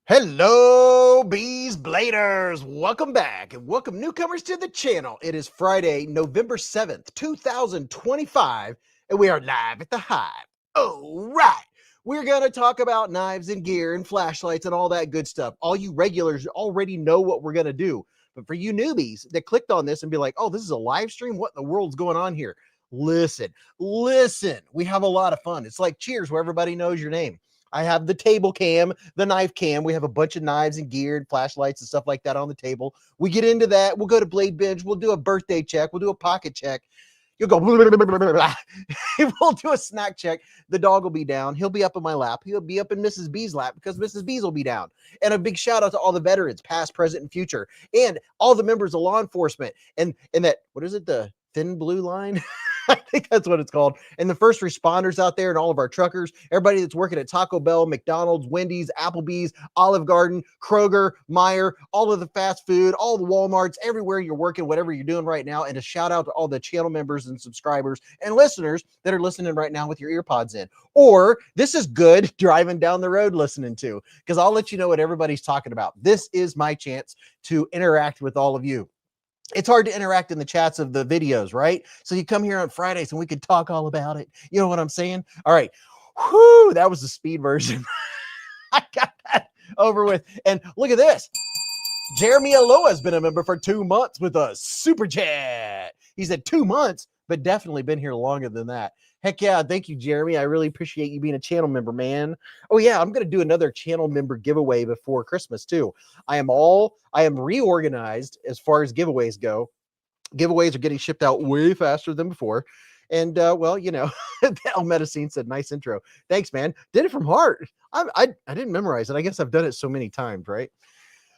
Hello, Beez Bladers. Welcome back and welcome newcomers to the channel. It is Friday, November 7th, 2025, and we are live at the Hive. All right. We're going to talk about knives and gear and flashlights and all that good stuff. All you regulars already know what we're going to do. But for you newbies that clicked on this and be like, oh, this is a live stream? What in the world's going on here? Listen. We have a lot of fun. It's like Cheers, where everybody knows your name. I have the table cam, the knife cam. We have a bunch of knives and gear and flashlights and stuff like that on the table. We get into that. We'll go to Blade Binge. We'll do a birthday check. We'll do a pocket check. You'll go, blah, blah, blah, blah, blah. We'll do a snack check. The dog will be down. He'll be up in my lap. He'll be up in Mrs. B's lap because Mrs. B's will be down. And a big shout out to all the veterans, past, present, and future, and all the members of law enforcement. And that, what is it? The thin blue line? I think that's what it's called. And the first responders out there and all of our truckers, everybody that's working at Taco Bell, McDonald's, Wendy's, Applebee's, Olive Garden, Kroger, Meijer, all of the fast food, all the Walmarts, everywhere you're working, whatever you're doing right now. And a shout out to all the channel members and subscribers and listeners that are listening right now with your earpods in. Or this is good driving down the road listening to, because I'll let you know what everybody's talking about. This is my chance to interact with all of you. It's hard to interact in the chats of the videos, right? So you come here on Fridays and we could talk all about it. You know what I'm saying? All right. Whoo, that was the speed version. I got that over with. And look at this. Jeremy Aloha has been a member for 2 months with us. Super chat. He said 2 months, but definitely been here longer than that. Heck yeah. Thank you, Jeremy. I really appreciate you being a channel member, man. Oh yeah. I'm going to do another channel member giveaway before Christmas too. I am reorganized as far as giveaways go. Giveaways are getting shipped out way faster than before. And well, you know, El Medicine said, nice intro. Thanks, man. Did it from heart. I didn't memorize it. I guess I've done it so many times, right?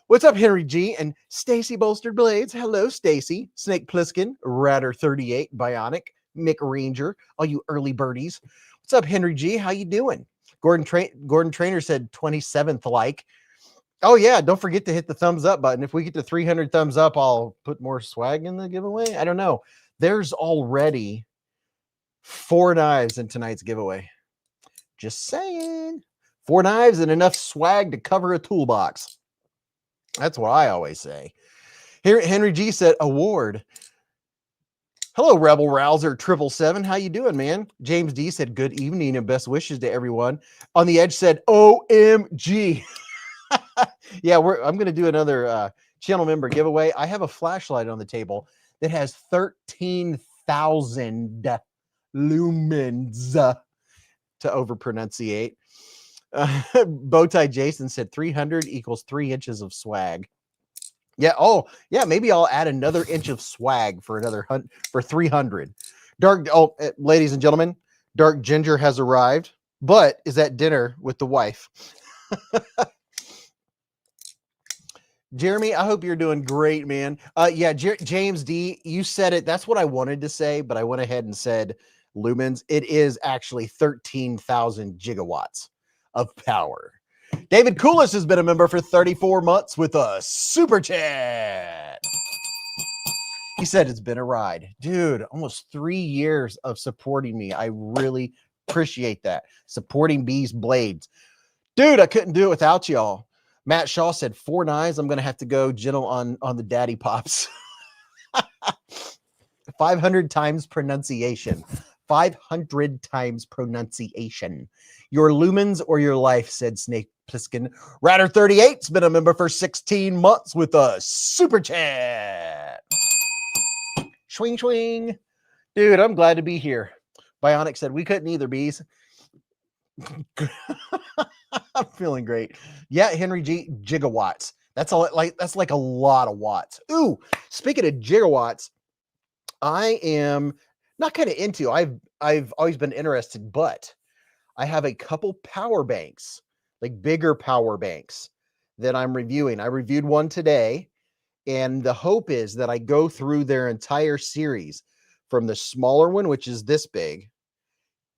What's up, Henry G and Stacy Bolstered Blades? Hello, Stacy. Snake Pliskin, Radder 38, Bionic, Mick Ranger, all you early birdies. What's up, Henry G? How you doing? Gordon Trainer said 27th like. Oh yeah, don't forget to hit the thumbs up button. If we get to 300 thumbs up, I'll put more swag in the giveaway. I don't know. There's already 4 knives in tonight's giveaway. Just saying. 4 knives and enough swag to cover a toolbox. That's what I always say. Here, Henry G said, award. Hello, Rebel Rouser 777. How you doing, man? James D said, good evening and best wishes to everyone. On the Edge said, OMG. Yeah, I'm going to do another channel member giveaway. I have a flashlight on the table that has 13,000 lumens to overpronunciate. Bowtie Jason said 300 equals 3 inches of swag. Yeah. Oh, yeah. Maybe I'll add another inch of swag for for 300. Ladies and gentlemen, Dark Ginger has arrived, but is at dinner with the wife. Jeremy, I hope you're doing great, man. Yeah, James D, you said it. That's what I wanted to say, but I went ahead and said lumens. It is actually 13,000 gigawatts of power. David Coolis has been a member for 34 months with us. Super chat. He said it's been a ride. Dude, almost 3 years of supporting me. I really appreciate that. Supporting Beez Blades. Dude, I couldn't do it without y'all. Matt Shaw said 4 knives. I'm going to have to go gentle on the daddy pops. 500 times pronunciation. 500 times pronunciation. Your lumens or your life, said Snake Pliskin. Radder 38's been a member for 16 months with us. Super chat. Swing, swing. Dude, I'm glad to be here. Bionic said we couldn't either, Beez. I'm feeling great. Yeah, Henry G, gigawatts. That's like a lot of watts. Ooh, speaking of gigawatts, I am not kind of into. I've always been interested, but I have a couple power banks, like bigger power banks that I'm reviewing. I reviewed one today, and the hope is that I go through their entire series from the smaller one, which is this big,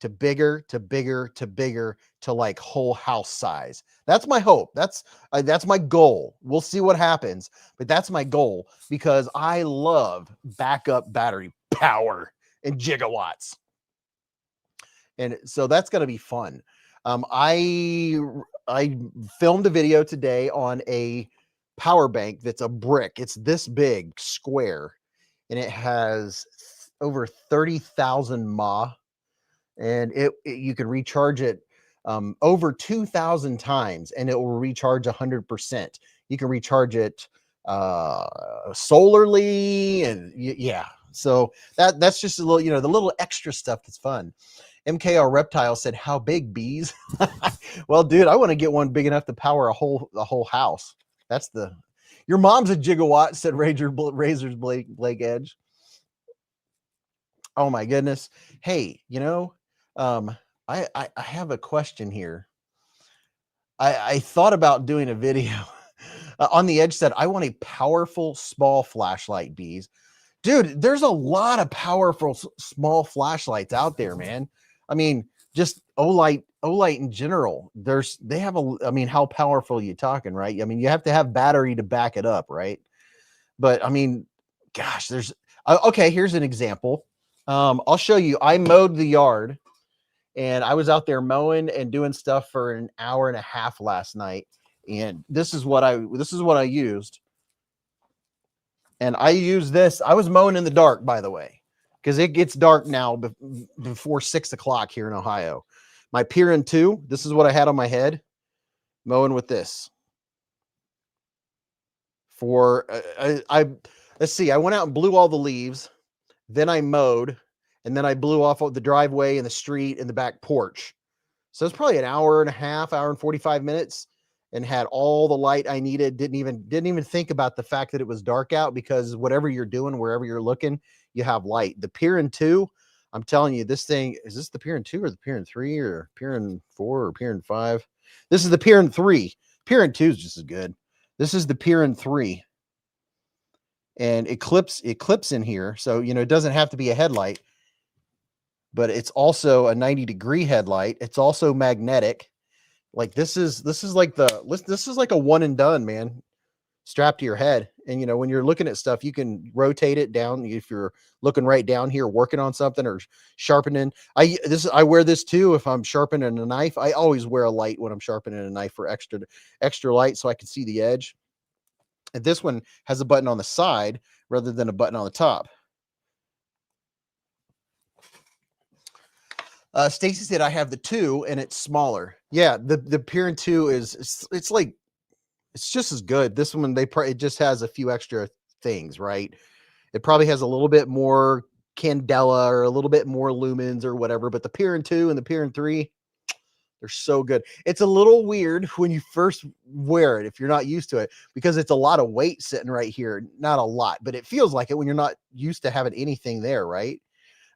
to bigger, to bigger, to bigger, to like whole house size. That's my hope. That's my goal. We'll see what happens, but that's my goal because I love backup battery power and gigawatts. And so that's going to be fun. I filmed a video today on a power bank that's a brick. It's this big, square, and it has over 30,000 mAh, and you can recharge it over 2,000 times, and it will recharge 100%. You can recharge it solarly, and yeah. So that's just a little, the little extra stuff that's fun. MKR Reptile said, "How big, Beez?" Well, dude, I want to get one big enough to power a whole house. That's your mom's a gigawatt, said Razor's Blake Edge. Oh my goodness. Hey, I have a question here. I thought about doing a video. On the Edge said, "I want a powerful small flashlight, Beez." Dude, there's a lot of powerful small flashlights out there, man. I mean, just Olight in general. How powerful are you talking, right? I mean, you have to have battery to back it up, right? But I mean, gosh, okay, here's an example. I'll show you. I mowed the yard, and I was out there mowing and doing stuff for an hour and a half last night. And this is what I used. And I use this. I was mowing in the dark, by the way, because it gets dark now before 6 o'clock here in Ohio. My Piran 2, this is what I had on my head, mowing with this. Let's see, I went out and blew all the leaves, then I mowed, and then I blew off the driveway and the street and the back porch. So it's probably an hour and a half, hour and 45 minutes. And had all the light I needed. Didn't even think about the fact that it was dark out, because whatever you're doing, wherever you're looking, you have light. The Piran 2, I'm telling you, this thing, is this the Piran 2 or the Piran 3 or Piran 4 or Piran 5? This is the Piran 3. Piran 2 is just as good. This is the Piran 3. And it clips in here. So, it doesn't have to be a headlight, but it's also a 90-degree headlight. It's also magnetic. Like this is like a one and done, man, strapped to your head. And when you're looking at stuff, you can rotate it down. If you're looking right down here, working on something or sharpening, I wear this too. If I'm sharpening a knife, I always wear a light when I'm sharpening a knife for extra light, so I can see the edge. And this one has a button on the side rather than a button on the top. Stacy said, "I have the 2 and it's smaller." Yeah, the Piran 2 it's just as good. This one, it just has a few extra things, right? It probably has a little bit more candela or a little bit more lumens or whatever, but the Piran 2 and the Piran 3, they're so good. It's a little weird when you first wear it, if you're not used to it, because it's a lot of weight sitting right here. Not a lot, but it feels like it when you're not used to having anything there, right?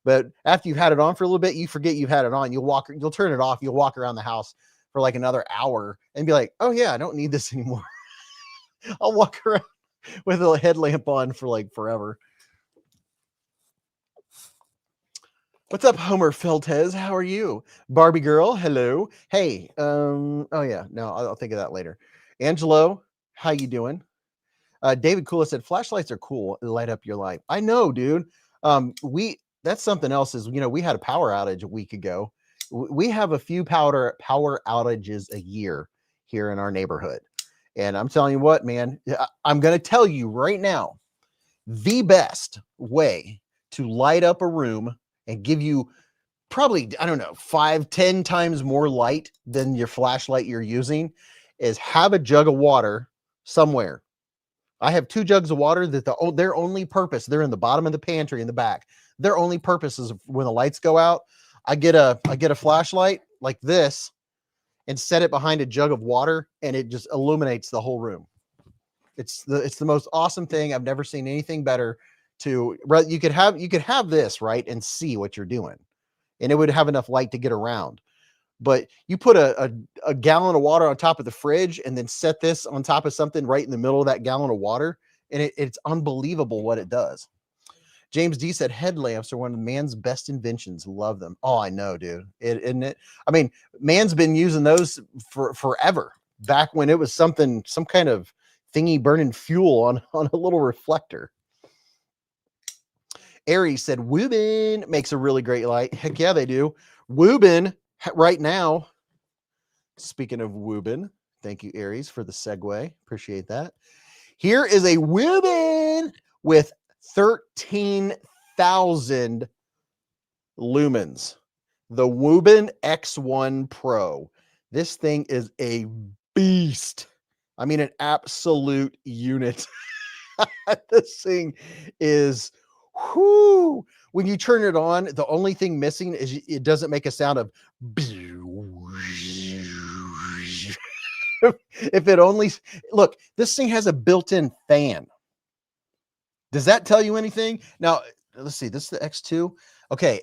But after you've had it on for a little bit, you forget you've had it on. You'll turn it off. You'll walk around the house for like another hour and be like, "Oh yeah, I don't need this anymore." I'll walk around with a headlamp on for like forever. What's up, Homer Feltez? How are you? Barbie girl, hello. Hey, oh yeah, no, I'll think of that later. Angelo, how you doing? David Kula said, "Flashlights are cool. They light up your life." I know, dude. That's something else is, we had a power outage a week ago. We have a few power outages a year here in our neighborhood. And I'm telling you what, man, I'm going to tell you right now, the best way to light up a room and give you probably, I don't know, 5-10 times more light than your flashlight you're using is have a jug of water somewhere. I have 2 jugs of water that their only purpose, they're in the bottom of the pantry in the back. Their only purpose is when the lights go out, I get a flashlight like this and set it behind a jug of water, and it just illuminates the whole room. It's the most awesome thing. I've never seen anything better. You could have this, right, and see what you're doing, and it would have enough light to get around. But you put a gallon of water on top of the fridge and then set this on top of something right in the middle of that gallon of water, and it's unbelievable what it does. James D said, "Headlamps are one of man's best inventions. Love them." Oh, I know, dude. I mean, man's been using those for forever. Back when it was some kind of thingy burning fuel on a little reflector. Aries said, "Wuben makes a really great light." Heck yeah, they do. Wuben right now, Speaking of Wuben, thank you, Aries, for the segue. Appreciate that. Here is a Wuben with 13,000 lumens. The Wuben X1 Pro. This thing is a beast. I mean, an absolute unit. This thing is, whoo. When you turn it on, the only thing missing is it doesn't make a sound of. If it only, look, this thing has a built-in fan. Does that tell you anything? Now, let's see. This is the X2. Okay.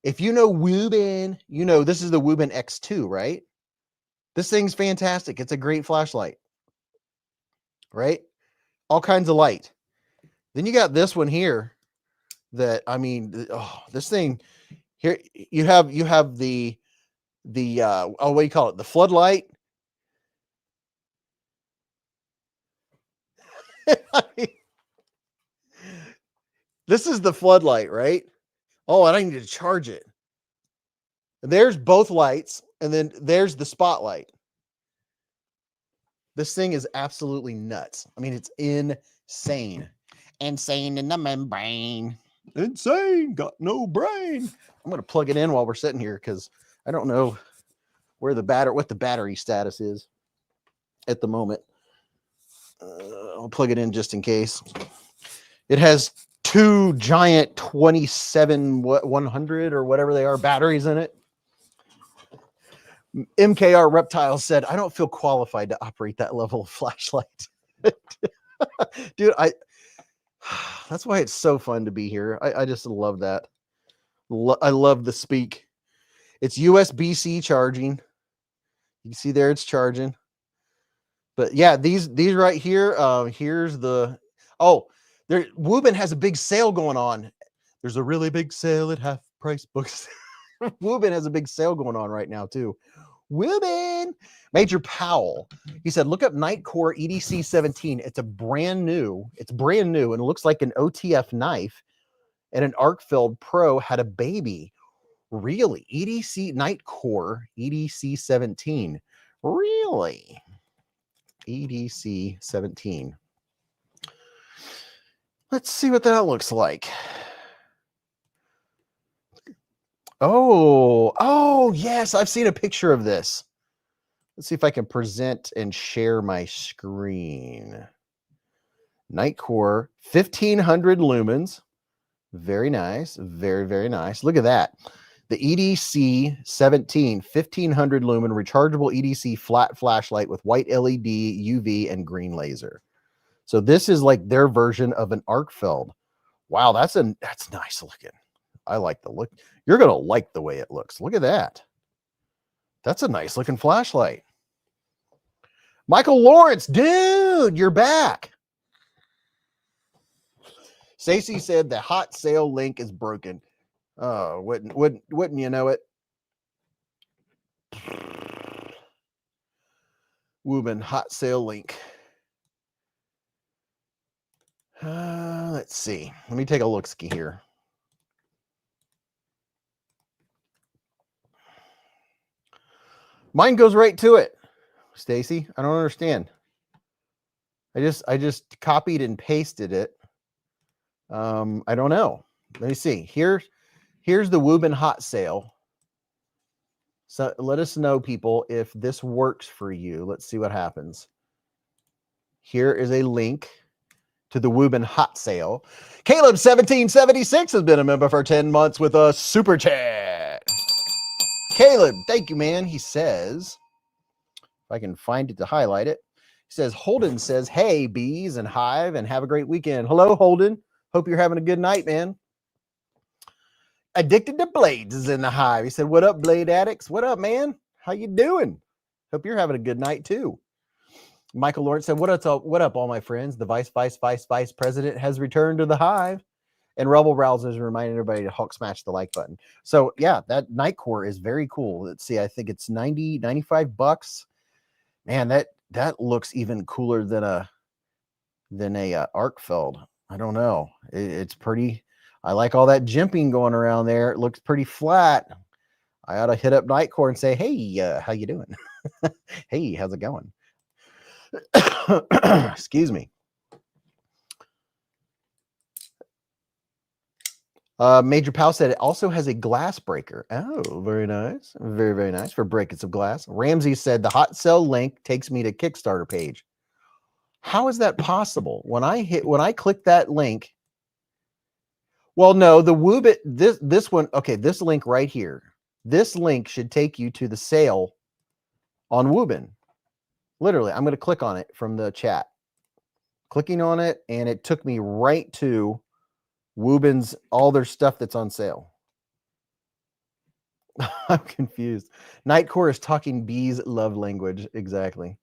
If you know Wuben, you know this is the Wuben X2, right? This thing's fantastic. It's a great flashlight, right? All kinds of light. Then you got this one here that, I mean, oh, this thing here, you have the what do you call it? The floodlight. I mean, this is the floodlight, right? Oh, and I need to charge it. There's both lights, and then there's the spotlight. This thing is absolutely nuts. I mean, it's insane. Insane in the membrane. Insane, got no brain. I'm going to plug it in while we're sitting here because I don't know where what the battery status is at the moment. I'll plug it in just in case. It has two giant 27-100 or whatever they are batteries in it. MKR Reptile said, I don't feel qualified to operate that level of flashlight. Dude, that's why it's so fun to be here. I just love that. I love the speak. It's USB-C charging. You can see there it's charging. But yeah, these right here, here's the, Wuben has a big sale going on. There's a really big sale at half price books. Wuben has a big sale going on right now too. Wuben. Major Powell, he said, look up Nightcore EDC 17. It's brand new, and it looks like an OTF knife, and an Arcfield Pro had a baby. Really? EDC Nightcore EDC 17. Really? EDC 17. Let's see what that looks like. Oh, yes, I've seen a picture of this. Let's see if I can present and share my screen. Nightcore, 1500 lumens. Very nice. Very, very nice. Look at that. The EDC 17, 1500 lumen rechargeable EDC flat flashlight with white LED, UV, and green laser. So this is like their version of an Arcfield. Wow, that's nice looking. I like the look. You're going to like the way it looks. Look at that. That's a nice looking flashlight. Michael Lawrence, dude, you're back. Stacy said the hot sale link is broken. Oh, wouldn't you know it? Wuben hot sale link. Let's see. Let me take a look-ski here. Mine goes right to it. Stacy, I don't understand. I just copied and pasted it. I don't know. Let me see. Here's the Wuben hot sale. So let us know, people, if this works for you. Let's see what happens. Here is a link to the Wuben hot sale. Caleb1776 has been a member for 10 months with a super chat. Caleb, thank you, man. He says, if I can find it to highlight it, he says, Holden says, hey, Beez and Hive, and have a great weekend. Hello, Holden. Hope you're having a good night, man. Addicted to Blades is in the Hive. He said, what up, Blade Addicts? What up, man? How you doing? Hope you're having a good night, too. Michael Lawrence said, what up, all my friends? The vice president has returned to the Hive. And Rebel Browsers is reminding everybody to Hulk smash the like button. So, yeah, that Nightcore is very cool. Let's see. I think it's $95. Man, that looks even cooler than a Arcfield. I don't know. It's pretty. I like all that jimping going around there. It looks pretty flat. I ought to hit up Nightcore and say, hey, how you doing? Hey, how's it going? Excuse me. Major Powell said it also has a glass breaker. Oh, very nice. Very, very nice for breaking some glass. Ramsey said the hot sell link takes me to Kickstarter page. How is that possible? When I click that link, well, no, the Wuben, this one, okay, this link right here. This link should take you to the sale on Wuben. Literally, I'm going to click on it from the chat. Clicking on it, and it took me right to Wuben's, all their stuff that's on sale. I'm confused. Nightcore is talking Beez love language. Exactly.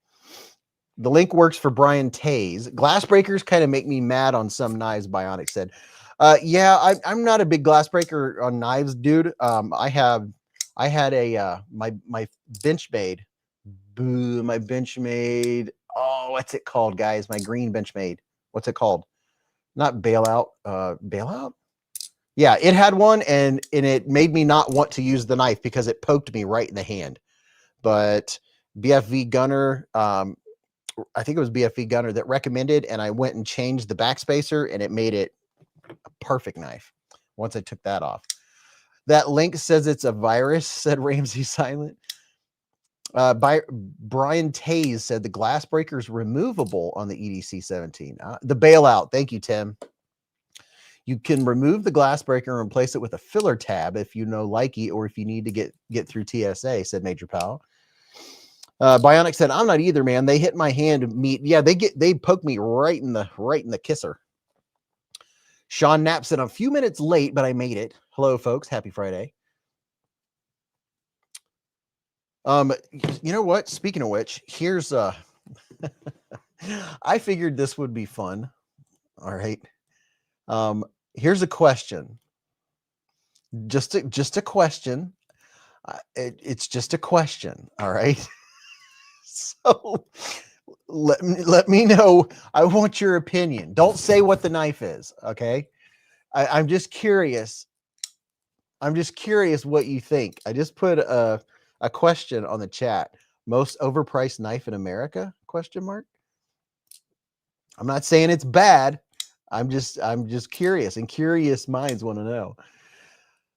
The link works for Brian Tays. Glass breakers kind of make me mad on some knives, Bionic said. Yeah, I'm not a big glass breaker on knives, dude. I had a my Benchmade. Boo, my Benchmade. Oh, what's it called, guys? My green Benchmade. What's it called? Not bailout. Bailout? Yeah, it had one, and it made me not want to use the knife because it poked me right in the hand. But BFV Gunner, I think it was BFV Gunner that recommended, and I went and changed the backspacer, and it made it a perfect knife once I took that off. That link says it's a virus, said Ramsey Silent. Brian Tays said the glass breaker is removable on the EDC 17. The bailout. Thank you, Tim. You can remove the glass breaker and replace it with a filler tab if you know Likey or if you need to get through TSA, said Major Powell. Bionic said, I'm not either, man. They hit my hand meat. Yeah, they poke me right in the kisser. Sean Knapp said, I'm a few minutes late, but I made it. Hello, folks. Happy Friday. You know what? Speaking of which, here's I figured this would be fun. All right. Here's a question. Just a question. It's just a question. All right. So let me know. I want your opinion. Don't say what the knife is. Okay. I'm just curious. I'm just curious what you think. I just put a question on the chat. Most overpriced knife in America? Question mark. I'm not saying it's bad. I'm just curious, and curious minds want to know.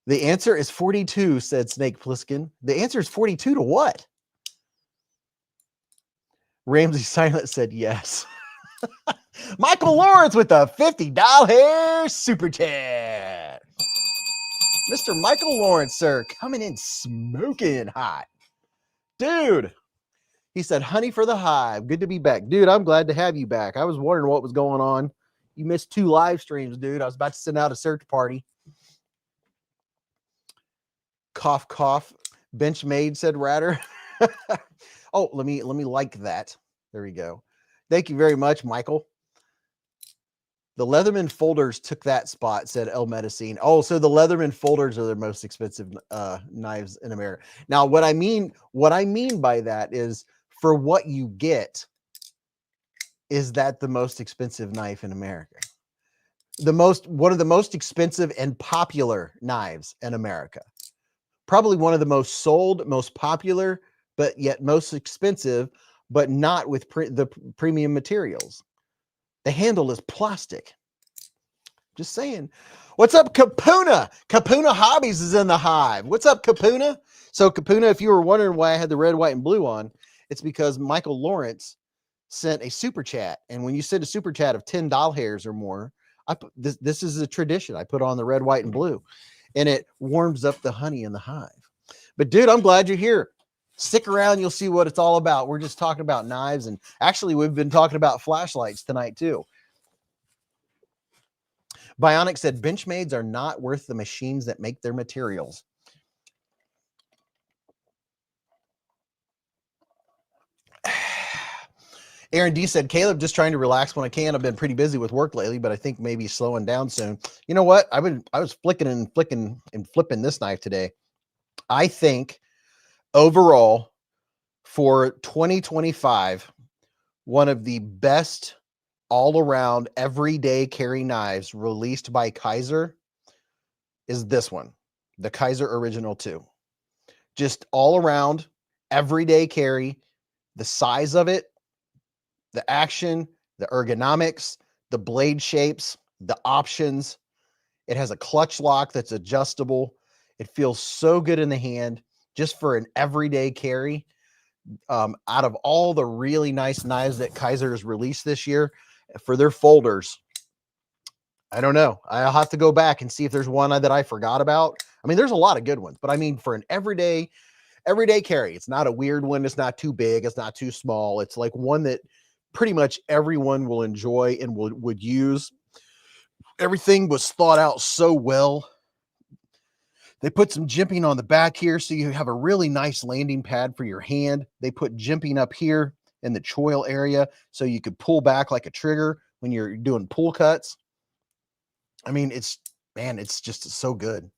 The answer is 42, said Snake Plissken. The answer is 42 to what? Ramsey Silent said yes. Michael Lawrence with a $50 super chat. Mr. Michael Lawrence, sir, coming in smoking hot. Dude, he said, honey for the hive. Good to be back. Dude, I'm glad to have you back. I was wondering what was going on. You missed 2 live streams, dude. I was about to send out a search party. Cough, cough. Benchmade, said Ratter. Oh, let me like that. There we go. Thank you very much, Michael. The Leatherman folders took that spot, said El Medicine. Oh, so the Leatherman folders are the most expensive knives in America. Now, what I mean by that is, for what you get, is that the most expensive knife in America? One of the most expensive and popular knives in America. Probably one of the most sold, most popular, but yet most expensive, but not with the premium materials. The handle is plastic. Just saying. What's up, Kapuna? Kapuna Hobbies is in the hive. What's up, Kapuna? So, Kapuna, if you were wondering why I had the red, white, and blue on, it's because Michael Lawrence sent a super chat. And when you send a super chat of 10 doll hairs or more, this is a tradition. I put on the red, white, and blue, and it warms up the honey in the hive. But, dude, I'm glad you're here. Stick around. You'll see what it's all about. We're just talking about knives. And actually, we've been talking about flashlights tonight, too. Bionic said, Benchmades are not worth the machines that make their materials. Aaron D said, Caleb, just trying to relax when I can. I've been pretty busy with work lately, but I think maybe slowing down soon. You know what? I was flicking and flipping this knife today. I think overall for 2025, one of the best all-around everyday carry knives released by Kaiser is this one, the Kaiser Original 2. Just all around, everyday carry, the size of it, the action, the ergonomics, the blade shapes, the options. It has a clutch lock that's adjustable. It feels so good in the hand just for an everyday carry. Out of all the really nice knives that Kaiser has released this year for their folders, I don't know. I'll have to go back and see if there's one that I forgot about. I mean, there's a lot of good ones, but I mean, for an everyday carry, it's not a weird one. It's not too big. It's not too small. It's like one that pretty much everyone will enjoy and would use. Everything was thought out so well. They put some jimping on the back here so you have a really nice landing pad for your hand. They put jimping up here in the choil area so you could pull back like a trigger when you're doing pull cuts. I mean, it's just so good.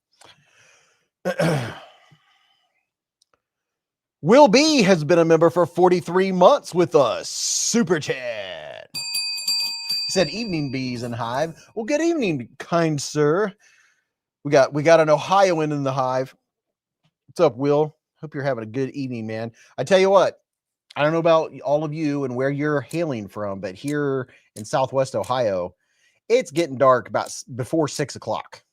Will B has been a member for 43 months with us. Super chat. He said, evening, Beez and Hive. Well, good evening, kind sir. We got an Ohioan in the Hive. What's up, Will? Hope you're having a good evening, man. I tell you what, I don't know about all of you and where you're hailing from, but here in Southwest Ohio, it's getting dark about before 6 o'clock.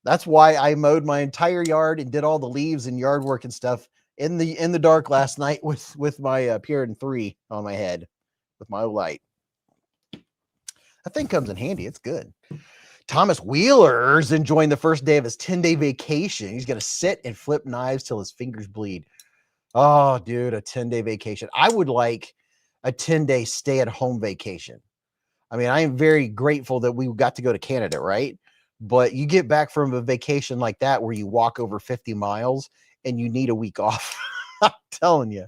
That's why I mowed my entire yard and did all the leaves and yard work and stuff in the dark last night with my Piran 3 on my head with my light. That thing comes in handy. It's good. Thomas Wheeler's enjoying the first day of his 10-day vacation. He's going to sit and flip knives till his fingers bleed. Oh, dude, a 10-day vacation. I would like a 10-day stay-at-home vacation. I mean, I am very grateful that we got to go to Canada, right? But you get back from a vacation like that where you walk over 50 miles and you need a week off. I'm telling you,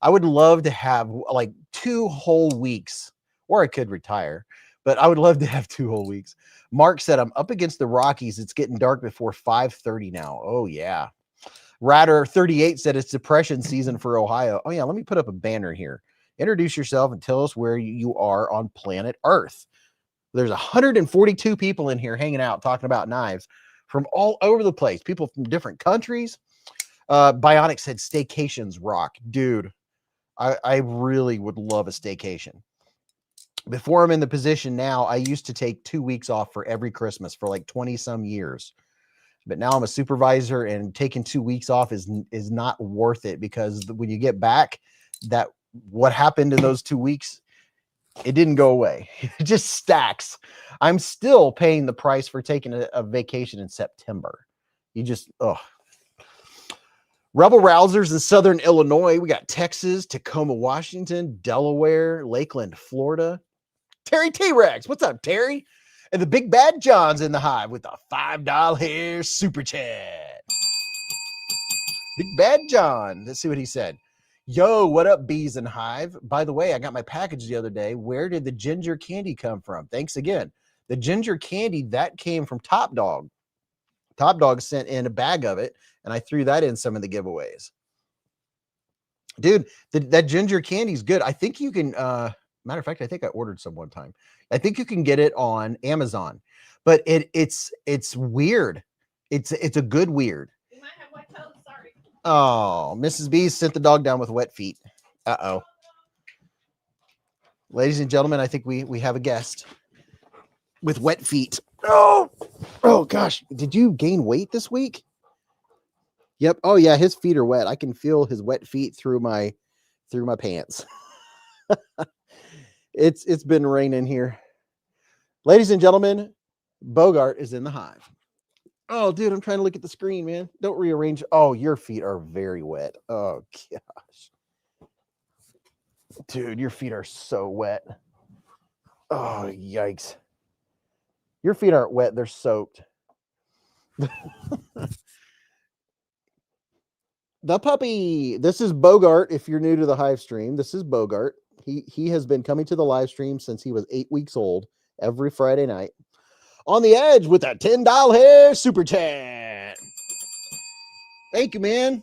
I would love to have like 2 whole weeks, or I could retire, but I would love to have 2 whole weeks. Mark said, I'm up against the Rockies. It's getting dark before 5:30 now. Oh, yeah. Radder 38 said it's depression season for Ohio. Oh, yeah. Let me put up a banner here. Introduce yourself and tell us where you are on planet Earth. There's 142 people in here hanging out talking about knives from all over the place. People from different countries. Bionic said staycations rock. Dude, I really would love a staycation. Before I'm in the position now, I used to take 2 weeks off for every Christmas for like 20 some years. But now I'm a supervisor and taking 2 weeks off is not worth it, because when you get back, that what happened in those 2 weeks, it didn't go away. It just stacks. I'm still paying the price for taking a vacation in September. You just, Rebel Rousers in Southern Illinois. We got Texas, Tacoma, Washington, Delaware, Lakeland, Florida. Terry T-Rex. What's up, Terry? And the Big Bad John's in the Hive with a $5 super chat. Big Bad John. Let's see what he said. Yo, what up, Beez and Hive? By the way, I got my package the other day. Where did the ginger candy come from? Thanks again. The ginger candy, that came from Top Dog. Top Dog sent in a bag of it, and I threw that in some of the giveaways. Dude, that ginger candy is good. I think you can, matter of fact, I think I ordered some one time. I think you can get it on Amazon, but it's weird. It's a good weird. You might have wet toes, sorry. Oh, Mrs. B sent the dog down with wet feet. Uh-oh. Ladies and gentlemen, I think we have a guest with wet feet. Oh gosh. Did you gain weight this week? Yep. Oh yeah, his feet are wet. I can feel his wet feet through my pants. It's been raining here. Ladies and gentlemen, Bogart is in the Hive. Oh, dude, I'm trying to look at the screen, man. Don't rearrange. Oh, your feet are very wet. Oh gosh. Dude, your feet are so wet. Oh, yikes. Your feet aren't wet, they're soaked. The puppy. This is Bogart. If you're new to the Hive stream, this is Bogart. He has been coming to the live stream since he was 8 weeks old every Friday night. On the edge with a $10 super chat. Thank you, man.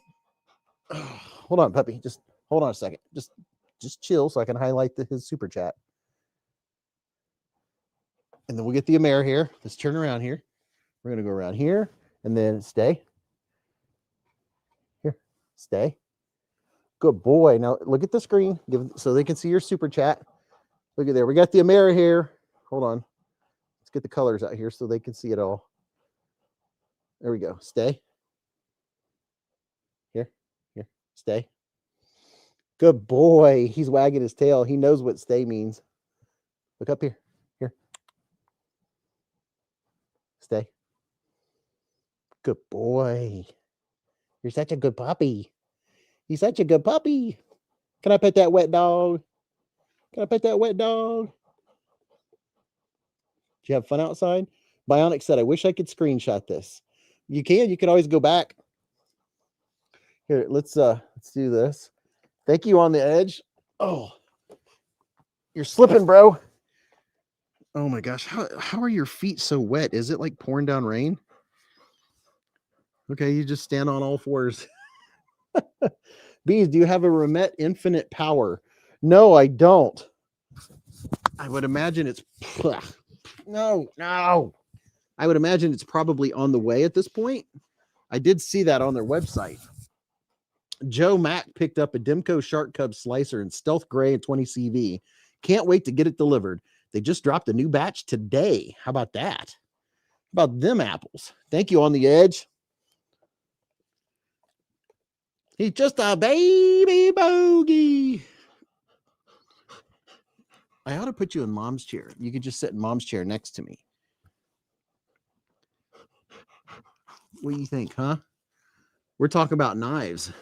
Hold on, puppy. Just hold on a second. Just chill so I can highlight his super chat. And then we'll get the Amer here. Let's turn around here. We're going to go around here and then stay. Stay. Good boy. Now look at the screen so they can see your super chat. Look at there. We got the Amera here. Hold on. Let's get the colors out here so they can see it all. There we go. Stay. Here. Stay. Good boy. He's wagging his tail. He knows what stay means. Look up here. Here. Stay. Good boy. You're such a good puppy. He's such a good puppy. Can I pet that wet dog? Can I pet that wet dog? Did you have fun outside? Bionic said, I wish I could screenshot this. You can always go back. Here, let's do this. Thank you on the edge. Oh, you're slipping, bro. Oh my gosh. How are your feet so wet? Is it like pouring down rain? Okay, you just stand on all fours. Beez, do you have a Remet Infinite Power? No, I don't. I would imagine it's no. I would imagine it's probably on the way at this point. I did see that on their website. Joe Mack picked up a Demco Shark Cub slicer in Stealth Gray and 20 CV. Can't wait to get it delivered. They just dropped a new batch today. How about that? How about them apples? Thank you on the edge. He's just a baby bogey. I ought to put you in mom's chair. You could just sit in mom's chair next to me. What do you think, huh? We're talking about knives.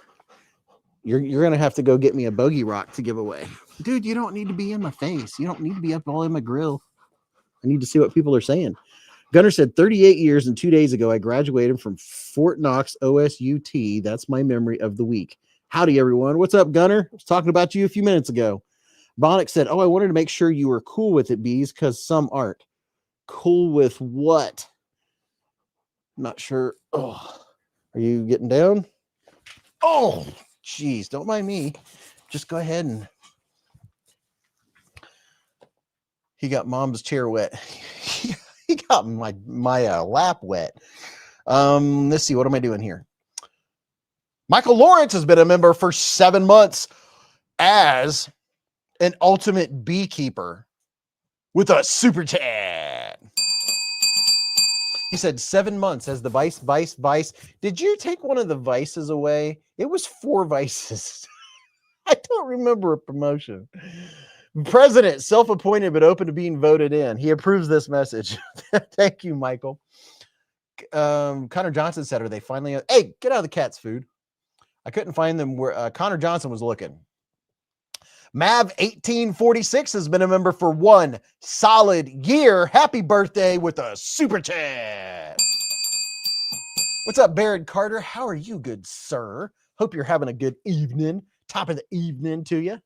You're going to have to go get me a bogey rock to give away. Dude, you don't need to be in my face. You don't need to be up all in my grill. I need to see what people are saying. Gunner said, 38 years and 2 days ago, I graduated from Fort Knox OSUT. That's my memory of the week. Howdy, everyone. What's up, Gunner? I was talking about you a few minutes ago. Bonick said, oh, I wanted to make sure you were cool with it, Beez, because some aren't. Cool with what? Not sure. Oh, are you getting down? Oh, geez. Don't mind me. Just go ahead and... He got mom's chair wet. He got my lap wet. Let's see. What am I doing here? Michael Lawrence has been a member for 7 months as an ultimate beekeeper with a super chat. He said 7 months as the vice. Did you take one of the vices away? It was 4 vices. I don't remember a promotion. President, self-appointed but open to being voted in. He approves this message. Thank you, Michael. Connor Johnson said, are they finally... Hey, get out of the cat's food. I couldn't find them where Connor Johnson was looking. Mav1846 has been a member for 1 solid year. Happy birthday with a super chat. What's up, Barrett Carter? How are you, good sir? Hope you're having a good evening. Top of the evening to you.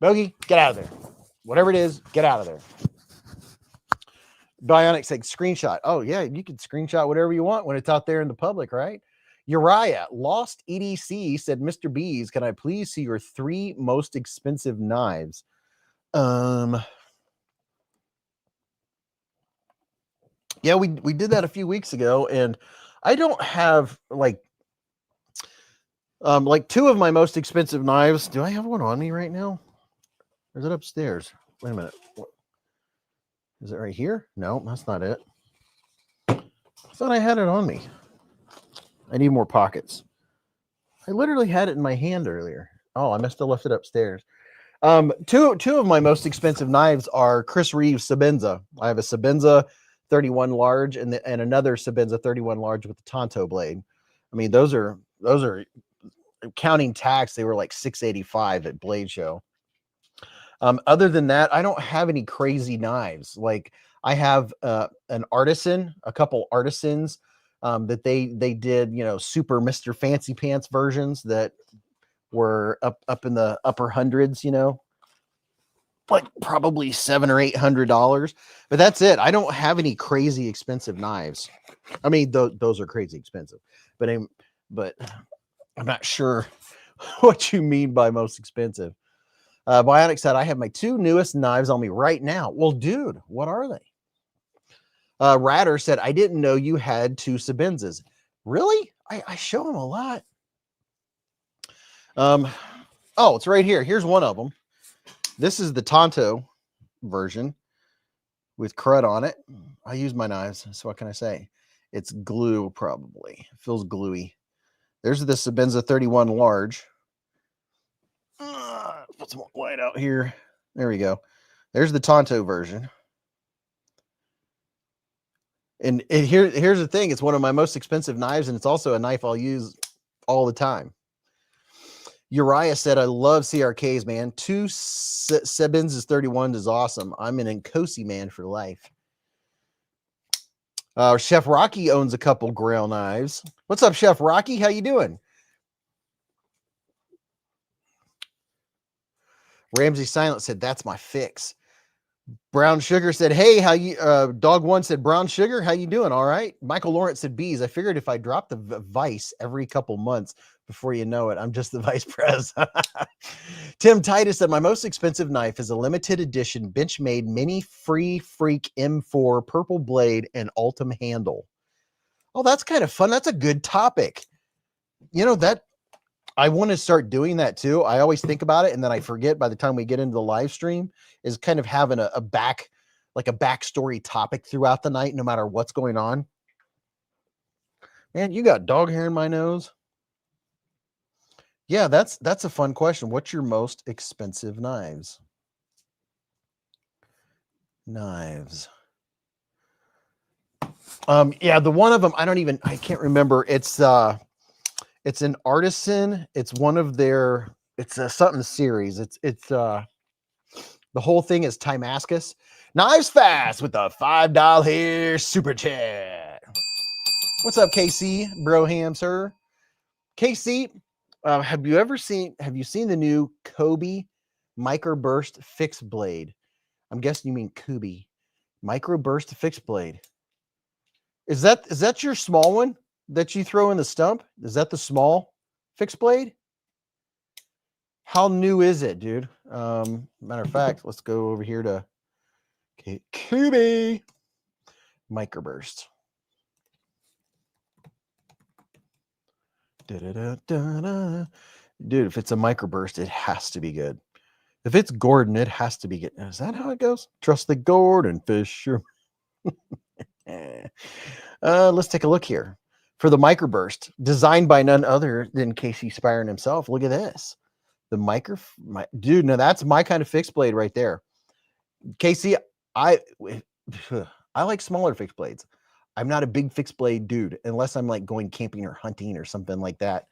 Bogey, get out of there. Whatever it is, get out of there. Bionic said, screenshot. Oh, yeah, you can screenshot whatever you want when it's out there in the public, right? Uriah, Lost EDC said, Mr. Beez, can I please see your 3 most expensive knives? Yeah, we did that a few weeks ago, and I don't have like 2 of my most expensive knives. Do I have one on me right now? Or is it upstairs? Wait a minute. What? Is it right here? No, that's not it. I thought I had it on me. I need more pockets. I literally had it in my hand earlier. Oh, I must have left it upstairs. Two of my most expensive knives are Chris Reeves Sabenza. I have a Sabenza 31 large and another Sabenza 31 large with the Tonto blade. I mean, those are counting tax. They were like $685 at Blade Show. Other than that, I don't have any crazy knives. Like I have an artisan, a couple artisans that they did, you know, super Mr. Fancy Pants versions that were up in the upper hundreds, you know, like probably $700 or $800. But that's it. I don't have any crazy expensive knives. I mean, those are crazy expensive, but I'm not sure what you mean by most expensive. Bionic said, I have my 2 newest knives on me right now. Well, dude, what are they? Ratter said, I didn't know you had 2 Sabenzas. Really? I show them a lot. Oh, it's right here. Here's one of them. This is the Tonto version with crud on it. I use my knives, so what can I say? It's glue, probably. It feels gluey. There's the Sebenza 31 large. Put some light out here. There we go. There's the Tonto version. And here's the thing. It's one of my most expensive knives, and it's also a knife I'll use all the time. Uriah said, I love CRKs, man. 2 Sebenzas 31 is awesome. I'm an Nkosi man for life. Chef Rocky owns a couple Grail knives. What's up, Chef Rocky? How you doing? Ramsey Silent said, that's my fix. Brown Sugar said, hey, how you, Dog One said, Brown Sugar, how you doing? All right. Michael Lawrence said, Beez, I figured if I dropped the vice every couple months, before you know it, I'm just the vice pres. Tim Titus said, my most expensive knife is a limited edition Bench-made Mini Free Freak M4 purple blade and Ultim handle. Oh, that's kind of fun. That's a good topic. You know, that I want to start doing that too. I always think about it and then I forget by the time we get into the live stream, is kind of having a backstory topic throughout the night, no matter what's going on. Man, you got dog hair in my nose. Yeah, that's a fun question. What's your most expensive knives? Knives. Yeah, the one of them, I can't remember. It's an Artisan. It's one of their, it's a something series. It's the whole thing is Timascus. Knives Fast with the $5 super chat. What's up, KC Broham, sir? KC, have you seen the new Kooby Microburst fixed blade? I'm guessing you mean Kooby Microburst fixed blade. Is that your small one that you throw in the stump? Is that the small fixed blade? How new is it, dude? Matter of fact, let's go over here to Kooby Microburst. Dude, if it's a Microburst, it has to be good. If it's Gordon, it has to be good. Is that how it goes? Trust the Gordon Fisher. Let's take a look here. For the Microburst, designed by none other than Casey Spiron himself. Look at this. Dude, now that's my kind of fixed blade right there. Casey, I like smaller fixed blades. I'm not a big fixed blade dude, unless I'm like going camping or hunting or something like that.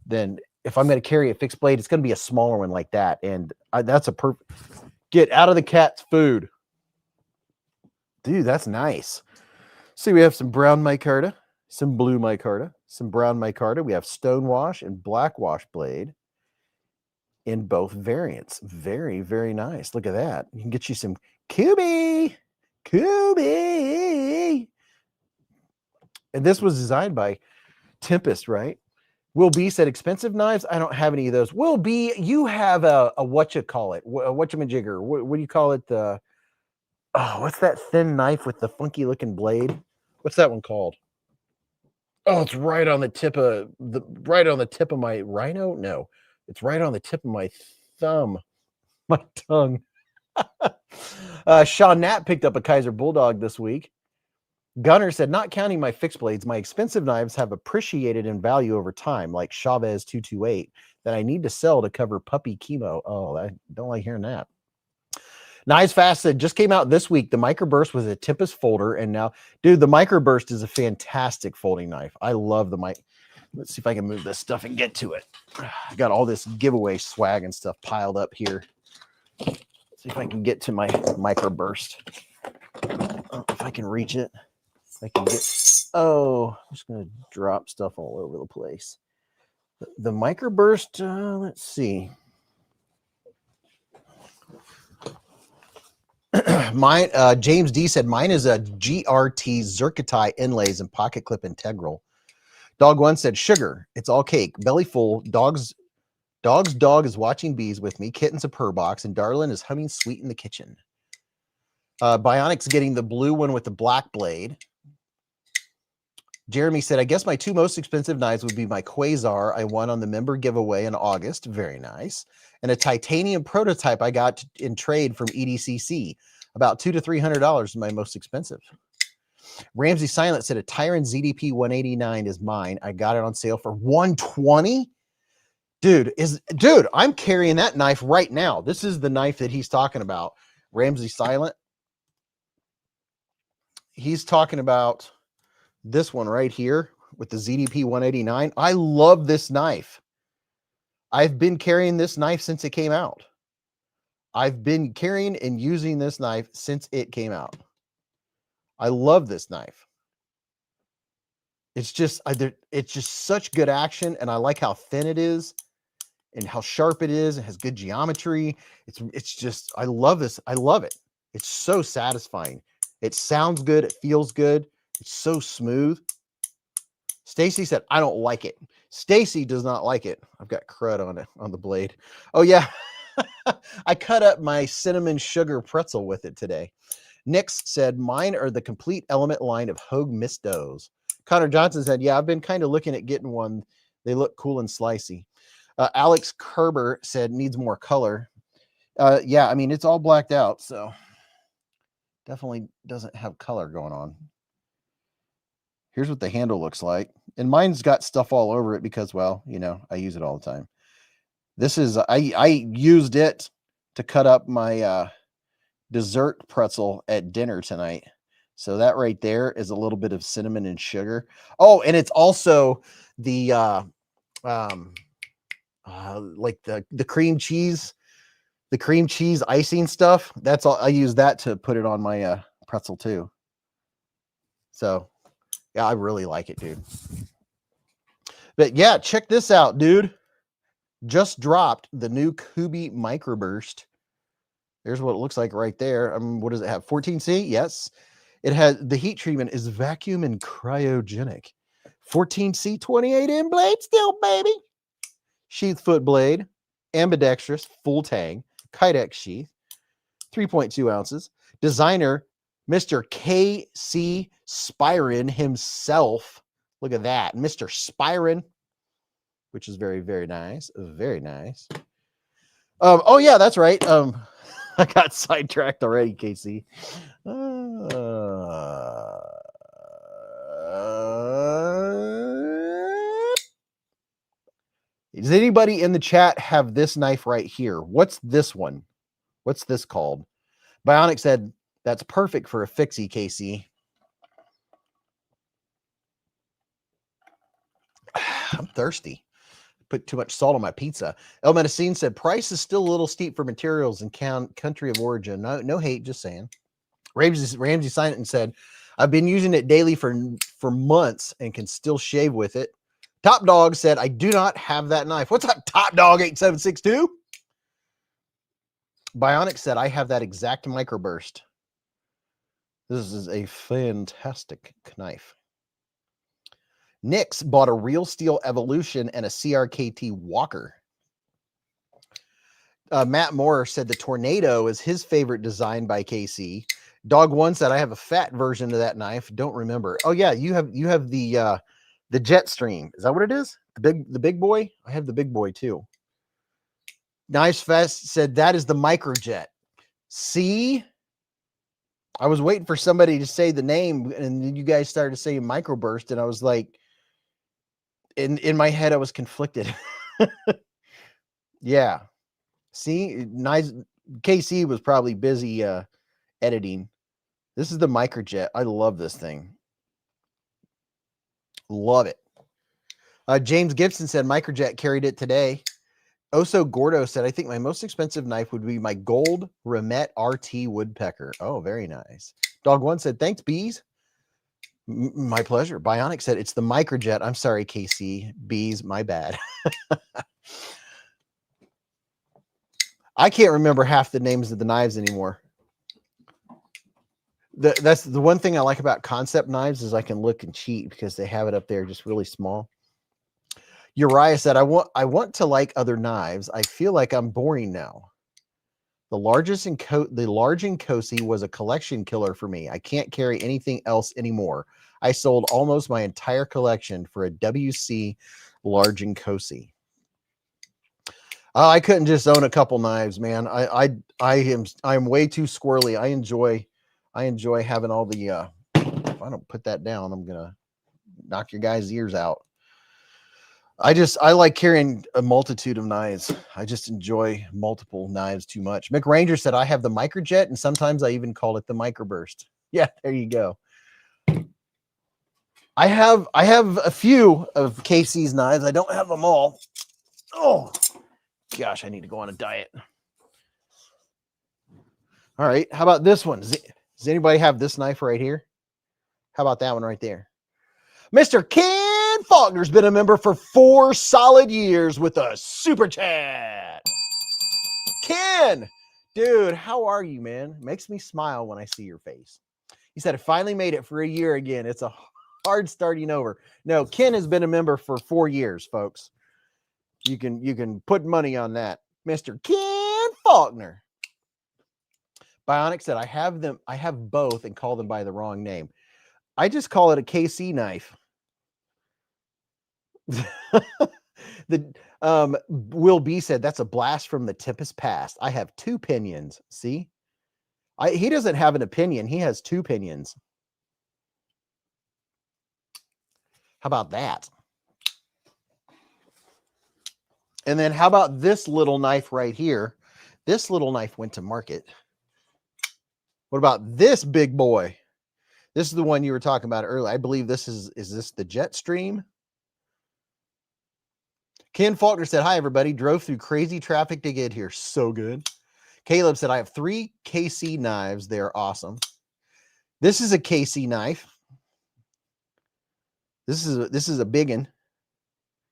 Then if I'm going to carry a fixed blade, it's going to be a smaller one like that. And that's a perfect, get out of the cat's food. Dude, that's nice. See, we have some brown micarta, some blue micarta, some brown micarta. We have stone wash and black wash blade in both variants. Very, very nice. Look at that. You can get you some Kooby. And this was designed by Tempest, right? Will B said, expensive knives? I don't have any of those. Will B, you have a whatchamajigger. What do you call it? What's that thin knife with the funky looking blade? What's that one called? Oh, it's right on the tip of my rhino. No, it's right on the tip of my thumb, my tongue. Sean Knapp picked up a Kaiser Bulldog this week. Gunner said, not counting my fixed blades, my expensive knives have appreciated in value over time, like Chavez 228, that I need to sell to cover puppy chemo. Oh, I don't like hearing that. Knives Fast said, just came out this week. The Microburst was a Tempest folder, and now, dude, the Microburst is a fantastic folding knife. I love the mic. Let's see if I can move this stuff and get to it. I got all this giveaway swag and stuff piled up here. Let's see if I can get to my Microburst. If I can reach it. I can get, I'm just going to drop stuff all over the place. The Microburst, let's see. Mine, James D said, mine is a GRT Zircotai inlays and pocket clip integral. Dog One said, sugar, it's all cake, belly full. Dog's dog is watching Beez with me. Kitten's a purr box, and Darlin is humming sweet in the kitchen. Bionic's getting the blue one with the black blade. Jeremy said, I guess my two most expensive knives would be my Quasar I won on the member giveaway in August. Very nice. And a titanium prototype I got in trade from EDCC. About $200 to $300 is my most expensive. Ramsey Silent said, a Tyron ZDP 189 is mine. I got it on sale for $120. Dude, I'm carrying that knife right now. This is the knife that he's talking about. Ramsey Silent. He's talking about this one right here with the ZDP 189. I love this knife. I've been carrying this knife since it came out. I've been carrying and using this knife since it came out. I love this knife. It's just such good action, and I like how thin it is and how sharp it is. It has good geometry. It's just, I love this. I love it. It's so satisfying. It sounds good. It feels good. It's so smooth. Stacy said, I don't like it. Stacy does not like it. I've got crud on it, on the blade. Oh yeah. I cut up my cinnamon sugar pretzel with it today. Nix said, mine are the Complete Element line of Hogue Mistos. Connor Johnson said, yeah, I've been kind of looking at getting one. They look cool and slicey. Alex Kerber said, needs more color. Yeah, I mean, it's all blacked out, so definitely doesn't have color going on. Here's what the handle looks like. And mine's got stuff all over it because, well, you know, I use it all the time. This is, I used it to cut up my dessert pretzel at dinner tonight. So that right there is a little bit of cinnamon and sugar. Oh, and it's also the like the cream cheese icing stuff. That's all. I use that to put it on my pretzel too. So yeah, I really like it, dude. But yeah, check this out, dude. Just dropped the new Kooby Microburst. There's what it looks like right there. What does it have? 14C? Yes. It has, the heat treatment is vacuum and cryogenic. 14C 28M blade still, baby. Sheath foot blade, ambidextrous, full tang, Kydex sheath, 3.2 ounces. Designer, Mr. K.C. Spyron himself. Look at that. Mr. Spyron, which is very, very nice. Very nice. Oh, yeah, that's right. I got sidetracked already, Casey. Does anybody in the chat have this knife right here? What's this one? What's this called? Bionic said, that's perfect for a fixie, Casey. I'm thirsty. Put too much salt on my pizza. El Medicine said, price is still a little steep for materials in country of origin. No hate, just saying. Ramsey signed it and said, I've been using it daily for months and can still shave with it. Top Dog said, I do not have that knife. What's up, Top Dog 8762? Bionic said, I have that exact microburst. This is a fantastic knife. Nix bought a Real Steel Evolution and a CRKT Walker. Matt Moore said the Tornado is his favorite design by KC. Dog One said, I have a fat version of that knife. Don't remember. Oh yeah, you have the Jetstream. Is that what it is? The big boy? I have the big boy too. Knives Fest said that is the Microjet. See? I was waiting for somebody to say the name, and then you guys started saying Microburst, and I was like, in my head, I was conflicted. Yeah. See, nice. KC was probably busy editing. This is the Microjet. I love this thing. Love it. James Gibson said Microjet carried it today. Oso Gordo said, I think my most expensive knife would be my gold Remet RT Woodpecker. Oh, very nice. Dog One said, thanks, Beez. My pleasure. Bionic said, it's the Microjet. I'm sorry, KC. Beez, my bad. I can't remember half the names of the knives anymore. That's the one thing I like about concept knives is I can look and cheat because they have it up there just really small. Uriah said, I want to like other knives. I feel like I'm boring now. The large Nkosi was a collection killer for me. I can't carry anything else anymore. I sold almost my entire collection for a WC large Nkosi. I couldn't just own a couple knives, man. I'm way too squirrely. I enjoy having all the if I don't put that down, I'm gonna knock your guys' ears out. I like carrying a multitude of knives. I just enjoy multiple knives too much. Mick Ranger said I have the Microjet, and sometimes I even call it the Microburst. Yeah, there you go. I have a few of KC's knives. I don't have them all. Oh gosh, I need to go on a diet. All right, how about this one? Does anybody have this knife right here? How about that one right there? Mr. Ken Faulkner's been a member for 4 solid years with a super chat. Ken, dude, how are you, man? Makes me smile when I see your face. He said, I finally made it for a year again. It's a hard starting over. No, Ken has been a member for 4 years, folks. You can put money on that. Mr. Ken Faulkner. Bionic said, I have both and call them by the wrong name. I just call it a KC knife. Will B said, that's a blast from the Tempest past. I have 2 pinions. See? He doesn't have an opinion. He has 2 pinions. How about that? And then how about this little knife right here? This little knife went to market. What about this big boy? This is the one you were talking about earlier. I believe this is this the Jetstream? Ken Faulkner said, hi, everybody. Drove through crazy traffic to get here. So good. Caleb said, I have 3 KC knives. They're awesome. This is a KC knife. This is a big one.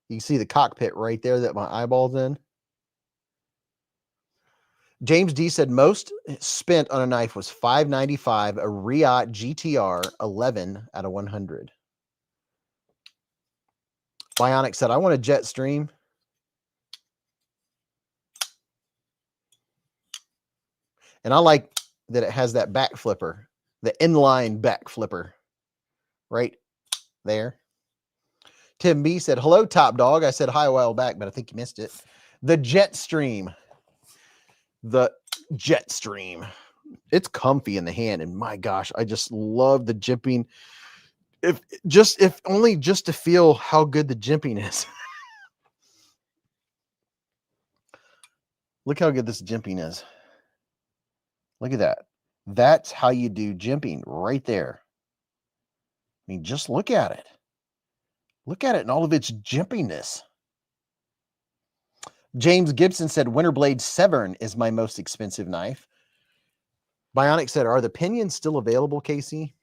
You can see the cockpit right there that my eyeball's in. James D said, most spent on a knife was $5.95, a Riot GTR 11 out of 100. Bionic said, I want a Jetstream. And I like that it has that back flipper, the inline back flipper right there. Tim B said, hello, Top Dog. I said hi a while back, but I think you missed it. The Jetstream. The Jetstream. It's comfy in the hand, and my gosh, I just love the jimping. If only just to feel how good the jimping is. Look how good this jimping is. Look at that. That's how you do jimping right there. I mean, just look at it. Look at it in all of its jimpiness. James Gibson said, Winterblade Severn is my most expensive knife. Bionic said, are the pinions still available, Casey?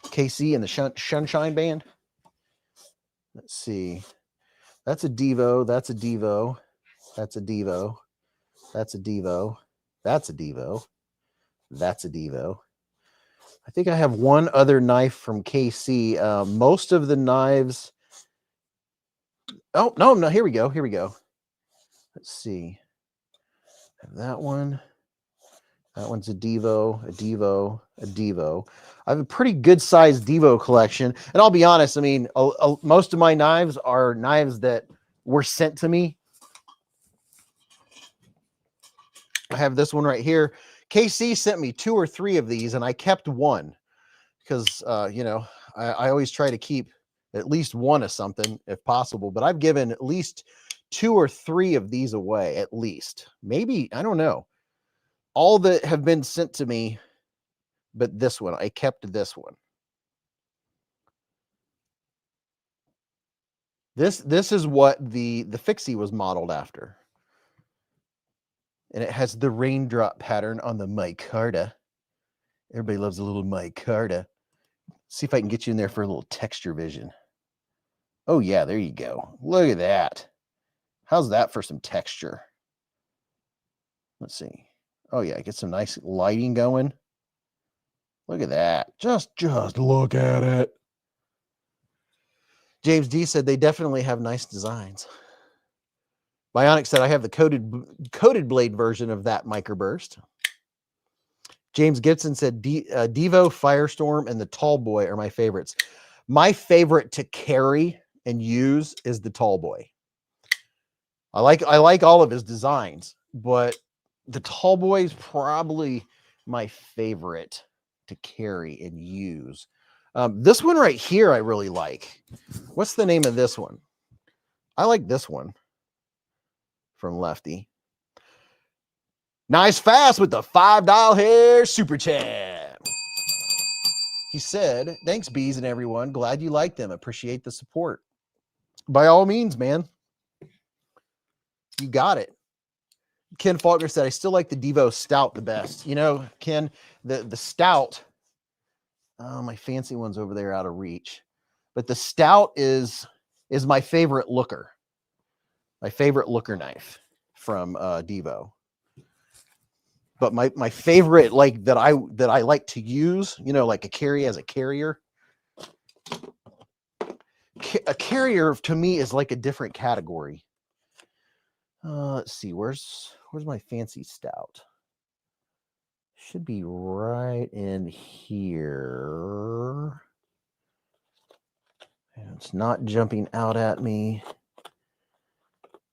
KC and the Sunshine Band. Let's see. That's a Devo. That's a Devo. That's a Devo. That's a Devo. That's a Devo. That's a Devo. I think I have one other knife from KC. Most of the knives. Oh, no. Here we go. Here we go. Let's see. I have that one. That one's a Devo, a Devo, a Devo. I have a pretty good sized Devo collection. And I'll be honest, I mean, most of my knives are knives that were sent to me. I have this one right here. KC sent me 2 or 3 of these, and I kept one because, you know, I always try to keep at least one of something if possible. But I've given at least 2 or 3 of these away, at least. Maybe, I don't know. All that have been sent to me, but this one, I kept this one. This is what the Fixie was modeled after. And it has the raindrop pattern on the micarta. Everybody loves a little micarta. See if I can get you in there for a little texture vision. Oh yeah, there you go. Look at that. How's that for some texture? Let's see. Oh yeah, get some nice lighting going. Look at that. Just look at it. James D said they definitely have nice designs. Bionic said, I have the coated blade version of that microburst. James Gibson said, Devo, Firestorm, and the Tall Boy are my favorites. My favorite to carry and use is the Tall Boy. I like all of his designs, but the Tall Boy is probably my favorite to carry and use. This one right here I really like. What's the name of this one? I like this one from Lefty. Nice Fast with the $5 hair super chat. He said, thanks, Beez and everyone. Glad you like them. Appreciate the support. By all means, man. You got it. Ken Faulkner said, I still like the Devo Stout the best. You know, Ken, the Stout, oh, my fancy one's over there out of reach. But the Stout is my favorite looker. My favorite looker knife from Devo. But my favorite, like that I like to use, you know, like a carry as a carrier. A carrier to me is like a different category. Let's see, where's my fancy stout? Should be right in here. And it's not jumping out at me.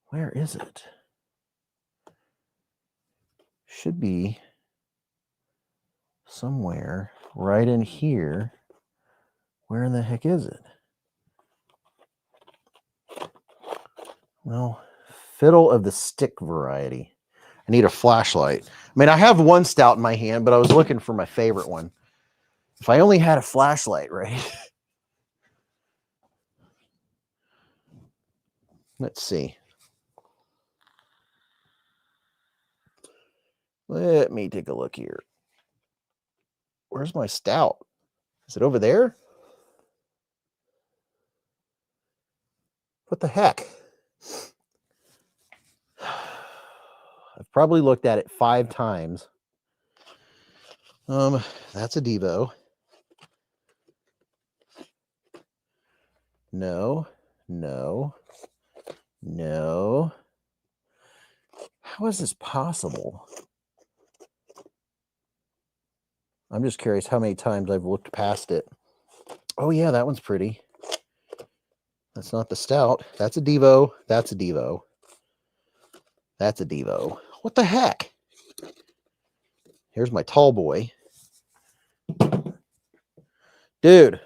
Where is it? Should be somewhere right in here. Where in the heck is it? Well, Fiddle of the Stick variety. I need a flashlight. I mean, I have one stout in my hand, but I was looking for my favorite one. If I only had a flashlight, right? Let's see. Let me take a look here. Where's my stout? Is it over there? What the heck? I've probably looked at it 5 times. That's a Devo. No. How is this possible? I'm just curious how many times I've looked past it. Oh yeah, that one's pretty. That's not the stout. That's a Devo. That's a Devo. That's a Devo. What the heck? Here's my Tall Boy. Dude,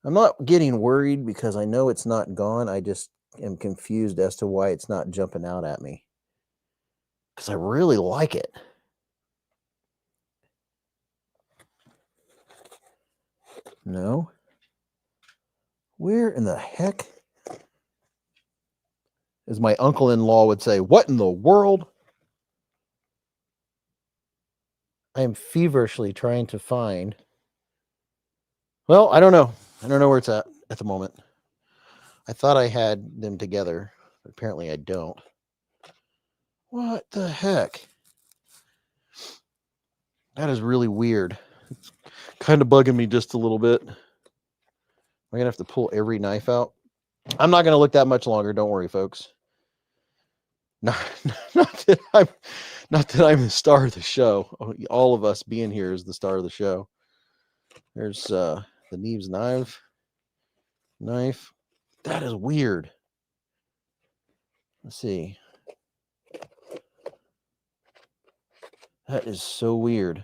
I'm not getting worried because I know it's not gone. I just am confused as to why it's not jumping out at me. Because I really like it. No. Where in the heck? As my uncle-in-law would say, what in the world? I am feverishly trying to find. Well, I don't know. I don't know where it's at the moment. I thought I had them together, but apparently I don't. What the heck? That is really weird. It's kind of bugging me just a little bit. I'm going to have to pull every knife out. I'm not going to look that much longer. Don't worry, folks. Not that I'm the star of the show. All of us being here is the star of the show. There's the Neves knife. That is weird. Let's see. That is so weird.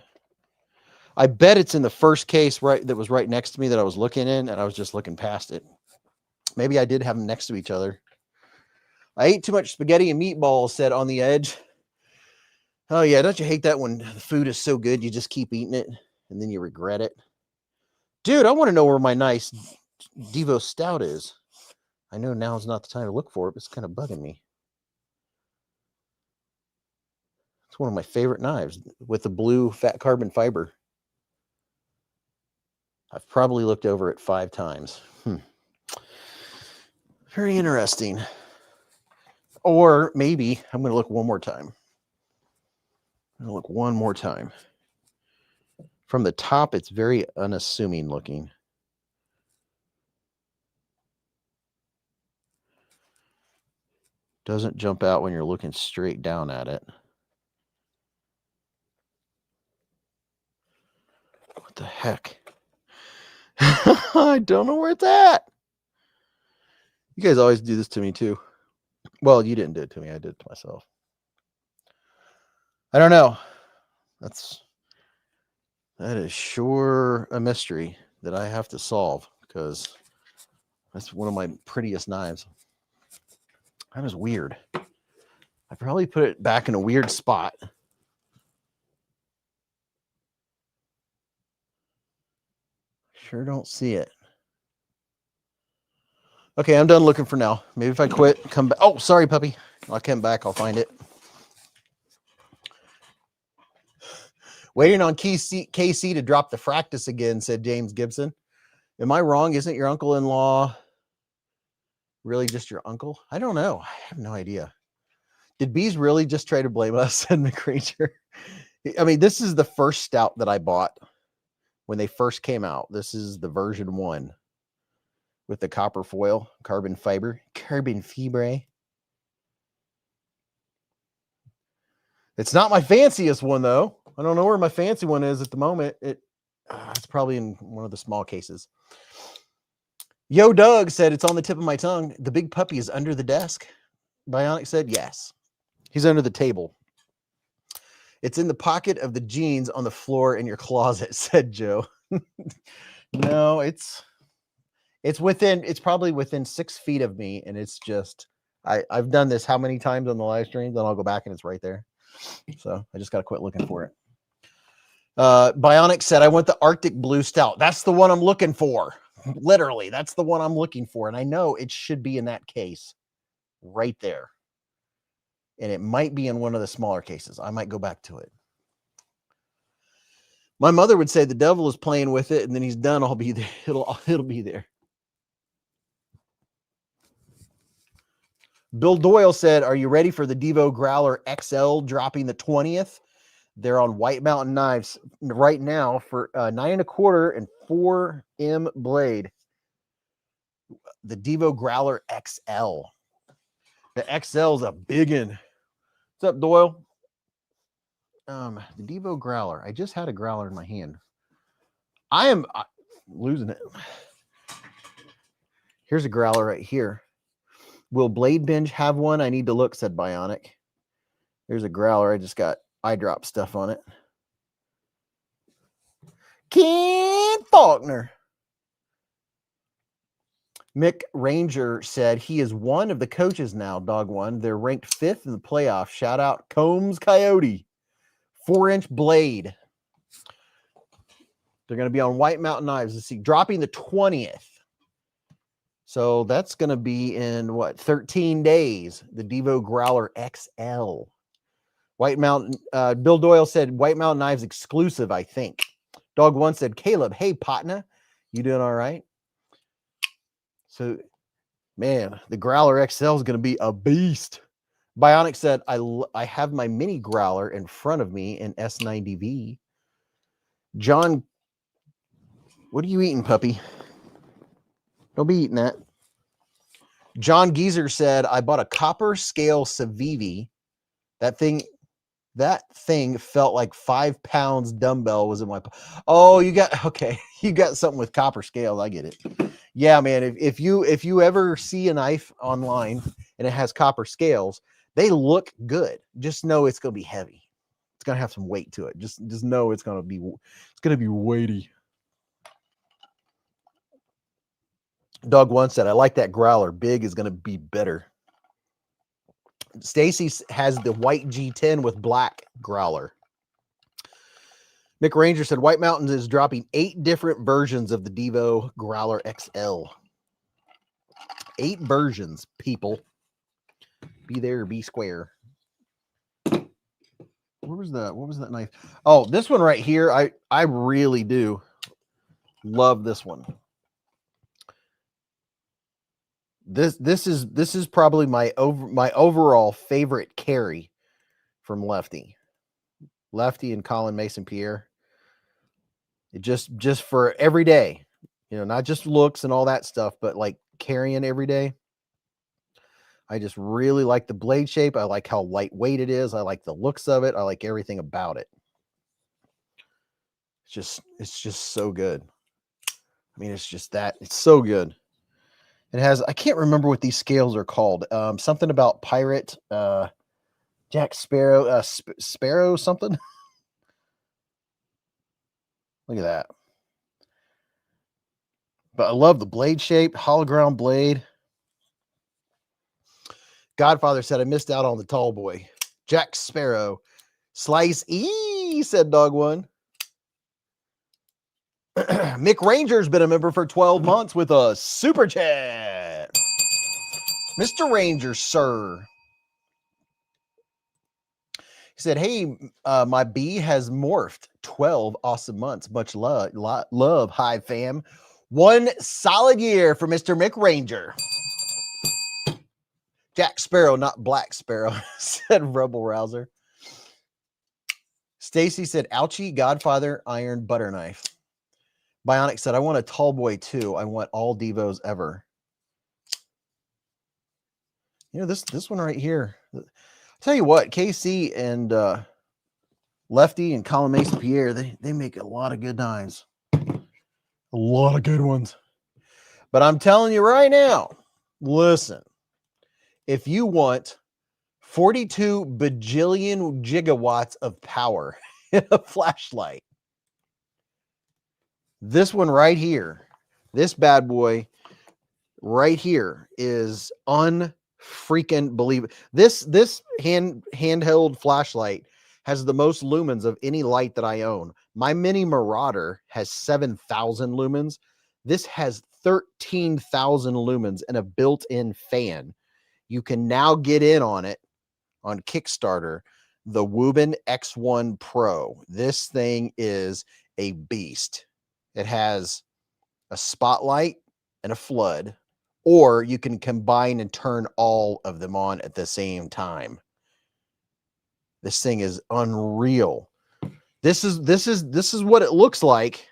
I bet it's in the first case that was right next to me that I was looking in, and I was just looking past it. Maybe I did have them next to each other. I ate too much spaghetti and meatballs, said On the Edge. Oh, yeah. Don't you hate that when the food is so good, you just keep eating it, and then you regret it? Dude, I want to know where my nice Devo Stout is. I know now is not the time to look for it, but it's kind of bugging me. It's one of my favorite knives with the blue fat carbon fiber. I've probably looked over it 5 times. Very interesting. Or maybe I'm going to look one more time. I'm going to look one more time. From the top, it's very unassuming looking. Doesn't jump out when you're looking straight down at it. What the heck? I don't know where it's at. You guys always do this to me too. Well, you didn't do it to me. I did it to myself. I don't know. That is sure a mystery that I have to solve, because that's one of my prettiest knives. That is weird. I probably put it back in a weird spot. Sure don't see it. Okay, I'm done looking for now. Maybe if I quit, come back. Oh, sorry, puppy. I'll come back. I'll find it. Waiting on KC to drop the fractus again, said James Gibson. Am I wrong? Isn't your uncle-in-law really just your uncle? I don't know. I have no idea. Did Beez really just try to blame us, said McRanger? I mean, this is the first stout that I bought when they first came out. This is the version 1 with the copper foil, carbon fiber. It's not my fanciest one, though. I don't know where my fancy one is at the moment. It's probably in one of the small cases. Yo Doug said, it's on the tip of my tongue. The big puppy is under the desk. Bionic said, yes. He's under the table. It's in the pocket of the jeans on the floor in your closet, said Joe. No, it's probably within 6 feet of me, and it's just, I've done this how many times on the live stream, then I'll go back and it's right there. So I just got to quit looking for it. Bionic said, I want the Arctic Blue Stout. That's the one I'm looking for. Literally, that's the one I'm looking for. And I know it should be in that case right there. And it might be in one of the smaller cases. I might go back to it. My mother would say the devil is playing with it, and then he's done. I'll be there. It'll be there. Bill Doyle said, are you ready for the Devo Growler XL dropping the 20th? They're on White Mountain Knives right now for 9 1/4 and 4M blade. The Devo Growler XL. The XL is a big one. What's up, Doyle? The Devo Growler. I just had a growler in my hand. I am losing it. Here's a growler right here. Will Blade Binge have one? I need to look, said Bionic. There's a growler. I just got eye drop stuff on it. Ken Faulkner. Mick Ranger said he is one of the coaches now, Dog One. They're ranked 5th in the playoff. Shout out Combs Coyote. 4-inch blade. They're going to be on White Mountain Knives. Let's see, dropping the 20th. So that's going to be in, what, 13 days. The Devo Growler XL. White Mountain, Bill Doyle said White Mountain Knives exclusive, I think. Dog One said, Caleb, hey, Patna, you doing all right? So, man, the Growler XL is going to be a beast. Bionic said, I have my mini growler in front of me in S90V. John, what are you eating, puppy? Don't be eating that. John Geezer said, I bought a copper scale Civivi. That thing felt like 5 pounds dumbbell was in my. Oh, you got something with copper scales. I get it. Yeah, man. If you ever see a knife online and it has copper scales, they look good. Just know it's gonna be heavy. It's gonna have some weight to it. Just know it's gonna be weighty. Doug One said, I like that growler. Big is gonna be better. Stacy has the white G10 with black growler. Mick Ranger said White Mountains is dropping 8 different versions of the Devo Growler XL. 8 versions, people. Be there, be square. What was that knife? Oh, this one right here. I really do love this one. This is probably my overall favorite carry from Lefty and Colin Mason Pierre. It just for every day, not just looks and all that stuff, but like carrying every day. I just really like the blade shape. I like how lightweight it is. I like the looks of it. I like everything about it. It's just so good. I mean, it's just that. It's so good. It has, I can't remember what these scales are called. Something about pirate, Jack Sparrow, Sparrow something. Look at that. But I love the blade shape, hollow ground blade. Godfather said, I missed out on the tall boy. Jack Sparrow. Slice E, said Dog One. Mick Ranger's been a member for 12 months with a super chat. Mr. Ranger, sir. He said, hey, my bee has morphed. 12 awesome months. Much love, Hive fam. 1 solid year for Mr. Mick Ranger. Jack Sparrow, not Black Sparrow, said Rebel Rouser. Stacy said, ouchie, Godfather, iron butter knife. Bionic said, I want a tall boy too. I want all Devos ever. You know, this one right here. I'll tell you what, KC and Lefty and Colin Mason Pierre, they make a lot of good knives. A lot of good ones. But I'm telling you right now, listen, if you want 42 bajillion gigawatts of power in a flashlight, this one right here, this bad boy right here is unfreaking believable. This handheld flashlight has the most lumens of any light that I own. My Mini Marauder has 7,000 lumens. This has 13,000 lumens and a built-in fan. You can now get in on it on Kickstarter, the Wuben X1 Pro. This thing is a beast. It has a spotlight and a flood, or you can combine and turn all of them on at the same time. This thing is unreal. This is what it looks like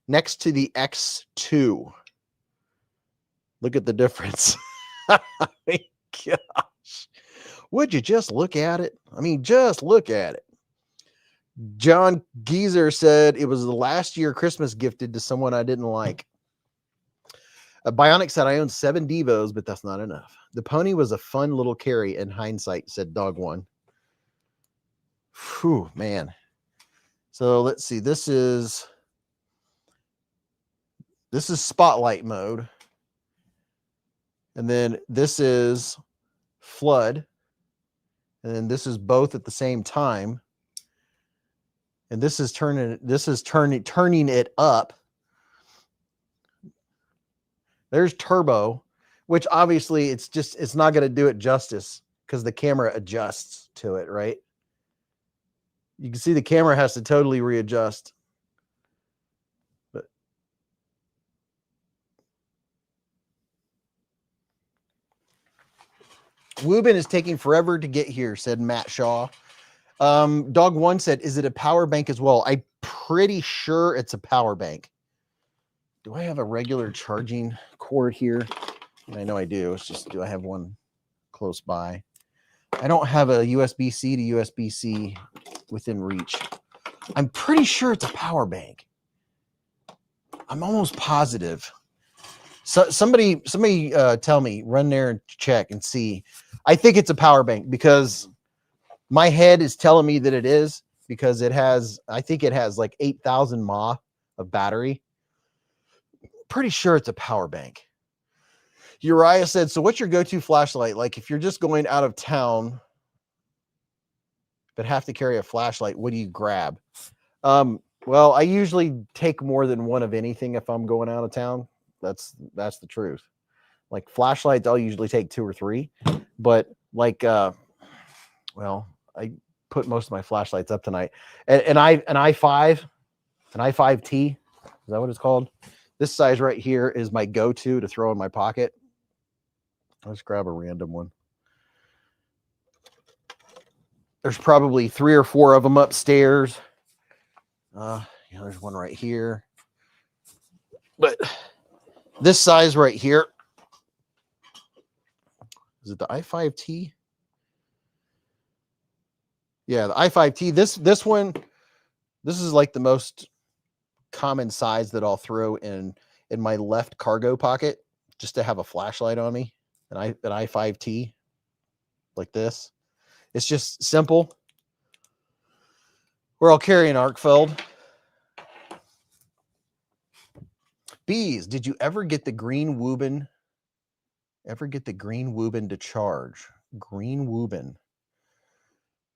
next to the X2. Look at the difference. I mean, gosh. Would you just look at it? I mean, just look at it. John Geezer said it was the last year Christmas gifted to someone I didn't like. Bionic said, I own 7 Devos, but that's not enough. The pony was a fun little carry in hindsight, said Dog One. Whew, man. So let's see. This is spotlight mode. And then this is flood. And then this is both at the same time. And this is turning it up. There's turbo, which obviously it's not going to do it justice because the camera adjusts to it, right? You can see the camera has to totally readjust. But Wuben is taking forever to get here, said Matt Shaw. Dog One said, is it a power bank as well? I'm pretty sure it's a power bank. Do I have a regular charging cord here? I know I do. It's just, do I have one close by? I don't have a USB-C to USB-C within reach. I'm pretty sure it's a power bank. I'm almost positive. So somebody tell me, run there and check and see. I think it's a power bank because my head is telling me that it is, because I think it has like 8,000 mAh of battery. Pretty sure it's a power bank. Uriah said, so what's your go-to flashlight? Like if you're just going out of town but have to carry a flashlight, what do you grab? Well, I usually take more than one of anything if I'm going out of town. That's the truth. Like flashlights, I'll usually take 2 or 3, but like, well, I put most of my flashlights up tonight. An i5T, is that what it's called? This size right here is my go-to to throw in my pocket. Let's grab a random one. There's probably 3 or 4 of them upstairs. There's one right here. But this size right here Is it the i5T? Yeah, the i5T. This one, this is like the most common size that I'll throw in my left cargo pocket just to have a flashlight on me. An i5T like this. It's just simple. Or I'll carry an Arcfeld. Beez, did you ever get the green Wuben? Ever get the green Wuben to charge? Green Wuben.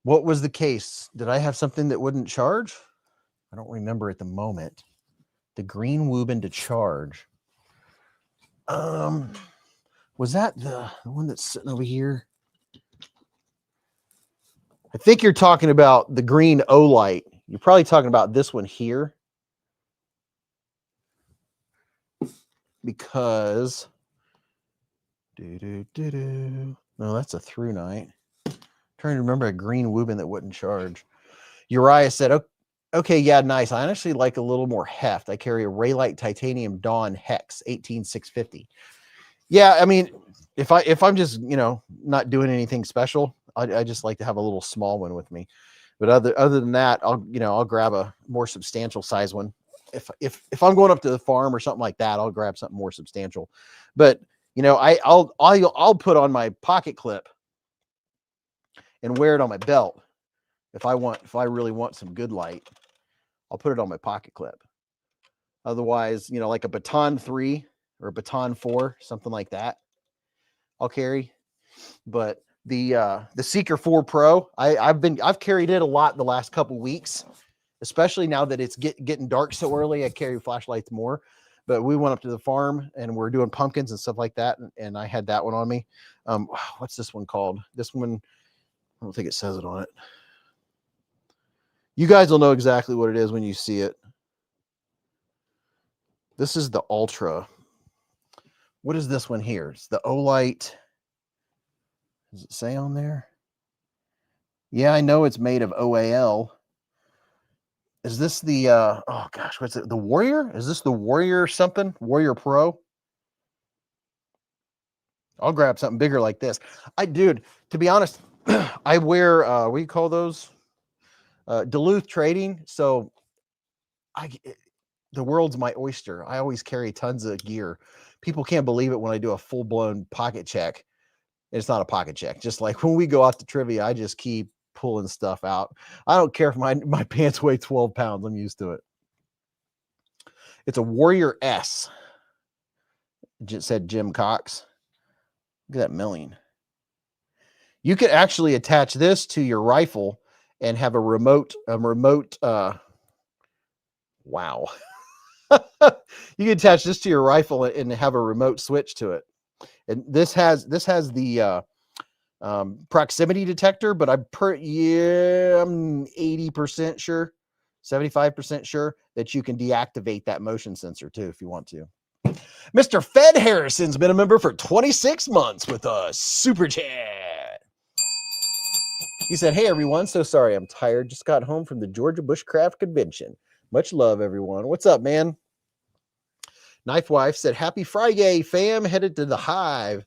What was the case? Did I have something that wouldn't charge? I don't remember at the moment. The green Wuben to charge. Was that the one that's sitting over here? I think you're talking about the green Olight. You're probably talking about this one here. Because no, that's a through night. I'm trying to remember a green Wuben that wouldn't charge. Uriah said, okay, yeah, nice. I honestly like a little more heft. I carry a Raylight Titanium Dawn Hex 18650. Yeah, I mean, if I'm just, you know, not doing anything special, I just like to have a little small one with me. But other than that, I'll grab a more substantial size one. If I'm going up to the farm or something like that, I'll grab something more substantial. But you know, I'll put on my pocket clip and wear it on my belt. If I really want some good light, I'll put it on my pocket clip. Otherwise, you know, like a Baton 3 or a Baton 4, something like that, I'll carry. But the Seeker 4 Pro, I've carried it a lot the last couple weeks, especially now that it's getting dark so early. I carry flashlights more. But we went up to the farm and we're doing pumpkins and stuff like that, and I had that one on me. What's this one called? This one, I don't think it says it on it. You guys will know exactly what it is when you see it. This is the Ultra. What is this one here? It's the Olight. Does it say on there? Yeah, I know it's made of OAL. Is this the, oh gosh, what's it? The Warrior? Is this the Warrior something? Warrior Pro? I'll grab something bigger like this. Dude, to be honest, I wear, what do you call those? Duluth trading. So the world's my oyster. I always carry tons of gear. People can't believe it when I do a full-blown pocket check. It's not a pocket check. Just like when we go out to trivia, I just keep pulling stuff out. I don't care if my pants weigh 12 pounds. I'm used to it. It's a Warrior S. It said Jim Cox. Look at that milling. You could actually attach this to your rifle and have a remote, wow. You can attach this to your rifle and have a remote switch to it. And this has the proximity detector, but I'm 80% sure, 75% sure that you can deactivate that motion sensor too if you want to. Mr. Fed Harrison's been a member for 26 months with us. Super chat. He said, hey everyone, so sorry I'm tired. Just got home from the Georgia Bushcraft Convention. Much love, everyone. What's up, man? Knife Wife said, happy Friday, fam. Headed to the Hive.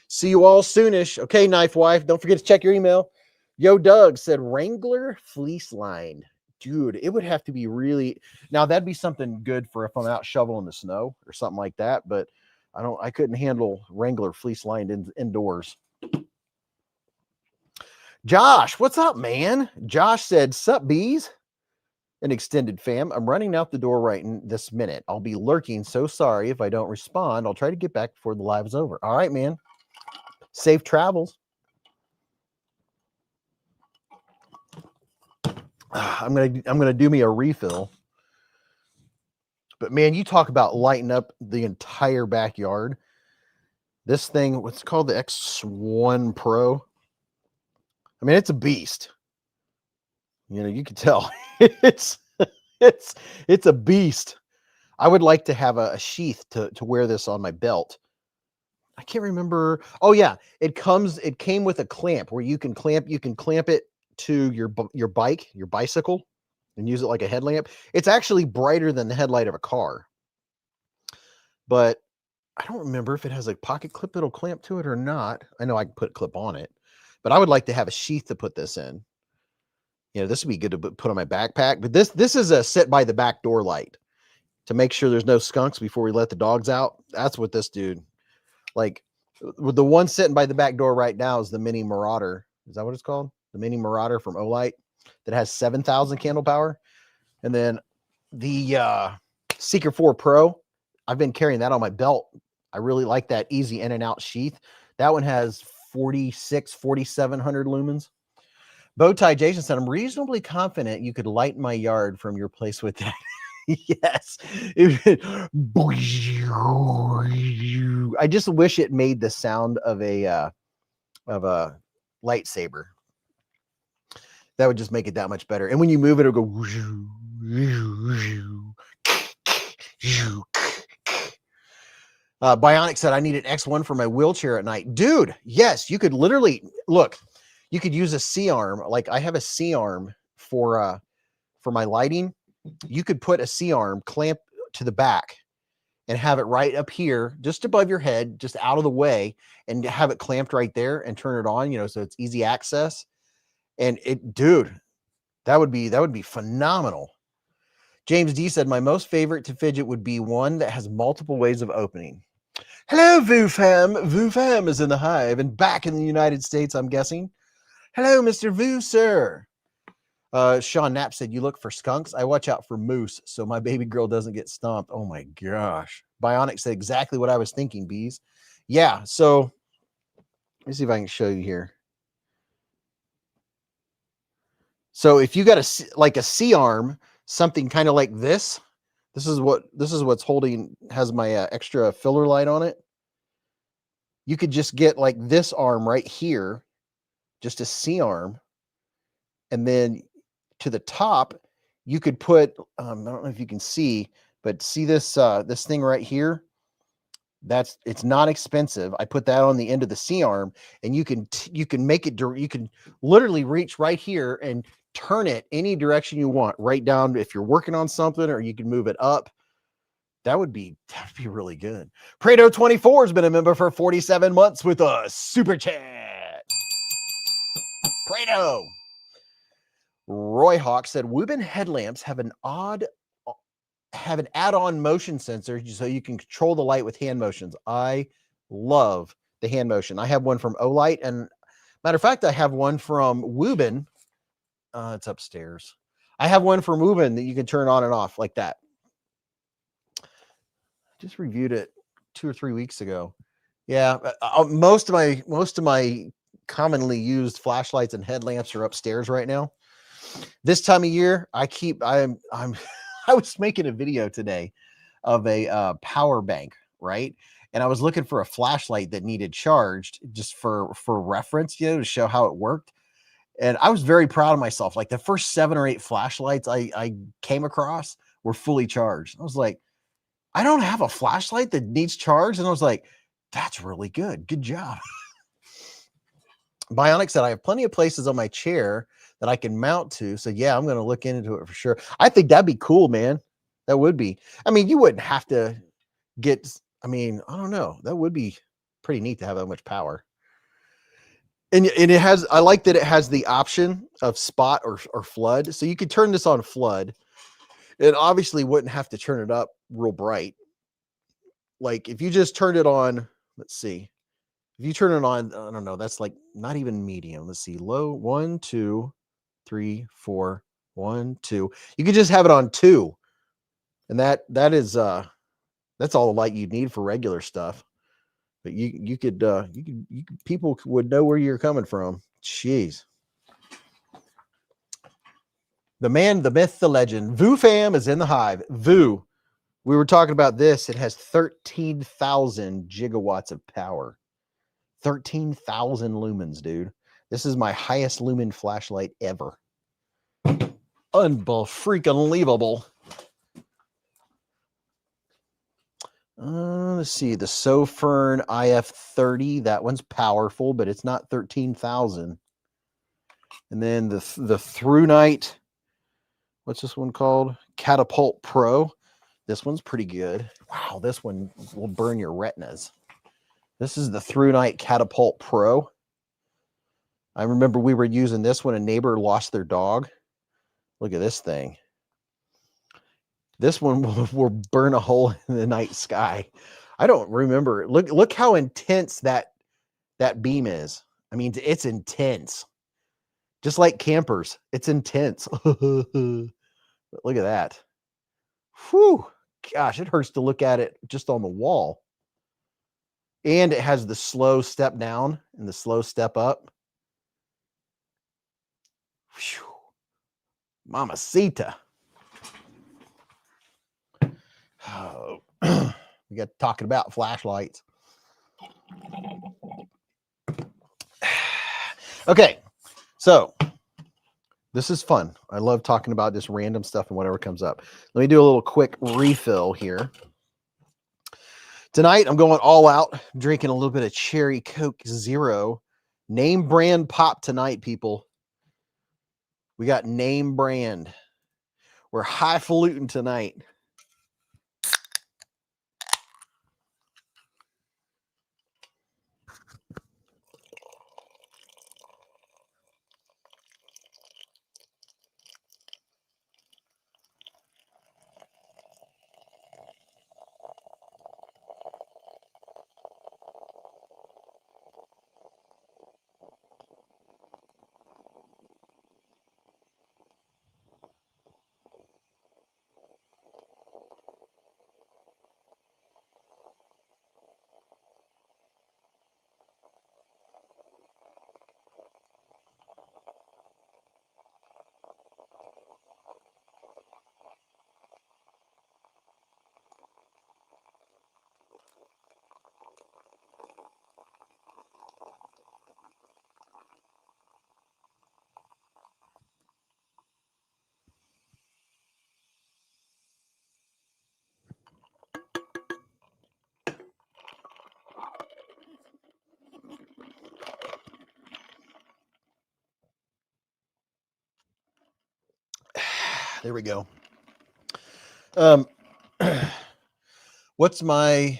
See you all soonish. Okay, Knife Wife. Don't forget to check your email. Yo Doug said, Wrangler fleece lined. Dude, it would have to be really... Now, that'd be something good for if I'm out shoveling the snow or something like that, but I couldn't handle Wrangler fleece lined indoors. Josh, what's up, man? Josh said, sup, bees? An extended fam. I'm running out the door right in this minute. I'll be lurking. So sorry if I don't respond. I'll try to get back before the live's over. All right, man. Safe travels. I'm gonna do me a refill. But man, you talk about lighting up the entire backyard. This thing, what's called the X1 Pro. I mean, it's a beast. You know, you can tell it's a beast. I would like to have a sheath to wear this on my belt. I can't remember. Oh yeah, it came with a clamp where you can clamp it to your bicycle and use it like a headlamp. It's actually brighter than the headlight of a car. But I don't remember if it has a pocket clip that'll clamp to it or not. I know I can put a clip on it, but I would like to have a sheath to put this in. You know, this would be good to put on my backpack, but this is a sit by the back door light to make sure there's no skunks before we let the dogs out. That's what this dude, like, with the one sitting by the back door right now is the Mini Marauder. Is that what it's called? The Mini Marauder from Olight that has 7,000 candle power. And then the Seeker 4 Pro, I've been carrying that on my belt. I really like that easy in and out sheath. That one has 4,700 lumens. Bowtie Jason said, I'm reasonably confident you could light my yard from your place with that. Yes. I just wish it made the sound of a lightsaber. That would just make it that much better. And when you move it, it'll go. Bionic said, I need an X1 for my wheelchair at night. Dude, yes, you could literally, look, you could use a C-arm. Like I have a C-arm for my lighting. You could put a C-arm clamp to the back and have it right up here, just above your head, just out of the way, and have it clamped right there and turn it on, you know, so it's easy access. And it, dude, that would be phenomenal. James D said, my most favorite to fidget would be one that has multiple ways of opening. Hello, Vufam. Vufam is in the Hive and back in the United States, I'm guessing. Hello, Mr. Vu, sir. Sean Knapp said, you look for skunks. I watch out for moose, so my baby girl doesn't get stomped. Oh my gosh. Bionic said exactly what I was thinking, Beez. Yeah, so let me see if I can show you here. So if you got a C-arm, something kind of like this is what's holding, has my extra filler light on it. You could just get like this arm right here, just a C-arm, and then to the top, you could put, I don't know if you can see, but see this this thing right here? It's not expensive. I put that on the end of the C-arm, and you can make it, you can literally reach right here and turn it any direction you want, right down if you're working on something, or you can move it up. That would be really good. Prado 24 has been a member for 47 months with a super chat. Prado. Roy Hawk said, Wuben headlamps have an add-on motion sensor so you can control the light with hand motions. I love the hand motion. I have one from Olight, and matter of fact, I have one from Wuben. It's upstairs. I have one from Wuben that you can turn on and off like that. Just reviewed it 2 or 3 weeks ago. Yeah, most of my commonly used flashlights and headlamps are upstairs right now. This time of year, I was making a video today of a power bank, right? And I was looking for a flashlight that needed charged just for reference, you know, to show how it worked. And I was very proud of myself. Like the first 7 or 8 flashlights I came across were fully charged. I was like, I don't have a flashlight that needs charged. And I was like, that's really good. Good job. Bionic said, I have plenty of places on my chair that I can mount to. So yeah, I'm going to look into it for sure. I think that'd be cool, man. That would be. I mean, you wouldn't have to get, I mean, I don't know. That would be pretty neat to have that much power. And it has, I like that it has the option of spot or flood. So you could turn this on flood. It obviously wouldn't have to turn it up real bright. Like if you just turned it on, let's see. If you turn it on, I don't know, that's like not even medium. Let's see, low, 1, 2, 3, 4, 1, 2. You could just have it on 2. And that is that's all the light you'd need for regular stuff. But you could people would know where you're coming from. Jeez. The man, the myth, the legend. Vu fam is in the Hive. Vu. We were talking about this. It has 13,000 gigawatts of power. 13,000 lumens, dude. This is my highest lumen flashlight ever. Unbelievable. Let's see, the Sofern IF30. That one's powerful, but it's not 13,000. And then the Through Night. What's this one called? Catapult Pro. This one's pretty good. Wow, this one will burn your retinas. This is the Through Night Catapult Pro. I remember we were using this when a neighbor lost their dog. Look at this thing. This one will burn a hole in the night sky. I don't remember. Look how intense that beam is. I mean, it's intense. Just like campers, it's intense. Look at that. Whew. Gosh, it hurts to look at it just on the wall. And it has the slow step down and the slow step up. Whew. Mamacita. Oh, we got talking about flashlights. Okay, so this is fun. I love talking about just random stuff and whatever comes up. Let me do a little quick refill here. Tonight, I'm going all out. I'm drinking a little bit of Cherry Coke Zero. Name brand pop tonight, people. We got name brand. We're highfalutin tonight. There we go. What's my,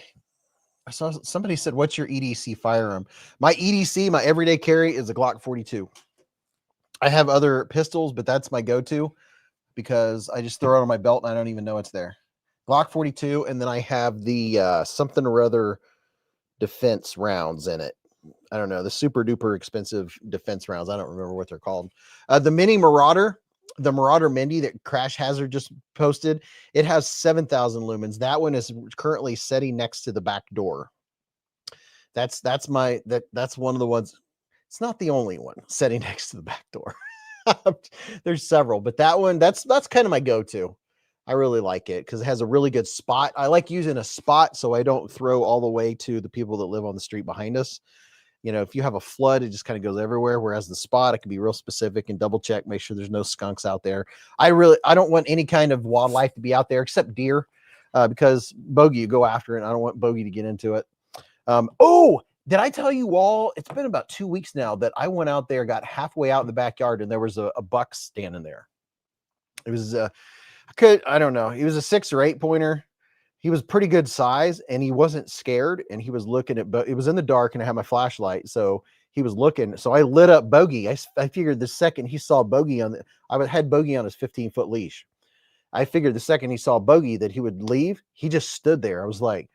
I saw somebody said, what's your EDC firearm? My EDC, my everyday carry is a Glock 42. I have other pistols, but that's my go-to because I just throw it on my belt and I don't even know it's there. Glock 42, and then I have the something or other defense rounds in it. I don't know, the super duper expensive defense rounds. I don't remember what they're called. The Mini Marauder, the Marauder Mindy that Crash Hazard just posted, it has 7,000 lumens. That one is currently sitting next to the back door. That's one of the ones. It's not the only one sitting next to the back door. There's several, but that one, that's kind of my go-to. I really like it because it has a really good spot. I like using a spot so I don't throw all the way to the people that live on the street behind us. You know, if you have a flood, it just kind of goes everywhere. Whereas the spot, it can be real specific and double check, make sure there's no skunks out there. I don't want any kind of wildlife to be out there except deer, because bogey, you go after it. I don't want bogey to get into it. Oh, did I tell you all? It's been about 2 weeks now that I went out there, got halfway out in the backyard, and there was a buck standing there. It was I don't know. He was a 6 or 8 pointer. He was pretty good size and he wasn't scared, and he was looking at, but it was in the dark and I had my flashlight. So he was looking. So I lit up Bogey. I figured the second he saw Bogey I had Bogey on his 15-foot leash. I figured the second he saw Bogey that he would leave. He just stood there. I was like,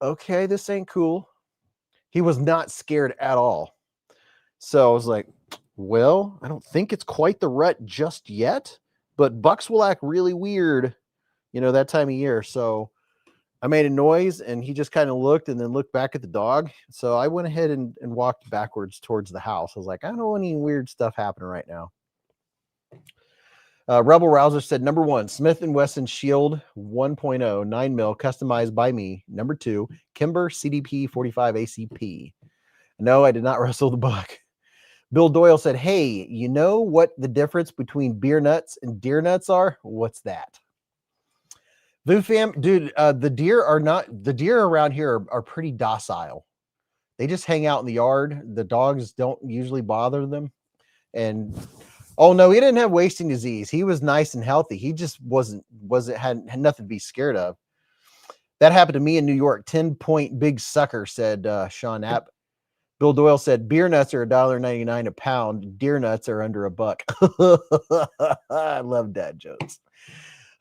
okay, this ain't cool. He was not scared at all. So I was like, well, I don't think it's quite the rut just yet, but bucks will act really weird, you know, that time of year. So I made a noise and he just kind of looked and then looked back at the dog. So I went ahead and walked backwards towards the house. I was like, I don't know any weird stuff happening right now. Rebel Rouser said, number 1, Smith & Wesson Shield 1.0 9mm customized by me. Number 2, Kimber CDP 45 ACP. No, I did not wrestle the buck. Bill Doyle said, hey, you know what the difference between beer nuts and deer nuts are? What's that? Vu fam, dude, the deer around here are pretty docile. They just hang out in the yard. The dogs don't usually bother them. And Oh no, he didn't have wasting disease. He was nice and healthy. He just had nothing to be scared of. That happened to me in New York. 10-point big sucker, said Sean App. Bill Doyle said beer nuts are $1.99 a pound. Deer nuts are under $1. I love dad jokes.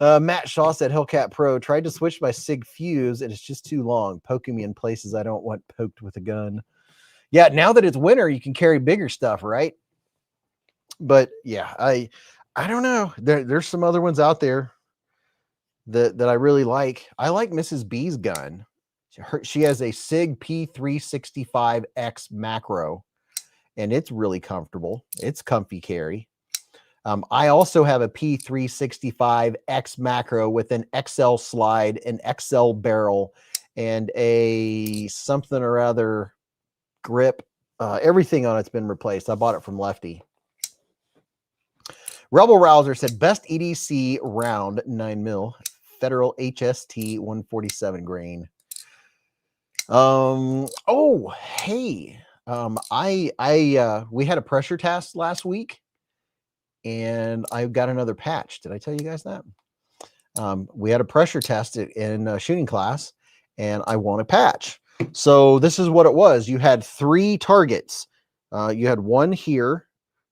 Matt Shaw said Hellcat Pro tried to switch my SIG fuse and it's just too long, poking me in places I don't want poked with a gun. Yeah, now that it's winter, you can carry bigger stuff, right? But yeah, I don't know. There's some other ones out there that I really like. I like Mrs. B's gun. She has a SIG P365X macro, and it's really comfortable. It's comfy carry. I also have a P365X macro with an XL slide, an XL barrel, and a something or other grip. Everything on it's been replaced. I bought it from Lefty. Rebel Rouser said best EDC round 9mm Federal HST 147 grain. Oh, hey. We had a pressure test last week and I got another patch. Did I tell you guys that? We had a pressure test in shooting class and I won a patch. So this is what it was. You had 3 targets. You had one here,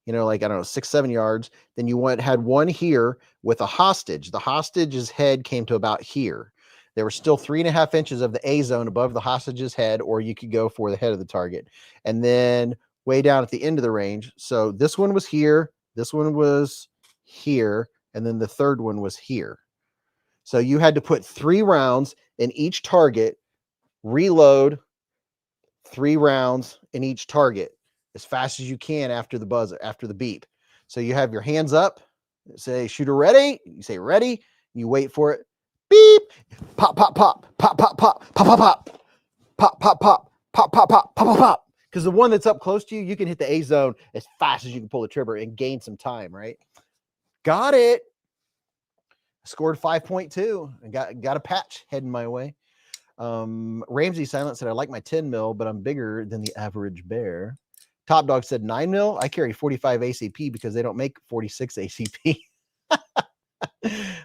like, I don't know, 6-7 yards. Then you had one here with a hostage. The hostage's head came to about here. There were still 3.5 inches of the A zone above the hostage's head, or you could go for the head of the target. And then way down at the end of the range. So this one was here, this one was here, and then the third one was here. So you had to put 3 rounds in each target, reload 3 rounds in each target as fast as you can after the buzzer, after the beep. So you have your hands up, say shooter ready, you say ready, you wait for it, beep, pop, pop, pop, pop, pop, pop, pop, pop, pop, pop, pop, pop, pop, pop, pop, pop, pop, pop. Because the one that's up close to you, you can hit the A zone as fast as you can pull the trigger and gain some time, right? Got it. Scored 5.2 and got a patch heading my way. Ramsey Silent said, I like my 10mm, but I'm bigger than the average bear. Top Dog said 9mm. I carry 45 ACP because they don't make 46 ACP.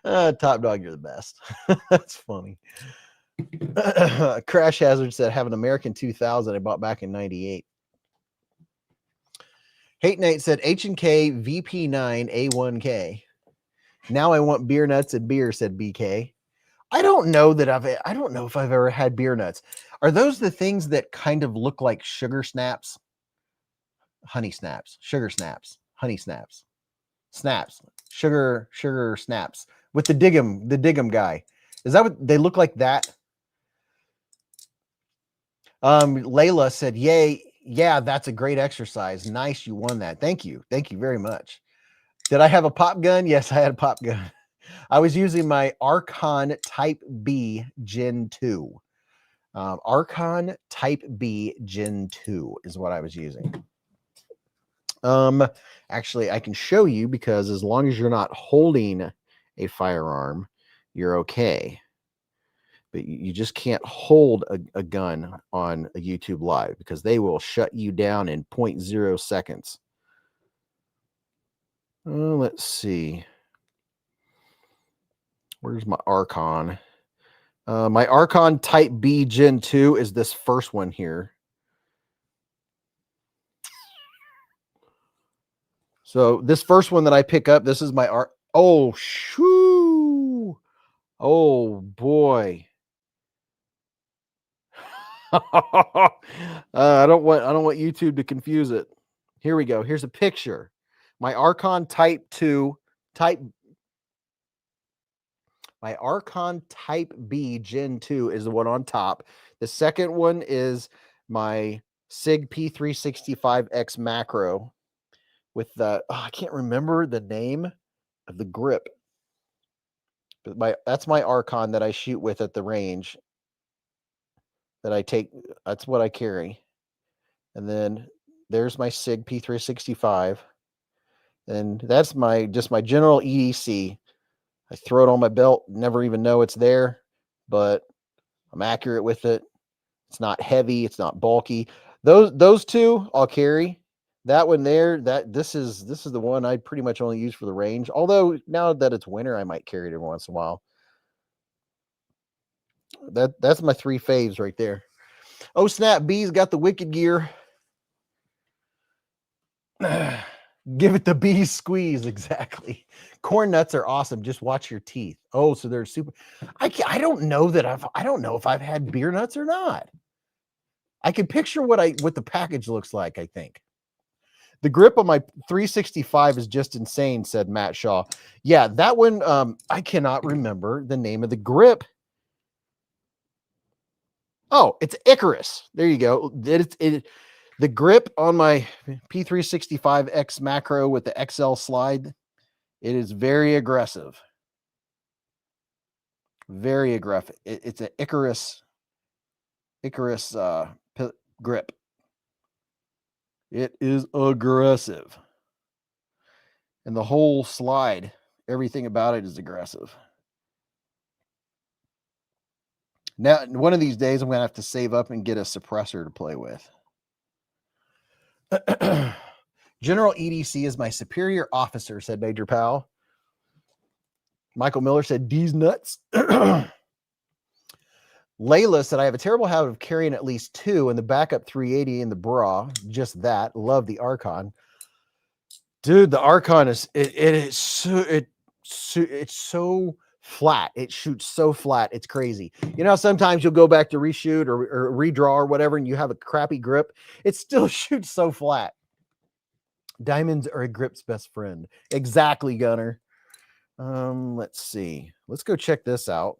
Top Dog, you're the best. That's funny. Crash Hazard said, have an American 2000 I bought back in 98. Hate Nate said, H&K VP9 A1K. Now I want beer nuts and beer, said BK. I don't know if I've ever had beer nuts. Are those the things that kind of look like sugar snaps? Honey snaps, sugar snaps, honey snaps, sugar snaps with the Diggum guy. Is that what they look like that? Layla said, yay. Yeah, that's a great exercise. Nice. You won that. Thank you. Thank you very much. Did I have a pop gun? Yes, I had a pop gun. I was using my Archon Type B Gen 2. Archon Type B Gen 2 is what I was using. Actually, I can show you because as long as you're not holding a firearm, you're okay. But you just can't hold a gun on a YouTube Live because they will shut you down in 0.0 seconds. Let's see. Where's my Archon? My Archon Type B Gen 2 is this first one here. So this first one that I pick up, this is my Oh, shoo. Oh boy. I don't want YouTube to confuse it. Here we go. Here's a picture. My Archon Type B Gen 2 is the one on top. The second one is my SIG P365X macro with the, I can't remember the name of the grip. But that's my Archon that I shoot with at the range. That I take, that's what I carry. And then there's my SIG P365. And that's just my general EDC. I throw it on my belt, never even know it's there, but I'm accurate with it. It's not heavy, it's not bulky. Those two I'll carry, That one there, this is the one I pretty much only use for the range. Although now that it's winter, I might carry it every once in a while. That's my 3 faves right there. Oh snap, Beez got the wicked gear. Give it the Beez squeeze. Exactly. Corn nuts are awesome. Just watch your teeth. Oh, so they're super. I don't know that I don't know if I've had beer nuts or not. I can picture what the package looks like, I think. The grip on my 365 is just insane, said Matt Shaw. Yeah, that one, I cannot remember the name of the grip. Oh, it's Icarus. There you go. The grip on my P365X macro with the XL slide, it is very aggressive. Very aggressive. It's an Icarus grip. It is aggressive. And the whole slide, everything about it is aggressive. Now, one of these days, I'm going to have to save up and get a suppressor to play with. General EDC is my superior officer, said Major Powell. Michael Miller said, D's nuts. Layla said, I have a terrible habit of carrying at least 2 and the backup 380 in the bra. Just that. Love the Archon. Dude, the Archon is it's so flat. It shoots so flat. It's crazy. You know, sometimes you'll go back to reshoot or redraw or whatever, and you have a crappy grip. It still shoots so flat. Diamonds are a grip's best friend. Exactly, Gunner. Let's see. Let's go check this out,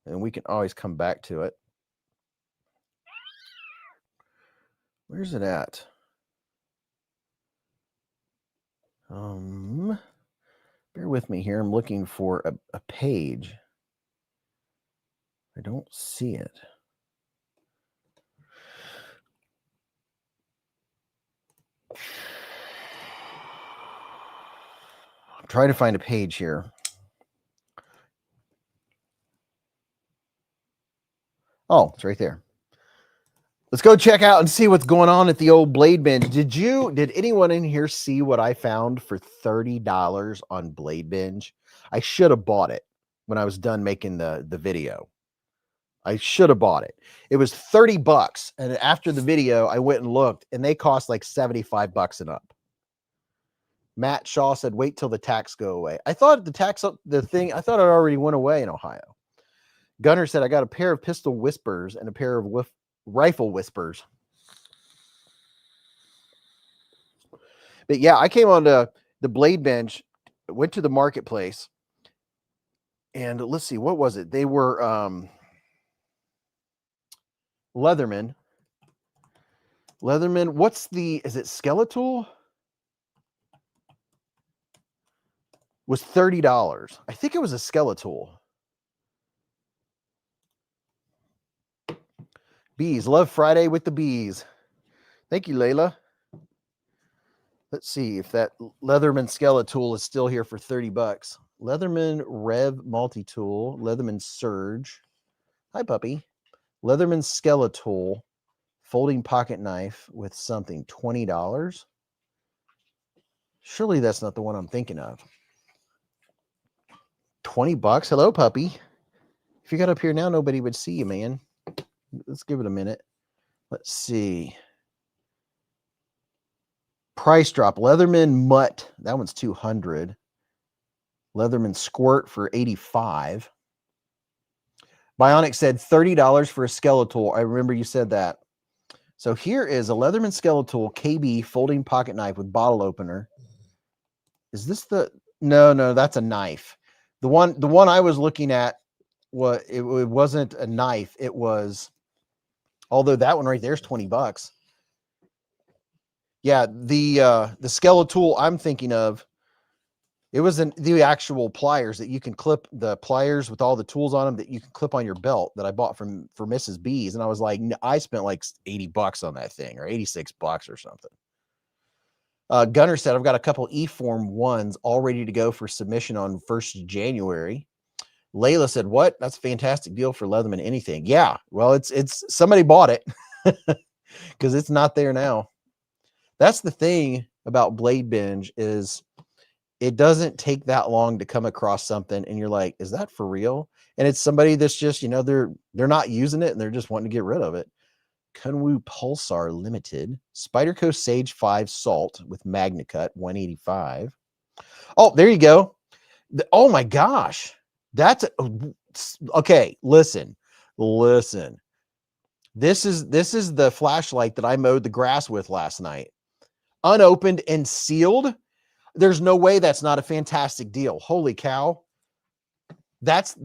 and we can always come back to it. Where's it at? Bear with me here. I'm looking for a page. I don't see it. I'm trying to find a page here. Oh, it's right there. Let's go check out and see what's going on at the old Blade Binge. Did anyone in here see what I found for $30 on Blade Binge? I should have bought it when I was done making the video. I should have bought it. It was $30. And after the video, I went and looked, and they cost like $75 and up. Matt Shaw said, wait till the tax go away. I thought I thought it already went away in Ohio. Gunner said, I got a pair of pistol whispers and a pair of rifle whispers. But yeah, I came on the Blade Bench, went to the marketplace, and let's see, what was it? They were Leatherman. Is it Skeletal? Was $30. I think it was a Skeletal. Beez, love Friday with the Beez. Thank you, Layla. Let's see if that Leatherman Skeletal is still here for $30. Leatherman Rev Multi-Tool, Leatherman Surge. Hi, puppy. Leatherman Skeletal, folding pocket knife with something, $20. Surely that's not the one I'm thinking of. $20. Hello, puppy. If you got up here now, nobody would see you, man. Let's give it a minute. Let's see. Price drop. Leatherman Mutt. That one's $200. Leatherman Squirt for $85. Bionic said $30 for a Skeletal. I remember you said that. So here is a Leatherman Skeletal KB folding pocket knife with bottle opener. Is this the... No, that's a knife. The one I was looking at, it wasn't a knife. It was... Although that one right there is $20. Yeah, the Skeletal I'm thinking of, it was the actual pliers that you can clip, the pliers with all the tools on them that you can clip on your belt that I bought for Mrs. Beez. And I was like, I spent like $80 on that thing, or $86 or something. Gunner said, I've got a couple E-form ones all ready to go for submission on 1st January. Layla said, what? That's a fantastic deal for Leatherman anything. Yeah, well, it's somebody bought it because it's not there now. That's the thing about Blade Binge is it doesn't take that long to come across something and you're like, is that for real? And it's somebody that's just, you know, they're not using it and they're just wanting to get rid of it. Kunwu Pulsar Limited, Spyderco Sage 5 Salt with MagnaCut 185. Oh, there you go. Oh my gosh. That's okay. Listen. This is the flashlight that I mowed the grass with last night. Unopened and sealed. There's no way that's not a fantastic deal. Holy cow. That's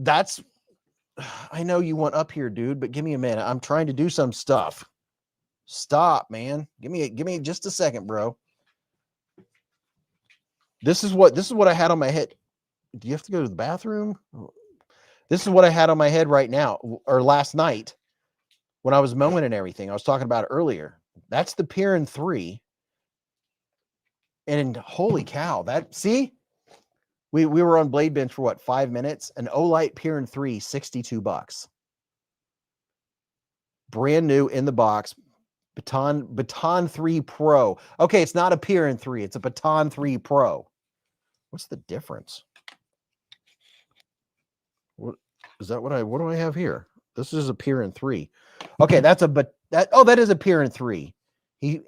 I know you want up here, dude, but give me a minute. I'm trying to do some stuff. Stop, man. Give me just a second, bro. This is what I had on my head. Do you have to go to the bathroom? This is what I had on my head right now, or last night when I was mowing and everything. I was talking about it earlier. That's the Piran 3. And holy cow, that, see? We were on Blade Binge for what, 5 minutes? An Olight Piran 3, $62. Brand new in the box. Baton 3 Pro. Okay, it's not a Piran 3, it's a Baton 3 Pro. What's the difference? What is that? What do I have here? This is a Piran 3. Okay, that is a Piran 3. He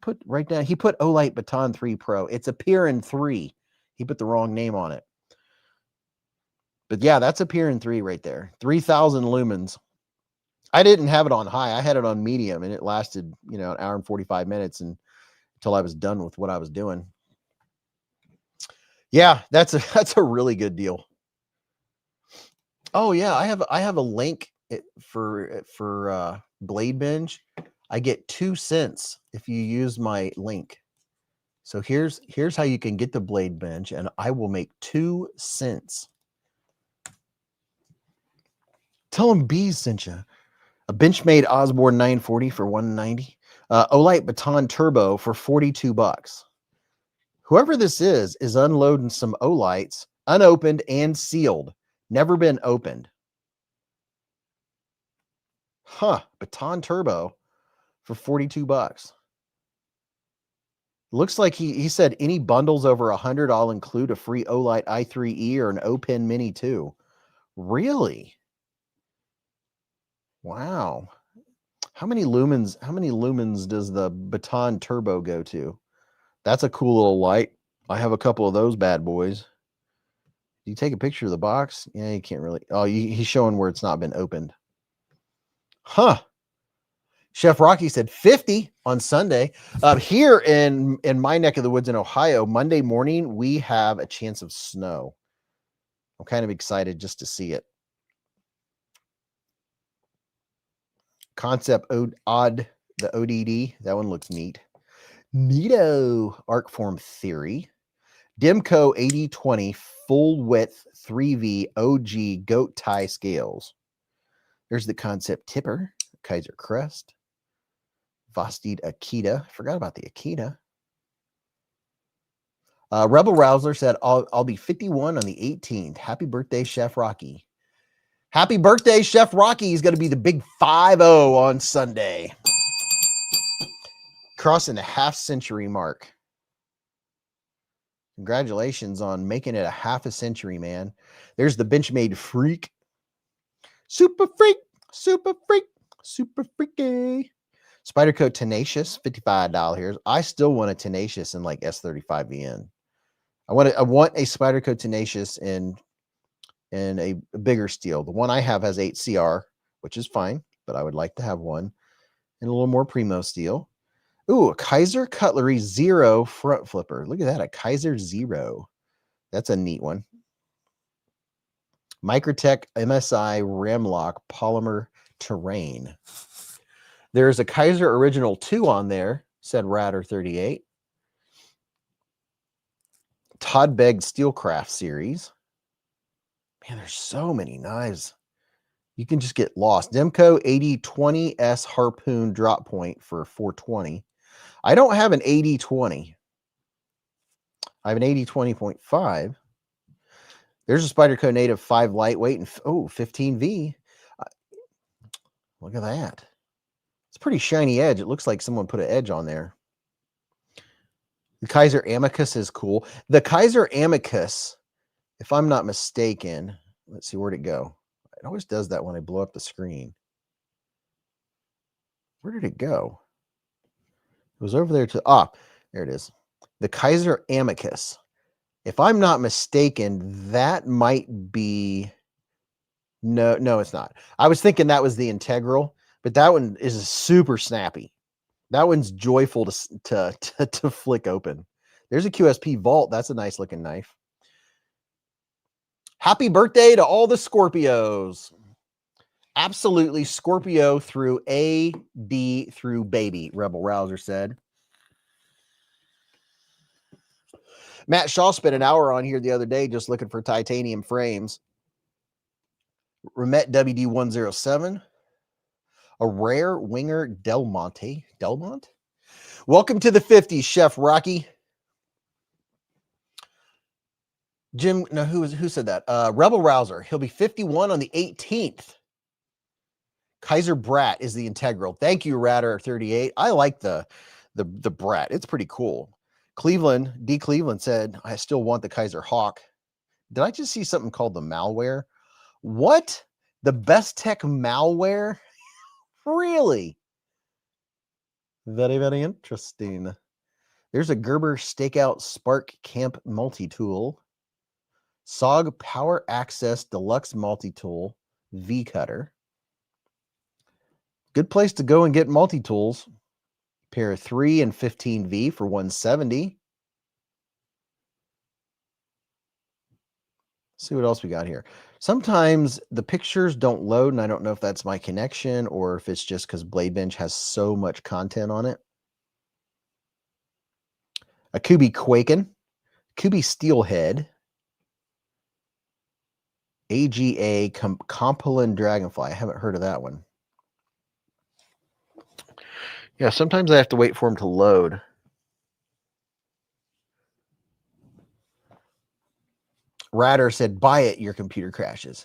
put right down. He put Olight Baton 3 Pro. It's a Piran 3. He put the wrong name on it. But yeah, that's a Piran 3 right there. 3,000 lumens. I didn't have it on high. I had it on medium, and it lasted, you know, an hour and 45 minutes until I was done with what I was doing. Yeah, that's a really good deal. Oh yeah, I have a link for Blade Binge. I get 2 cents if you use my link. So here's how you can get the Blade Binge, and I will make 2 cents. Tell them Beez sent you. A Benchmade Osborne 940 for $190. Olight Baton Turbo for $42. Whoever this is unloading some Olights, unopened and sealed. Never been opened. Huh. Baton Turbo for $42. Looks like he said any bundles over 100, I'll include a free Olight i3E or an O-Pen Mini 2. Really? Wow. How many lumens does the Baton Turbo go to? That's a cool little light. I have a couple of those bad boys. Do you take a picture of the box? Yeah, you can't really. Oh, he's showing where it's not been opened. Huh. Chef Rocky said 50 on Sunday. Here in my neck of the woods in Ohio, Monday morning, we have a chance of snow. I'm kind of excited just to see it. Concept Odd, the ODD. That one looks neat. Neato Arcform Theory. Demco 8020 full width 3V OG goat tie scales. There's the Concept Tipper, Kaiser Crest. Vosted Akita. Forgot about the Akita. Rebel Rousler said, I'll be 51 on the 18th. Happy birthday, Chef Rocky. Happy birthday, Chef Rocky. He's going to be the big 5-0 on Sunday. Crossing the half-century mark. Congratulations on making it a half a century, man. There's the Benchmade Freak. Super freak, super freak, super freaky. Spyderco Tenacious, $55 here. I still want a Tenacious in like S35VN. I want a Spyderco Tenacious in a bigger steel. The one I have has 8CR, which is fine, but I would like to have one in a little more primo steel. Ooh, a Kaiser Cutlery Zero front flipper. Look at that, a Kaiser Zero. That's a neat one. Microtech MSI Ramlock Polymer Terrain. There's a Kaiser Original 2 on there, said Radder38. Todd Begg Steelcraft series. Man, there's so many knives. You can just get lost. Demco 8020S Harpoon drop point for $420. I don't have an 8020. I have an 8020.5. There's a Spyderco Native 5 lightweight and 15V. Look at that. It's a pretty shiny edge. It looks like someone put an edge on there. The Kaiser Amicus is cool. The Kaiser Amicus, if I'm not mistaken, let's see, where'd it go? It always does that when I blow up the screen. Where did it go? It was over there there it is. The Kaiser Amicus. If I'm not mistaken, that might be, no, it's not. I was thinking that was the integral, but that one is super snappy. That one's joyful to flick open. There's a QSP Vault. That's a nice looking knife. Happy birthday to all the Scorpios. Absolutely Scorpio through A, D through baby, Rebel Rouser said. Matt Shaw spent an hour on here the other day just looking for titanium frames. Remet WD107. A rare winger Delmont? Welcome to the 50s, Chef Rocky. Jim, no, who said that? Rebel Rouser. He'll be 51 on the 18th. Kaiser Brat is the integral. Thank you, Ratter38. I like the Brat. It's pretty cool. Cleveland, D. Cleveland said, I still want the Kaiser Hawk. Did I just see something called the malware? What? The Best Tech malware? Really? Very, very interesting. There's a Gerber Stakeout Spark Camp multi-tool. SOG Power Access Deluxe multi-tool V-Cutter. Good place to go and get multi-tools. Pair of 3 and 15V for $170. See what else we got here. Sometimes the pictures don't load, and I don't know if that's my connection or if it's just because Blade Binge has so much content on it. A Kooby Quaken, Kooby Steelhead, AGA Compolin Dragonfly. I haven't heard of that one. Yeah, sometimes I have to wait for them to load. Ratter said, buy it, your computer crashes.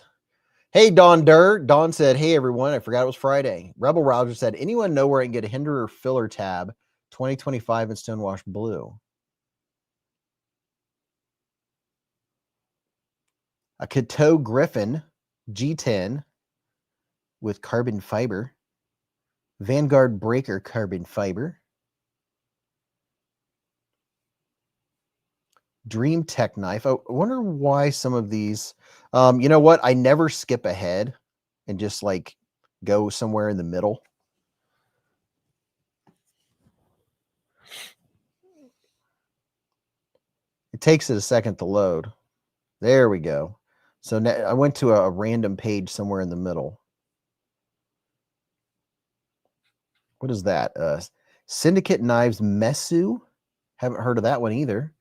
Hey, Don Durr. Don said, hey, everyone, I forgot it was Friday. Rebel Rouser said, anyone know where I can get a Hinderer filler tab 2025 in Stonewash Blue? A Cateau Griffin G10 with carbon fiber. Vanguard Breaker carbon fiber. Dream Tech knife. I wonder why some of these, you know what? I never skip ahead and just like go somewhere in the middle. It takes it a second to load. There we go. So now I went to a random page somewhere in the middle. What is that? Syndicate Knives Mesu. Haven't heard of that one either.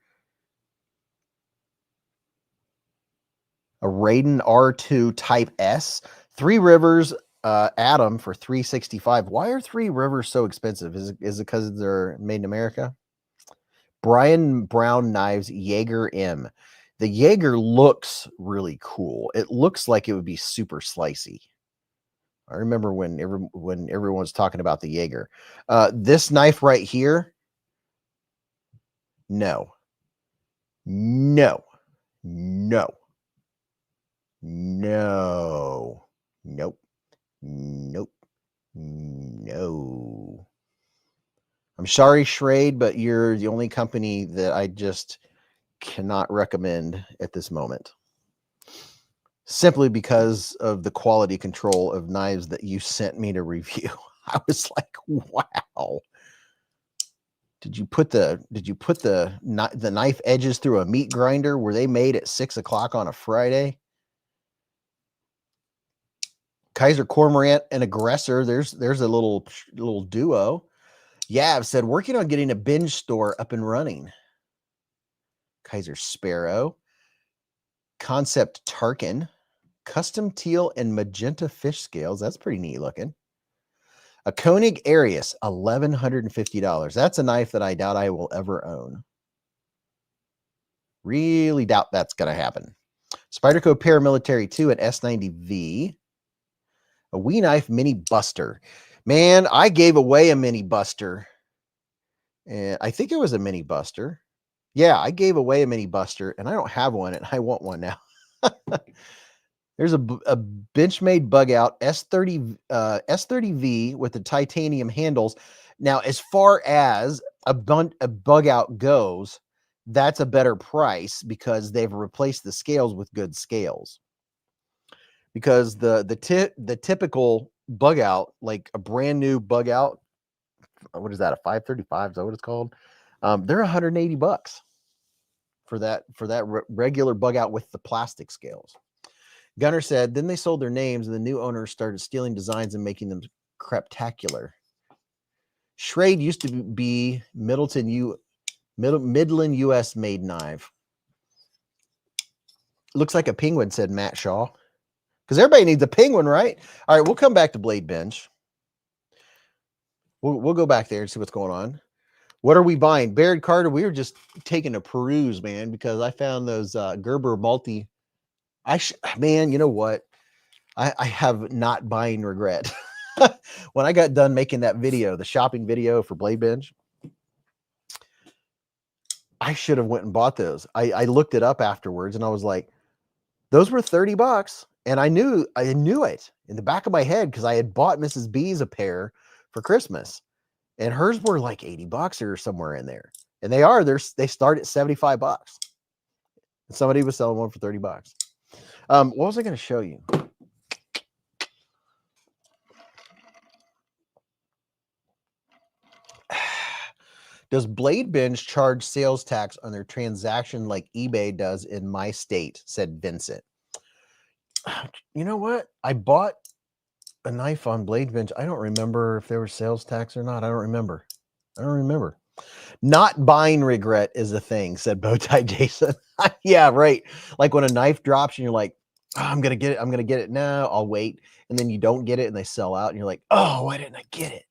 A Raiden R2 Type S. Three Rivers Atom for $365. Why are Three Rivers so expensive? Is it because they're made in America? Brian Brown Knives Jaeger M. The Jaeger looks really cool. It looks like it would be super slicey. I remember when everyone was talking about the Jaeger. This knife right here, no. Nope. No. I'm sorry, Schrade, but you're the only company that I just cannot recommend at this moment. Simply because of the quality control of knives that you sent me to review. I was like, wow. Did you put the knife edges through a meat grinder? Were they made at 6 o'clock on a Friday? Kaiser Cormorant and Aggressor. There's a little duo. Yeah, I've said working on getting a Binge store up and running. Kaiser Sparrow. Concept Tarkin. Custom teal and magenta fish scales. That's pretty neat looking. A Koenig Arius, $1,150. That's a knife that I doubt I will ever own. Really doubt that's going to happen. Spyderco Paramilitary 2 at S90V. A Wee Knife Mini Buster. Man, I gave away a Mini Buster. And I think it was a Mini Buster. Yeah, I gave away a mini buster and I don't have one and I want one now. There's a Benchmade bug out S30 S30V with the titanium handles. Now, as far as a bug out goes, that's a better price because they've replaced the scales with good scales. Because the typical bug out, like a brand new bug out, what is that, a 535? Is that what it's called? They're $180 for that regular bug out with the plastic scales. Gunner said, then they sold their names and the new owners started stealing designs and making them craptacular. Schrade used to be Midland, U.S. made knife. Looks like a penguin, said Matt Shaw. Because everybody needs a penguin, right? All right, we'll come back to Blade Binge. We'll go back there and see what's going on. What are we buying? Baird Carter, we were just taking a peruse, man, because I found those Gerber multi. Man, you know what? I have not buying regret. When I got done making that video, the shopping video for Blade Binge, I should have went and bought those. I looked it up afterwards and I was like, those were $30. And I knew it in the back of my head because I had bought Mrs. Beez a pair for Christmas and hers were like $80 or somewhere in there. And they start at $75. And somebody was selling one for $30. What was I going to show you? Does Blade Binge charge sales tax on their transaction like eBay does in my state? Said Vincent. You know what? I bought a knife on Blade Binge. I don't remember if there was sales tax or not. I don't remember. Not buying regret is a thing, said Bowtie Jason. Yeah, right. Like when a knife drops and you're like, oh, I'm going to get it. I'm going to get it now. I'll wait. And then you don't get it and they sell out and you're like, oh, why didn't I get it?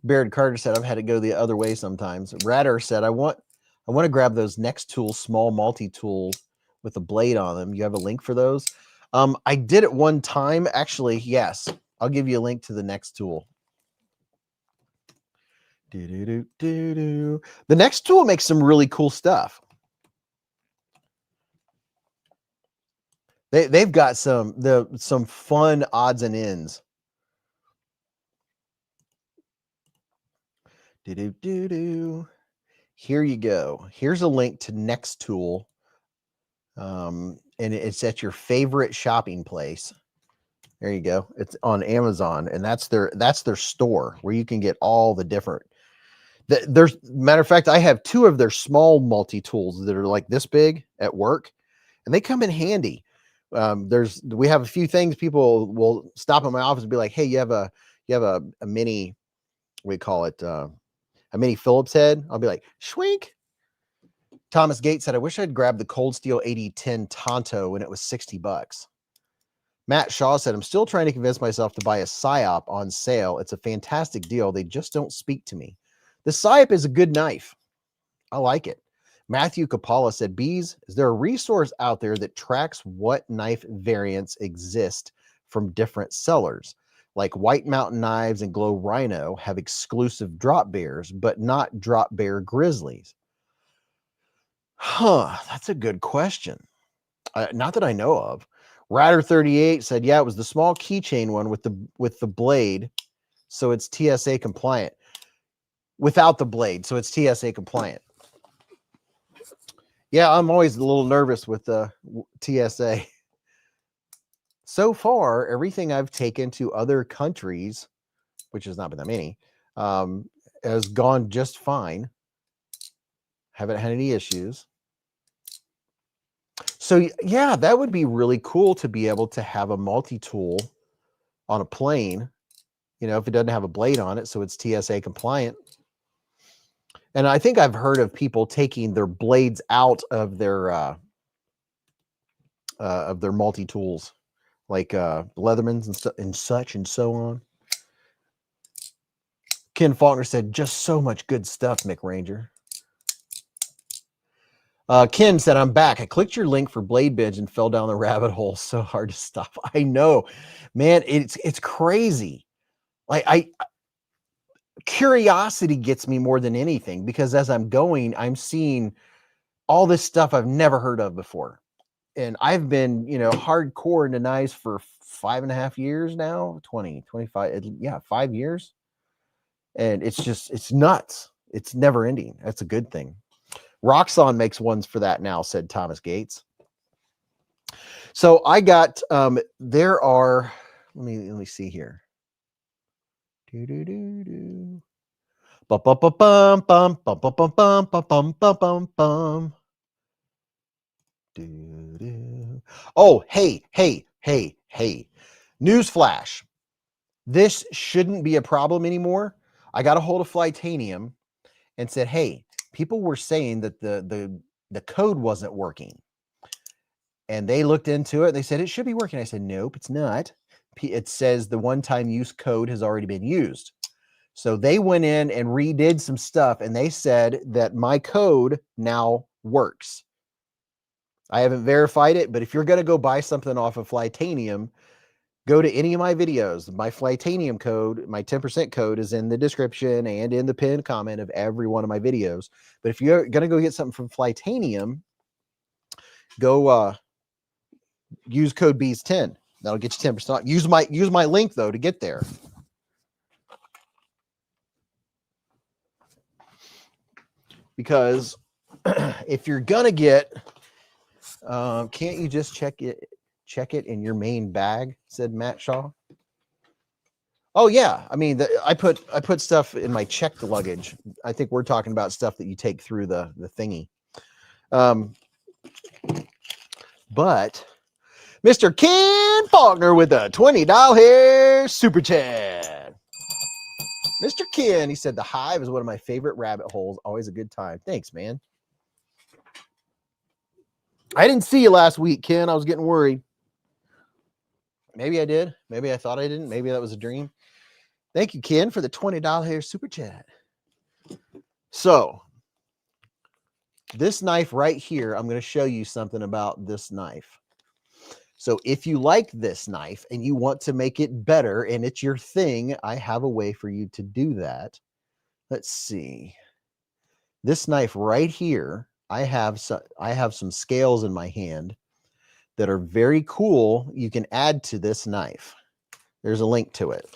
Baird Carter said, I've had to go the other way sometimes. Radder said, I want to grab those Next Tool small multi-tools with a blade on them. You have a link for those? I did it one time. Actually, yes. I'll give you a link to the Next Tool. The Next Tool makes some really cool stuff. They've got some fun odds and ends. Here you go. Here's a link to Next Tool. And it's at your favorite shopping place. There you go. It's on Amazon, and that's their store where you can get all the different. There's matter of fact, I have two of their small multi-tools that are like this big at work, and they come in handy. We have a few things people will stop in my office and be like, hey, you have a mini, we call it a mini Phillips head. I'll be like, shwink. Thomas Gates said, I wish I'd grabbed the Cold Steel 8010 Tonto when it was $60. Matt Shaw said, I'm still trying to convince myself to buy a PSYOP on sale. It's a fantastic deal. They just don't speak to me. The PSYOP is a good knife. I like it. Matthew Kapala said, Beez, is there a resource out there that tracks what knife variants exist from different sellers? Like White Mountain Knives and Glow Rhino have exclusive drop bears, but not drop bear grizzlies. Huh, that's a good question. Not that I know of. Radder 38 said, yeah, it was the small keychain one with the blade, so it's TSA compliant. Without the blade, so it's TSA compliant. Yeah, I'm always a little nervous with the TSA. So far, everything I've taken to other countries, which has not been that many, has gone just fine. Haven't had any issues. So yeah, that would be really cool to be able to have a multi-tool on a plane, you know, if it doesn't have a blade on it, so it's TSA compliant. And I think I've heard of people taking their blades out of their multi-tools, like Leathermans and such and so on. Ken Faulkner said, just so much good stuff, Mick Ranger. Ken said, I'm back. I clicked your link for Blade Binge and fell down the rabbit hole. So hard to stop. I know, man, it's crazy. Like curiosity gets me more than anything, because as I'm going, I'm seeing all this stuff I've never heard of before. And I've been, hardcore into knives for 5.5 years now, 20, 25, yeah, 5 years. And it's nuts. It's never ending. That's a good thing. Roxxon makes ones for that now, said Thomas Gates. So I got, there are, let me see here. Do. Bum bum bum bum bum bum bum bum bum bum bum bum bum. Do. Oh, hey. Newsflash. This shouldn't be a problem anymore. I got a hold of Flytanium and said, hey, people were saying that the code wasn't working. And they looked into it. They said, it should be working. I said, nope, it's not. It says the one-time use code has already been used. So they went in and redid some stuff, and they said that my code now works. I haven't verified it, but if you're going to go buy something off of Flytanium, go to any of my videos. My Flytanium code, my 10% code is in the description and in the pinned comment of every one of my videos. But if you're going to go get something from Flytanium, go use code Beez10. That'll get you 10% off. Use my link, though, to get there. Because if you're going to get, can't you just check it in your main bag, said Matt Shaw. Oh yeah, I mean, I put stuff in my checked luggage. I think we're talking about stuff that you take through the thingy. But Mr. Ken Faulkner with a $20 super chat. Mr. Ken, he said the Hive is one of my favorite rabbit holes. Always a good time. Thanks, man. I didn't see you last week, Ken. I was getting worried. Maybe I did. Maybe I thought I didn't. Maybe that was a dream. Thank you, Ken, for the $20 super chat. So, this knife right here, I'm going to show you something about this knife. So, if you like this knife and you want to make it better and it's your thing, I have a way for you to do that. Let's see. This knife right here, I have some scales in my hand that are very cool. You can add to this knife. There's a link to it.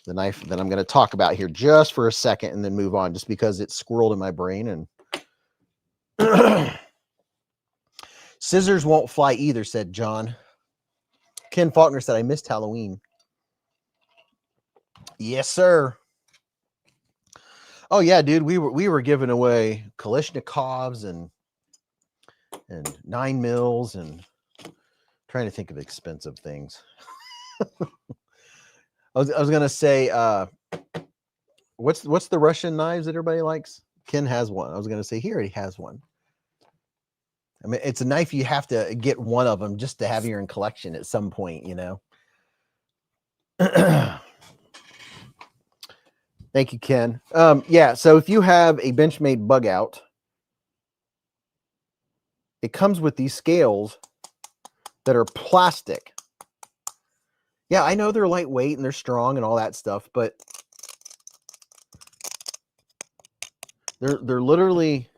The knife that I'm going to talk about here just for a second and then move on, just because it's squirreled in my brain. And scissors won't fly either, said John. Ken Faulkner said, I missed Halloween. Yes, sir. Oh yeah, dude, we were giving away Kalashnikovs and 9 mils and trying to think of expensive things. I was gonna say, what's the Russian knives that everybody likes? Ken has one. I was gonna say he already has one. I mean, it's a knife you have to get one of them just to have your in collection at some point, you know. Thank you, Ken. Yeah, so if you have a Benchmade bug out, it comes with these scales that are plastic. Yeah, I know they're lightweight and they're strong and all that stuff, but they're literally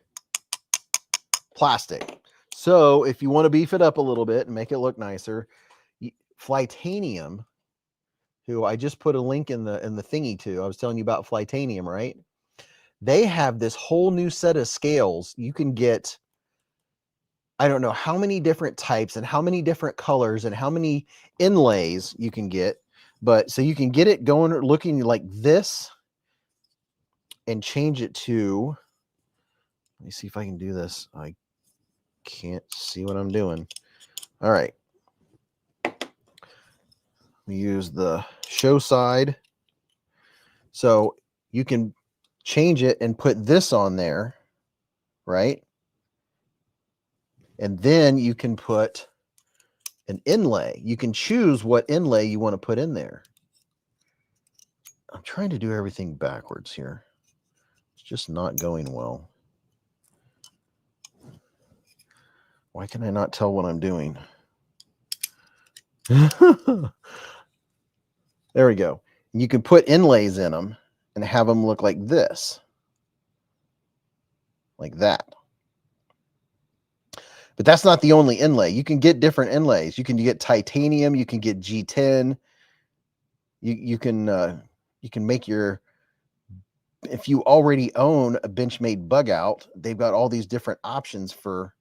plastic. So if you want to beef it up a little bit and make it look nicer, Flytanium, who I just put a link in the thingy to, I was telling you about Flytanium, right? They have this whole new set of scales. You can get, I don't know how many different types and how many different colors and how many inlays you can get, but so you can get it going looking like this and change it to, let me see if I can do this. I can't see what I'm doing. All right. We use the show side. So you can change it and put this on there, right? And then you can put an inlay. You can choose what inlay you want to put in there. I'm trying to do everything backwards here. It's just not going well. Why can I not tell what I'm doing? There we go. You can put inlays in them and have them look like this. Like that. But that's not the only inlay. You can get different inlays. You can get titanium. You can get G10. You can make your, if you already own a Benchmade bug out, they've got all these different options for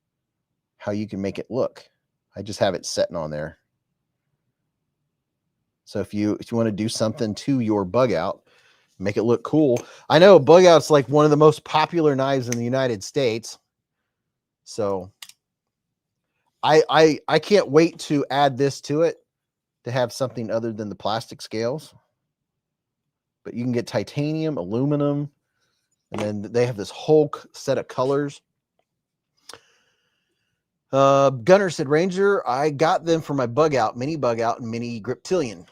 how you can make it look. I just have it sitting on there. So if you want to do something to your bug out, make it look cool. I know bug out's like one of the most popular knives in the United States. So I can't wait to add this to it, to have something other than the plastic scales. But you can get titanium, aluminum, and then they have this whole set of colors. Gunner said, Ranger, I got them for my bug out, mini bug out, and mini griptilian.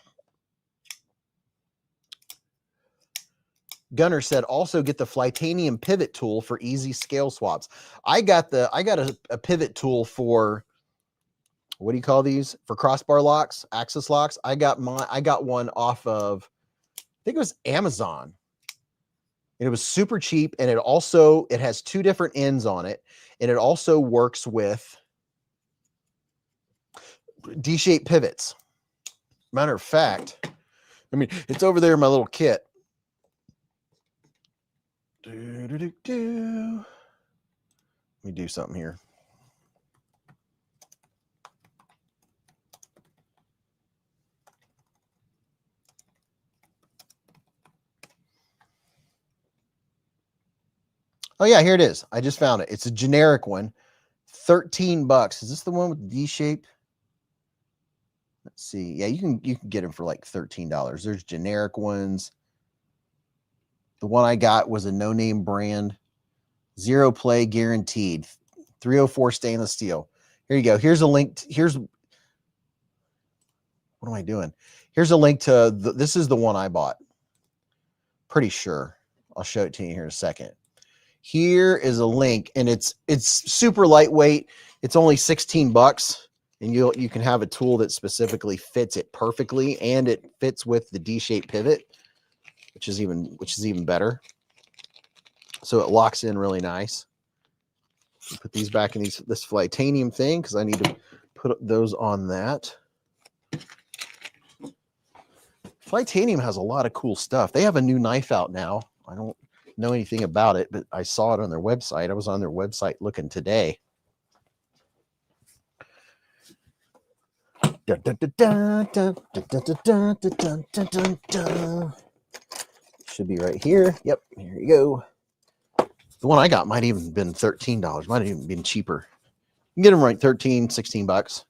Gunner said, also get the Flytanium pivot tool for easy scale swaps. I got a pivot tool for, what do you call these? For crossbar locks, axis locks. I got one off of, I think it was Amazon. And it was super cheap, and it has two different ends on it, and it also works with D-shaped pivots. Matter of fact, I mean, it's over there in my little kit. Let me do something here. Oh yeah, here it is. I just found it. It's a generic one. $13. Is this the one with the D shape? Let's see. Yeah, you can get them for like $13. There's generic ones. The one I got was a no-name brand, 0 play guaranteed, 304 stainless steel. Here you go. Here's a link. What am I doing? Here's a link to this is the one I bought. Pretty sure. I'll show it to you here in a second. Here is a link, and it's super lightweight. It's only $16, and you can have a tool that specifically fits it perfectly, and it fits with the D-shaped pivot, which is even better. So it locks in really nice. Put these back in this Flytanium thing because I need to put those on that. Flytanium has a lot of cool stuff. They have a new knife out now. I don't know anything about it, but I saw it on their website. I was on their website looking today. Should be right here. Yep, here you go. The one I got might even have been $13. Might have even been cheaper. You can get them right $13-16.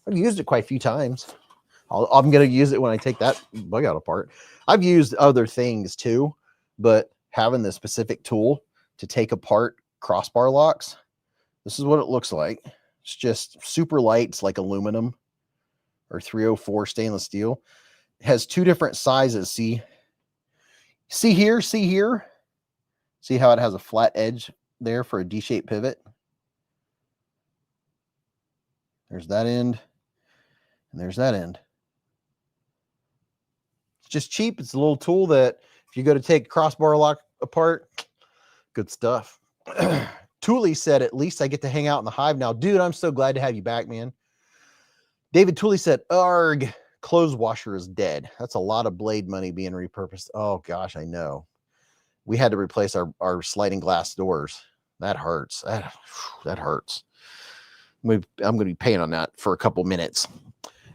I've used it quite a few times. I'm going to use it when I take that bug out apart. I've used other things too, but having the specific tool to take apart crossbar locks, this is what it looks like. It's just super light. It's like aluminum or 304 stainless steel. It has two different sizes. See here. See how it has a flat edge there for a D-shaped pivot? There's that end, and there's that end. It's just cheap. It's a little tool that if you go to take crossbar lock apart, good stuff. Tooley said, at least I get to hang out in the Hive now. Dude, I'm so glad to have you back, man. David Tooley said, arg, clothes washer is dead. That's a lot of blade money being repurposed. Oh, gosh, I know. We had to replace our sliding glass doors. That hurts. That hurts. I'm going to be paying on that for a couple minutes.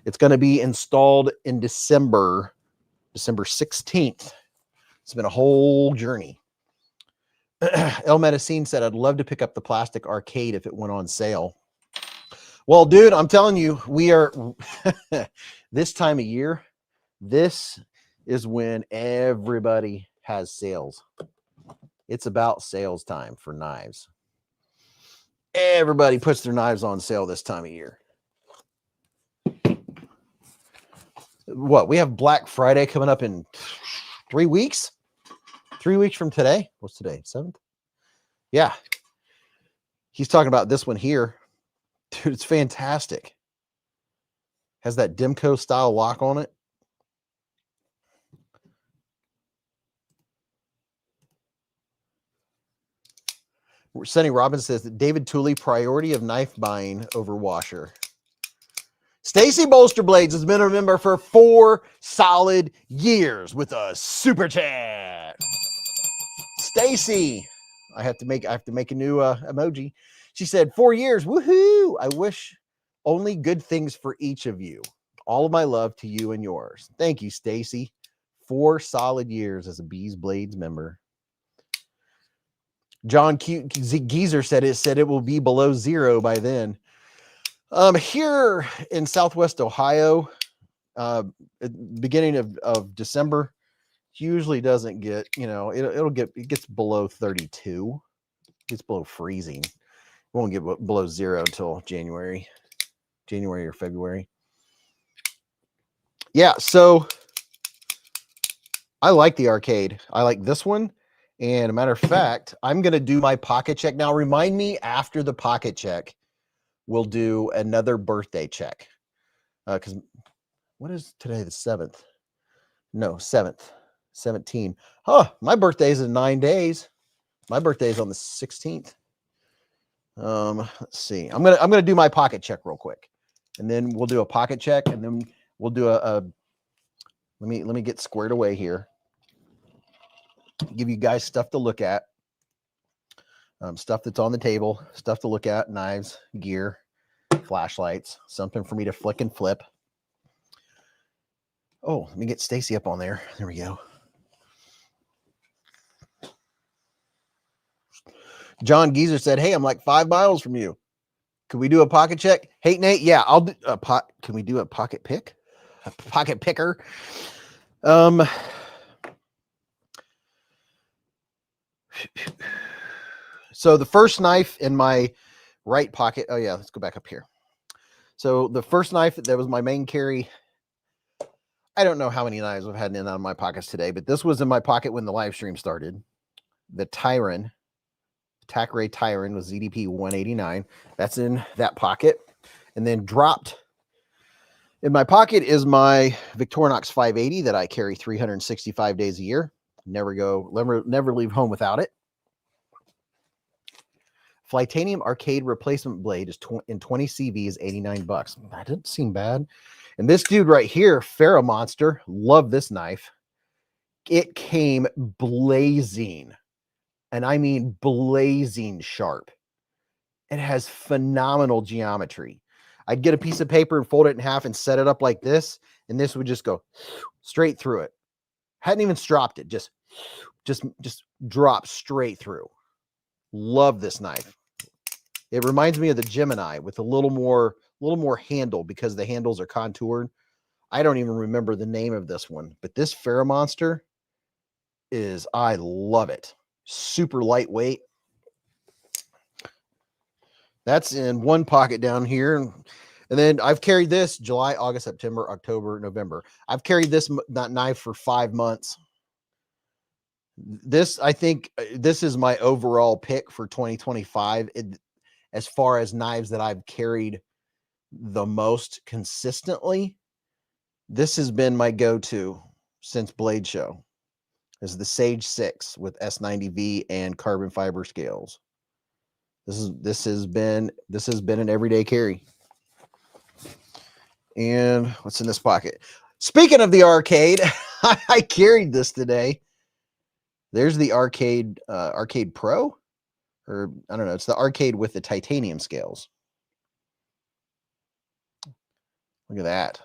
It's going to be installed in December 16th. It's been a whole journey. El Medicine said, I'd love to pick up the plastic arcade if it went on sale. Well, dude, I'm telling you, we are this time of year, this is when everybody has sales. It's about sales time for knives. Everybody puts their knives on sale this time of year. What? We have Black Friday coming up in 3 weeks? 3 weeks from today? What's today? 7th? Yeah. He's talking about this one here. Dude, it's fantastic. Has that Demco style lock on it. Sonny Robbins says that David Tooley, priority of knife buying over washer. Stacy Bolsterblades has been a member for 4 solid years with a super chat. Stacy, I have to make a new emoji. She said 4 years. Woohoo! I wish only good things for each of you. All of my love to you and yours. Thank you, Stacy. 4 solid years as a beezblades member. John Geezer said it will be below 0 by then. Here in Southwest Ohio, at the beginning of December, usually doesn't get, it gets below 32. It gets below freezing. It won't get below 0 until January or February. Yeah, so I like the arcade. I like this one. And a matter of fact, I'm going to do my pocket check. Now, remind me after the pocket check, we'll do another birthday check. Because what is today, the 7th? No, 7th. 17. Huh, my birthday is in 9 days. My birthday is on the 16th. Let's see. I'm gonna do my pocket check real quick. And then we'll do a pocket check, and then we'll do a let me get squared away here. Give you guys stuff to look at. Stuff that's on the table, stuff to look at, knives, gear, flashlights, something for me to flick and flip. Oh, let me get Stacy up on there. There we go. John Geezer said, hey, I'm like 5 miles from you. Could we do a pocket check? Hey, Nate, yeah, I'll do a pot. Can we do a pocket pick? A pocket picker? So the first knife in my right pocket. Oh, yeah, let's go back up here. So the first knife that was my main carry. I don't know how many knives I've had in and out of my pockets today, but this was in my pocket when the live stream started. The Tyron, TacRay Tyron was ZDP 189. That's in that pocket. And then dropped in my pocket is my Victorinox 580 that I carry 365 days a year. Never leave home without it. Flytanium arcade replacement blade is in 20 CV is $89. That didn't seem bad. And this dude right here, Pharaoh Monster, love this knife. It came blazing, and I mean blazing sharp. It has phenomenal geometry. I'd get a piece of paper and fold it in half and set it up like this, and this would just go straight through it. Hadn't even stropped it, just drop straight through. Love this knife. It reminds me of the Gemini with a little more handle because the handles are contoured. I don't even remember the name of this one, but this Pharaoh Monster I love it. Super lightweight. That's in one pocket down here. And then I've carried this July, August, September, October, November. I've carried that knife for 5 months. I think this is my overall pick for 2025. As far as knives that I've carried the most consistently, this has been my go-to since Blade Show. Is the Sage 6 with S90V and carbon fiber scales. This has been an everyday carry. And what's in this pocket? Speaking of the arcade, I carried this today. There's the arcade Pro, or I don't know. It's the arcade with the titanium scales. Look at that.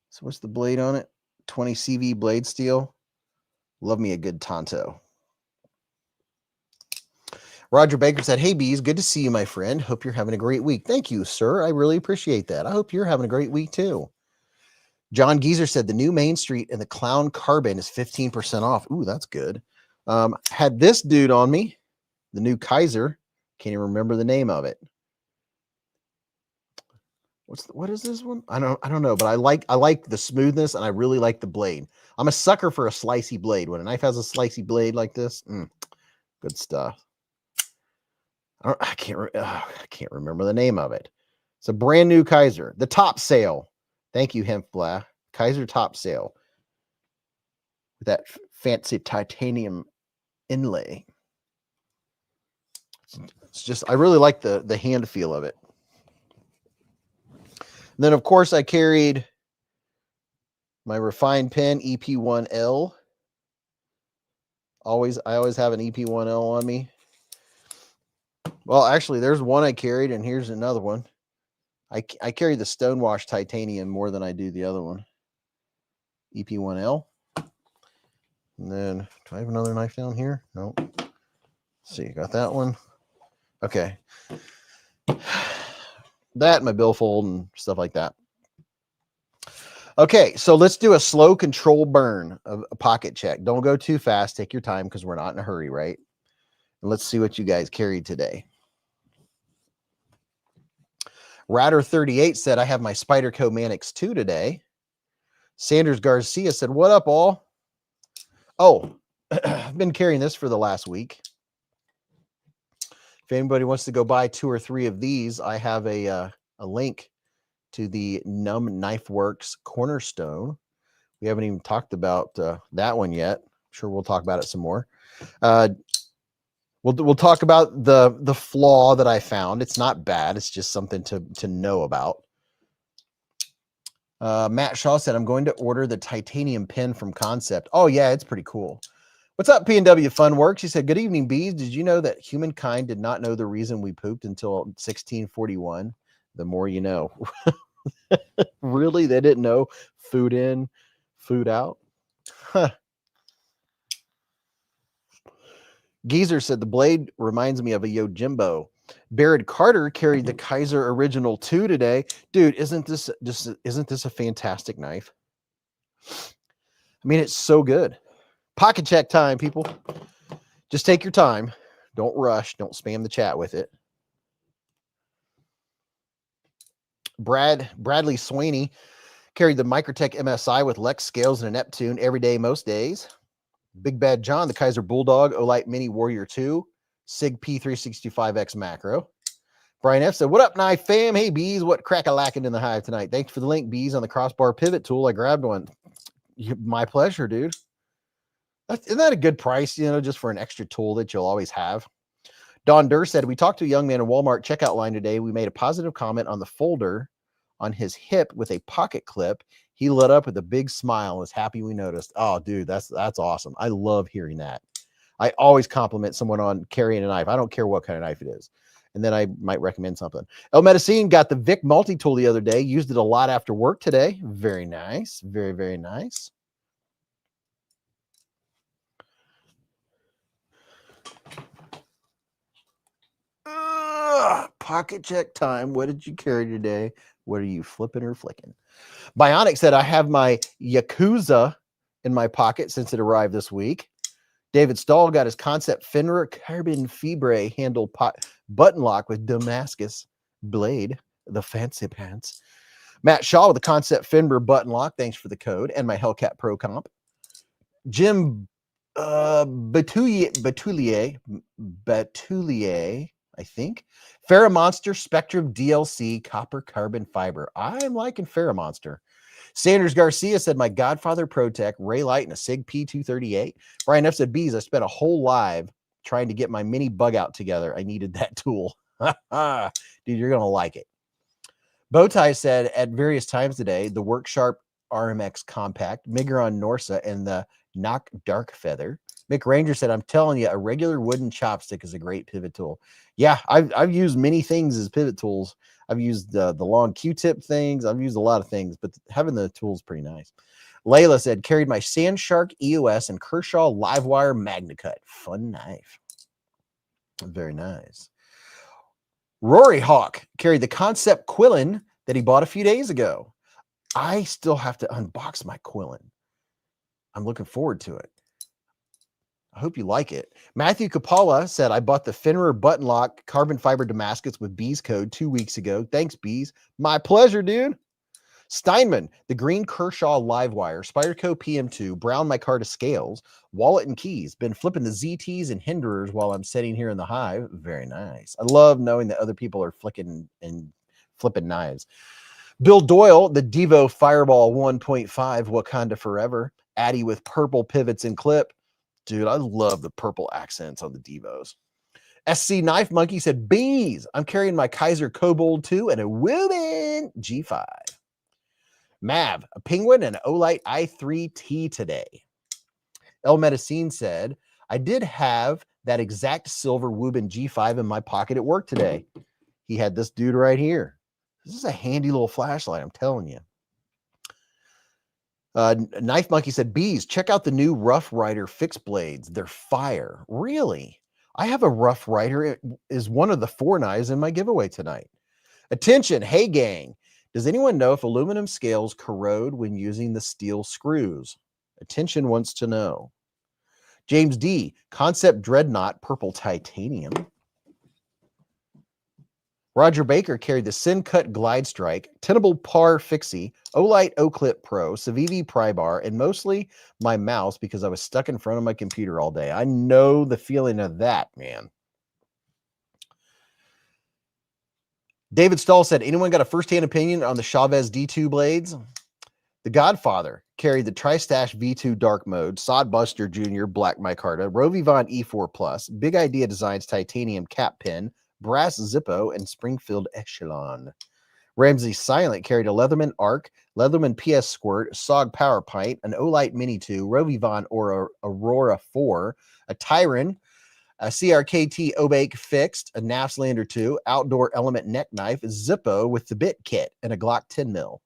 So what's the blade on it? 20 CV blade steel. Love me a good Tonto. Roger Baker said, hey, Beez, good to see you, my friend. Hope you're having a great week. Thank you, sir. I really appreciate that. I hope you're having a great week, too. John Geezer said the new Main Street and the Clown Carbon is 15% off. Ooh, that's good. Had this dude on me, the new Kaiser. Can't even remember the name of it. What is this one? I don't know, but I like the smoothness, and I really like the blade. I'm a sucker for a slicey blade. When a knife has a slicey blade like this, good stuff. I can't remember the name of it. It's a brand new Kaiser. The top sale. Thank you, Hempfla. Kaiser top sale. With that fancy titanium inlay. It's just, I really like the hand feel of it. And then, of course, I carried my refined pen EP1L. I always have an EP1L on me. Well, actually, there's one I carried, and here's another one. I carry the Stonewash Titanium more than I do the other one. EP1L. And then, do I have another knife down here? No. Let's see, got that one. Okay. That, my billfold, and stuff like that. Okay, so let's do a slow control burn of a pocket check. Don't go too fast. Take your time because we're not in a hurry, right? And let's see what you guys carried today. Ratter38 said, I have my Spyderco Manix 2 today. Sanders Garcia said, what up, all? Oh, I've been carrying this for the last week. If anybody wants to go buy 2 or 3 of these, I have a link to the Numb Knife Works Cornerstone. We haven't even talked about that one yet. I'm sure we'll talk about it some more. We'll talk about the flaw that I found. It's not bad. It's just something to know about. Matt Shaw said, I'm going to order the titanium pen from Concept. Oh, yeah, it's pretty cool. What's up, P&W Funworks? He said, good evening, Beez. Did you know that humankind did not know the reason we pooped until 1641? The more you know. Really? They didn't know food in, food out? Huh. Geezer said, the blade reminds me of a Yojimbo. Barrett Carter carried the Kaiser Original 2 today. Dude, isn't this a fantastic knife? I mean, it's so good. Pocket check time, people. Just take your time. Don't rush. Don't spam the chat with it. Bradley Sweeney carried the Microtech MSI with Lex scales and a Neptune every day, most days. Big Bad John, the Kaiser Bulldog Olight Mini Warrior 2, Sig P365X macro. Brian F said, what up, knife fam? Hey, Beez, what crack-a-lacking in the Hive tonight? Thanks for the link, Beez, on the crossbar pivot tool. I grabbed one. My pleasure, dude. Isn't that a good price, you know, just for an extra tool that you'll always have? Don Durr said, we talked to a young man in Walmart checkout line today. We made a positive comment on the folder on his hip with a pocket clip. He lit up with a big smile and was happy we noticed. Oh, dude, that's awesome. I love hearing that. I always compliment someone on carrying a knife. I don't care what kind of knife it is. And then I might recommend something. El Medicine got the Vic multi-tool the other day. Used it a lot after work today. Very nice. Very, very nice. Pocket check time. What did you carry today? What are you flipping or flicking? Bionic said, I have my Yakuza in my pocket since it arrived this week. David Stahl got his Concept Fenrir carbon fibre handled button lock with Damascus blade, the fancy pants. Matt Shaw with the Concept Fenrir button lock. Thanks for the code. And my Hellcat Pro Comp. Jim Betoulier, I think. Ferromonster Spectrum DLC copper carbon fiber. I'm liking Ferromonster. Sanders Garcia said, my Godfather ProTech, Ray Light, and a Sig P238. Brian F said, Beez, I spent a whole live trying to get my mini bug out together. I needed that tool. Dude, you're going to like it. Bowtie said, at various times today, the Worksharp RMX Compact, Migron Norsa, and the Nock Dark Feather. Mick Ranger said, I'm telling you, a regular wooden chopstick is a great pivot tool. Yeah, I've used many things as pivot tools. I've used the long Q-tip things. I've used a lot of things, but having the tool is pretty nice. Layla said, carried my Sandshark EOS and Kershaw Livewire MagnaCut. Fun knife. Very nice. Rory Hawk carried the Concept Quillen that he bought a few days ago. I still have to unbox my Quillen. I'm looking forward to it. I hope you like it. Matthew Kapala said, I bought the Fenrir button lock carbon fiber Damascus with Beez code 2 weeks ago. Thanks, Beez. My pleasure, dude. Steinman, the green Kershaw Livewire, Spyderco PM2, brown micarta scales, wallet and keys. Been flipping the ZTs and hinderers while I'm sitting here in the Hive. Very nice. I love knowing that other people are flicking and flipping knives. Bill Doyle, the Devo Fireball 1.5 Wakanda Forever, Addy with purple pivots and clip. Dude, I love the purple accents on the Devos. SC Knife Monkey said, Beez, I'm carrying my Kaiser Kobold 2 and a Wuben G5. Mav, a Penguin and an Olight i3T today. El Medicine said, I did have that exact silver Wuben G5 in my pocket at work today. He had this dude right here. This is a handy little flashlight, I'm telling you. Knife Monkey said, Beez, check out the new Rough Rider fixed blades. They're fire. Really? I have a Rough Rider. It is one of the 4 knives in my giveaway tonight. Attention, hey gang. Does anyone know if aluminum scales corrode when using the steel screws? Attention wants to know. James D, Concept Dreadnought Purple Titanium. Roger Baker carried the Sin Cut Glide Strike, Tenable Par Fixie, Olight O-Clip Pro, Civivi Pry Bar, and mostly my mouse because I was stuck in front of my computer all day. I know the feeling of that, man. David Stahl said, anyone got a first-hand opinion on the Chavez D2 blades? The Godfather carried the Tri-Stash V2 Dark Mode, Sodbuster Jr. Black Micarta, Rovivon E4 Plus, Big Idea Designs Titanium Cap Pin, Brass Zippo, and Springfield Echelon. Ramsey Silent carried a Leatherman Arc, Leatherman PS Squirt, SOG Power Pint, an Olight Mini 2, Rovivon Aurora 4, a Tyron, a CRKT Obake Fixed, a Nafslander 2, Outdoor Element Neck Knife, Zippo with the bit kit, and a Glock 10 mil.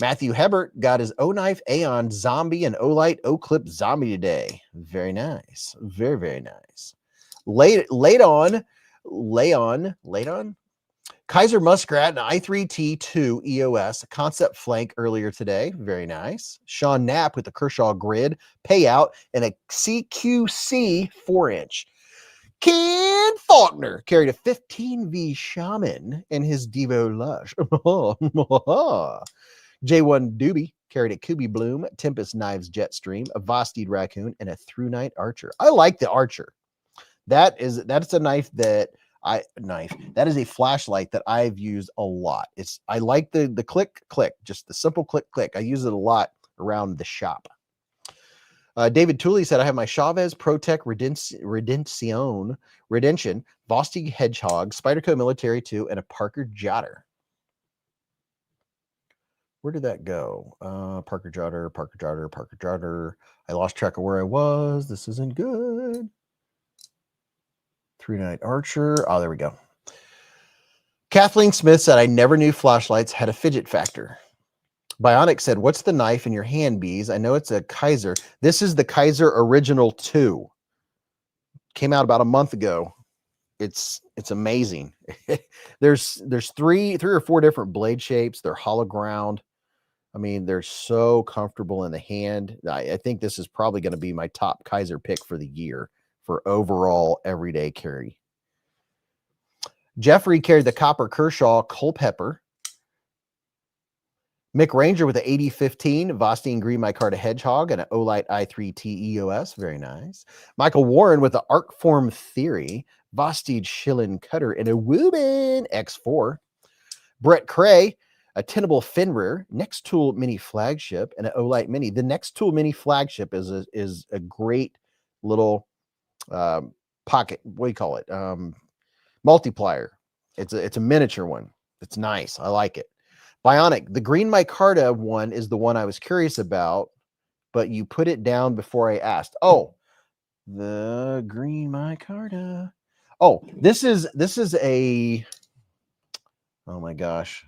Matthew Hebert got his O-Knife Aeon Zombie and Olight O-Clip Zombie today. Very nice. Very, very nice. Late on. Kaiser Muskrat and i3T2 EOS Concept Flank earlier today. Very nice. Sean Knapp with the Kershaw Grid Payout and a CQC 4-inch. Ken Faulkner carried a 15V Shaman and his Devo Lush. J1 Doobie carried a Kooby Bloom, Tempest Knives Jetstream, a Vosteed Raccoon, and a Through Night Archer. I like the Archer. That's a knife that that is a flashlight that I've used a lot. I like the click, just the simple click. I use it a lot around the shop. David Tooley said, I have my Chavez Protec Redemption, Vosteed Hedgehog, Spyderco Military 2, and a Parker Jotter. Where did that go? Parker Jotter. I lost track of where I was. This isn't good. Through Night Archer. Oh, there we go. Kathleen Smith said, I never knew flashlights had a fidget factor. Bionic said, what's the knife in your hand, Beez? I know it's a Kaiser. This is the Kaiser Original 2. Came out about a month ago. It's amazing. there's three or four different blade shapes. They're hollow ground. I mean, they're so comfortable in the hand. I think this is probably going to be my top Kaiser pick for the year for overall everyday carry. Jeffrey carried the Copper Kershaw Culpepper. Mick Ranger with the 8015 Vosteed Green Micarta Hedgehog and an Olight i3T EOS. Very nice. Michael Warren with the Arcform Theory Vosteed Schillen Cutter and a Wuben X4. Brett Cray, a Tenable Fenrir Next Tool Mini Flagship and an Olight Mini. The Next Tool Mini Flagship is a great little pocket. What do you call it? Multiplier. It's a miniature one. It's nice. I like it. Bionic, the Green Micarta one is the one I was curious about, but you put it down before I asked. Oh, the Green Micarta. Oh, this is a, oh my gosh.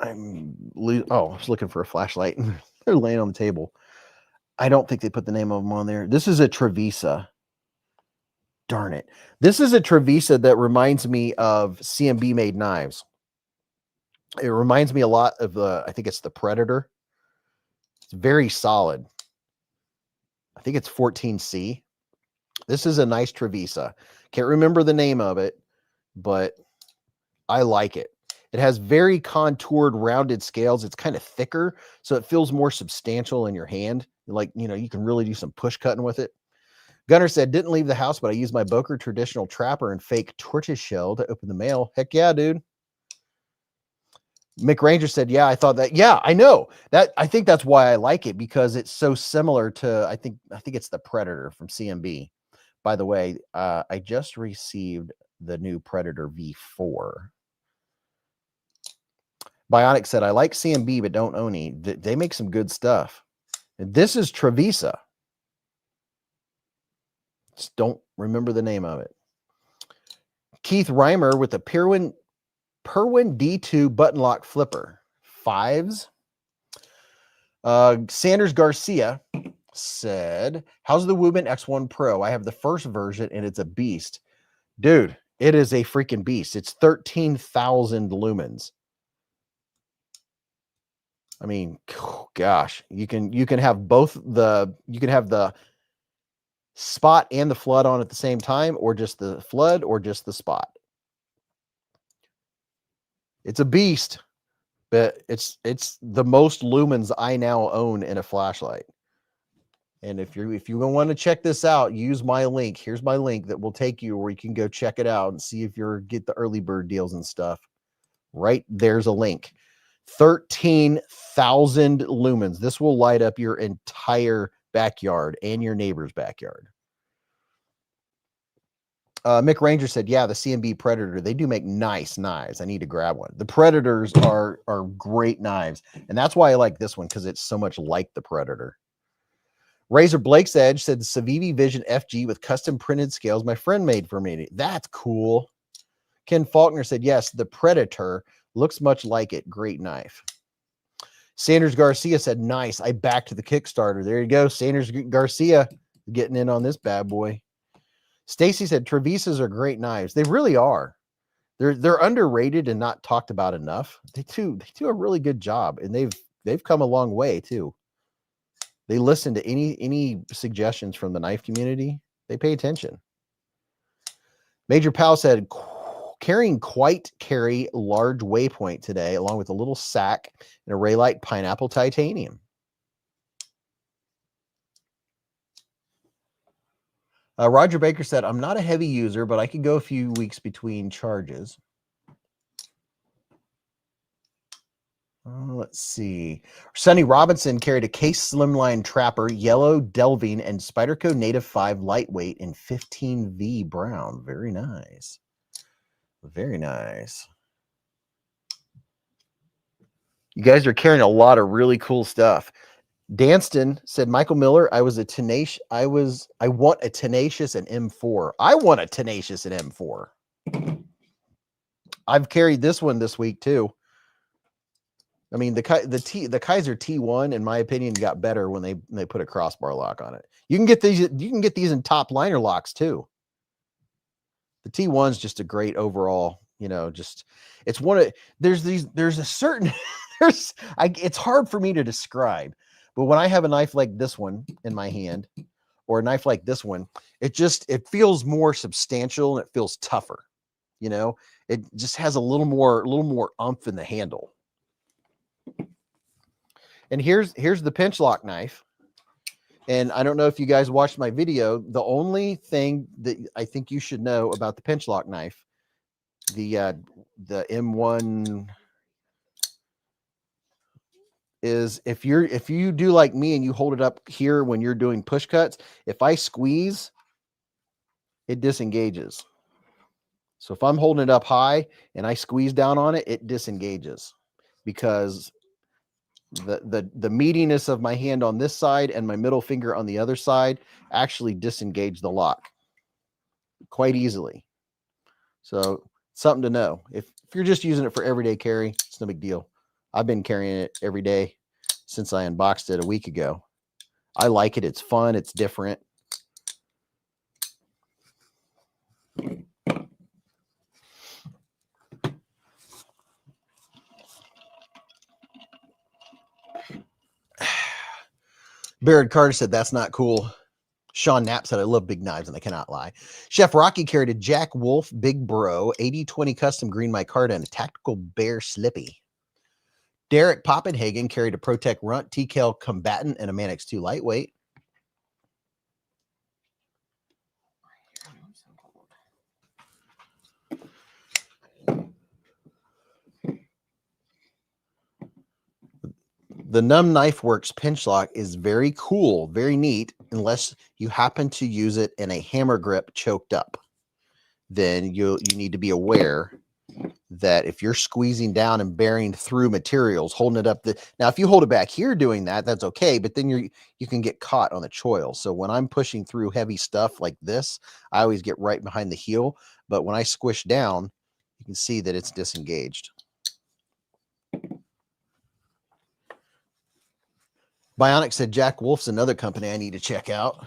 I was looking for a flashlight. They're laying on the table. I don't think they put the name of them on there. This is a Trevisa. Darn it. This is a Trevisa that reminds me of CMB made knives. It reminds me a lot of I think it's the Predator. It's very solid. I think it's 14C. This is a nice Trevisa. Can't remember the name of it, but I like it. It has very contoured, rounded scales. It's kind of thicker, so it feels more substantial in your hand. Like, you can really do some push cutting with it. Gunner said, didn't leave the house, but I used my Bogart traditional trapper and fake tortoise shell to open the mail. Heck yeah, dude. Mick Ranger said, yeah, I thought that. Yeah, I know that. I think that's why I like it, because it's so similar to, I think it's the Predator from CMB, By the way, I just received the new Predator V4. Bionic said, I like CMB, but don't own any. They make some good stuff. And this is Trevisa. Just don't remember the name of it. Keith Reimer with the Perwin D2 button lock flipper. 5s. Sanders Garcia said, how's the Wuben X1 Pro? I have the first version and it's a beast. Dude, it is a freaking beast. It's 13,000 lumens. I mean, gosh, you can have both you can have the spot and the flood on at the same time, or just the flood or just the spot. It's a beast, but it's the most lumens I now own in a flashlight. And if you want to check this out, use my link. Here's my link that will take you where you can go check it out and see if you're get the early bird deals and stuff. Right there's a link. 13,000 lumens. This will light up your entire backyard and your neighbor's backyard. Mick Ranger said, yeah, the CMB Predator, they do make nice knives. I need to grab one. The Predators are great knives. And that's why I like this one, because it's so much like the Predator. Razor Blake's Edge said the Civivi Vision FG with custom printed scales my friend made for me. That's cool. Ken Faulkner said, yes, the Predator looks much like it. Great knife. Sanders Garcia said, nice. I backed the Kickstarter. There you go. Sanders Garcia getting in on this bad boy. Stacy said, Trevisas are great knives. They really are. They're underrated and not talked about enough. They do a really good job, and they've come a long way too. They listen to any suggestions from the knife community. They pay attention. Major Powell said, carrying quite carry large waypoint today, along with a little sack and a Raylite pineapple titanium. Roger Baker said, I'm not a heavy user, but I could go a few weeks between charges. Let's see. Sonny Robinson carried a Case Slimline Trapper, yellow Delving, and Spyderco Native 5 lightweight in 15V brown. Very nice. Very nice. You guys are carrying a lot of really cool stuff. Danston said, Michael Miller, I want a Tenacious and M4. I want a Tenacious and M4. I've carried this one this week too. I mean, the Kaiser T1, in my opinion, got better when they put a crossbar lock on it. You can get these in top liner locks too. The T1's just a great overall, just it's one of there's a certain it's hard for me to describe. But when I have a knife like this one in my hand, or a knife like this one, it feels more substantial and it feels tougher. It just has a little more oomph in the handle. And here's the pinch lock knife. And I don't know if you guys watched my video. The only thing that I think you should know about the pinch lock knife, the M1, is if you do like me and you hold it up here when you're doing push cuts, if I squeeze, it disengages. So if I'm holding it up high and I squeeze down on it, it disengages, because the meatiness of my hand on this side and my middle finger on the other side actually disengage the lock quite easily. So something to know. If you're just using it for everyday carry, it's no big deal. I've been carrying it every day since I unboxed it a week ago. I like it. It's fun. It's different. Barrett Carter said, that's not cool. Sean Knapp said, I love big knives and I cannot lie. Chef Rocky carried a Jack Wolf Big Bro 80/20 custom green micarta and a tactical bear slippy. Derek Poppenhagen carried a ProTech Runt TCal Combatant and a Manix 2 lightweight. The Numb Knife Works pinch lock is very cool, very neat. unless you happen to use it in a hammer grip choked up, then you need to be aware that if you're squeezing down and bearing through materials, holding it up, now if you hold it back here doing that, that's okay, but then you can get caught on the choil. So when I'm pushing through heavy stuff like this, I always get right behind the heel, but when I squish down, you can see that it's disengaged. Bionic said Jack Wolf's another company I need to check out.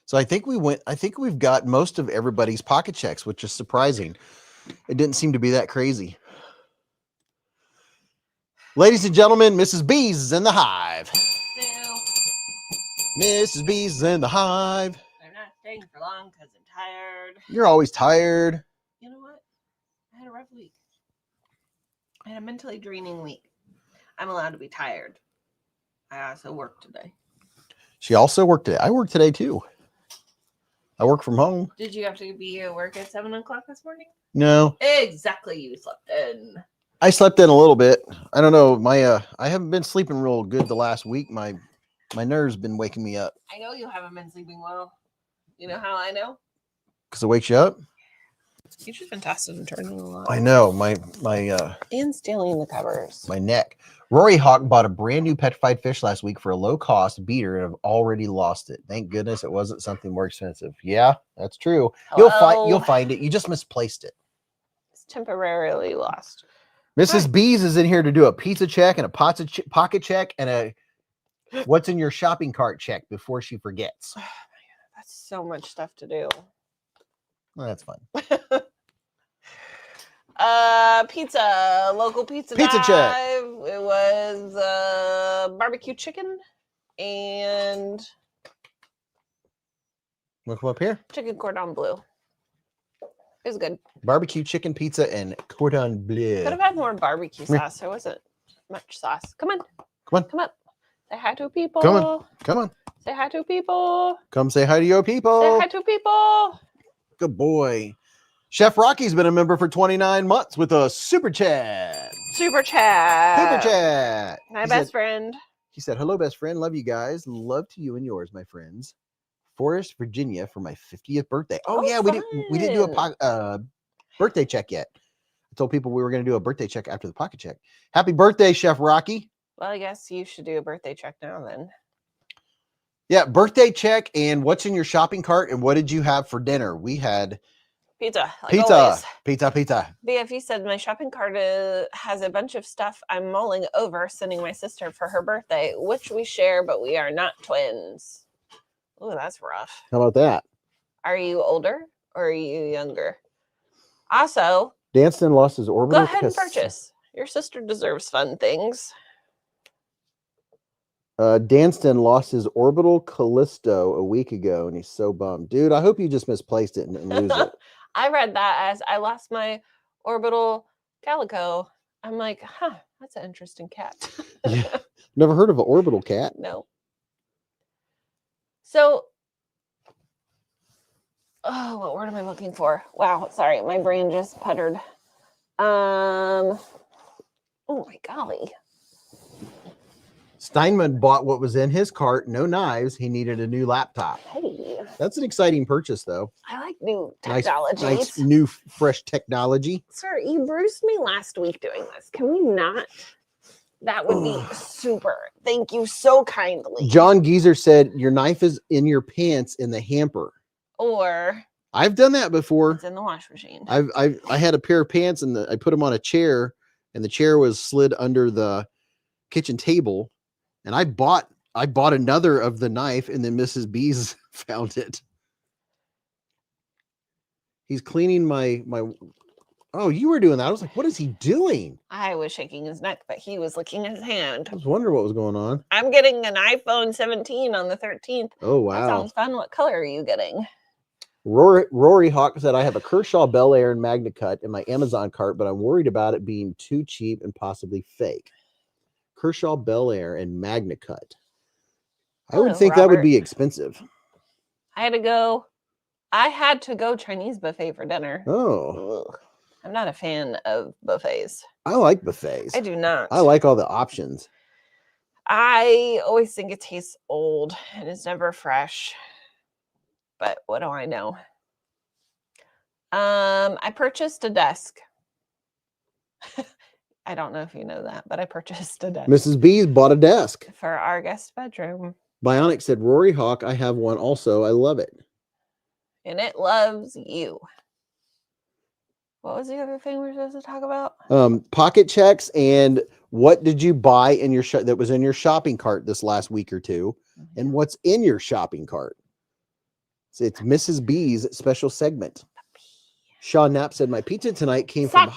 So I think we've got most of everybody's pocket checks, which is surprising. It didn't seem to be that crazy. Ladies and gentlemen, Mrs. Beez is in the hive. Hello. Mrs. Beez is in the hive. I'm not staying for long because I'm tired. You're always tired. You know what? I had a rough week. I had a mentally draining week. I'm allowed to be tired. I also worked today. She also worked today. I worked today too. I work from home. Did you have to be at work at 7 o'clock this morning? No. Exactly. You slept in. I slept in a little bit. I don't know. I haven't been sleeping real good the last week. My nerves been waking me up. I know you haven't been sleeping well. You know how I know? Because it wakes you up? You've just been tossing and turning a lot. I know. My and stealing the covers. My neck. Rory Hawk bought a brand new petrified fish last week for a low-cost beater and have already lost it. Thank goodness it wasn't something more expensive. Yeah, that's true. Hello? You'll find it. You just misplaced it. It's temporarily lost. Mrs. Beez is in here to do a pizza check and a pocket check and a what's in your shopping cart check before she forgets. Oh my God, that's so much stuff to do. Well, that's fine. Pizza, local pizza Pizza check. It was barbecue chicken and Wanna come up here? chicken cordon bleu. It was good. Barbecue chicken pizza and cordon bleu. Could have had more barbecue sauce. There wasn't much sauce. Come on. Come on. Come up. Say hi to people. Come on. Come on. Say hi to people. Come say hi to your people. Say hi to people. Good boy. Chef Rocky's been a member for 29 months with a super chat. Super chat. Super chat. My best friend. He said, hello, best friend. Love you guys. Love to you and yours, my friends. Forest, Virginia for my 50th birthday. Oh yeah, we didn't do a birthday check yet. I told people we were going to do a birthday check after the pocket check. Happy birthday, Chef Rocky. Well, I guess you should do a birthday check now then. Yeah, birthday check and what's in your shopping cart and what did you have for dinner? We had pizza. Like pizza. Always. Pizza. BFE said my shopping cart has a bunch of stuff I'm mulling over sending my sister for her birthday, which we share, but we are not twins. Oh, that's rough. How about that? Are you older or are you younger? Also, Danston lost his orbital. go ahead and purchase. Your sister deserves fun things. Danston lost his orbital Callisto a week ago, and he's so bummed. Dude, I hope you just misplaced it and lose it. I read that as I lost my orbital calico. I'm like, huh, that's an interesting cat. Yeah. Never heard of an orbital cat. No. So, oh, what word am I looking for? Wow, sorry, my brain just puttered. Oh my golly. Steinman bought what was in his cart, no knives. He needed a new laptop. Hey. That's an exciting purchase, though. I like new technologies. Nice new, fresh technology. Sir, you bruised me last week doing this. Can we not? That would be super. Thank you so kindly. John Geezer said, your knife is in your pants in the hamper. Or I've done that before. it's in the wash machine. I had a pair of pants and I put them on a chair and the chair was slid under the kitchen table. And I bought another of the knife and then Mrs. Beez found it. He's cleaning my oh, you were doing that. I was like, what is he doing? I was shaking his neck, but he was licking his hand. I was wondering what was going on. I'm getting an iPhone 17 on the 13th. Oh, wow. That sounds fun. What color are you getting? Rory Hawk said, I have a Kershaw Bel Air and Magna Cut in my Amazon cart, but I'm worried about it being too cheap and possibly fake. Kershaw Bel Air and Magna Cut. I would think that would be expensive. I had to go Chinese buffet for dinner. Oh, Ugh. I'm not a fan of buffets. I like buffets. I do not. I like all the options. I always think it tastes old and it's never fresh. But what do I know? I purchased a desk. I don't know if you know that, but I purchased a desk Mrs. Beez bought a desk. for our guest bedroom. Bionic said, Rory Hawk, I have one also. I love it. And it loves you. What was the other thing we were supposed to talk about? Pocket checks and what did you buy in your that was in your shopping cart this last week or two, and what's in your shopping cart. So it's Mrs. B's special segment. Sean Knapp said my pizza tonight came from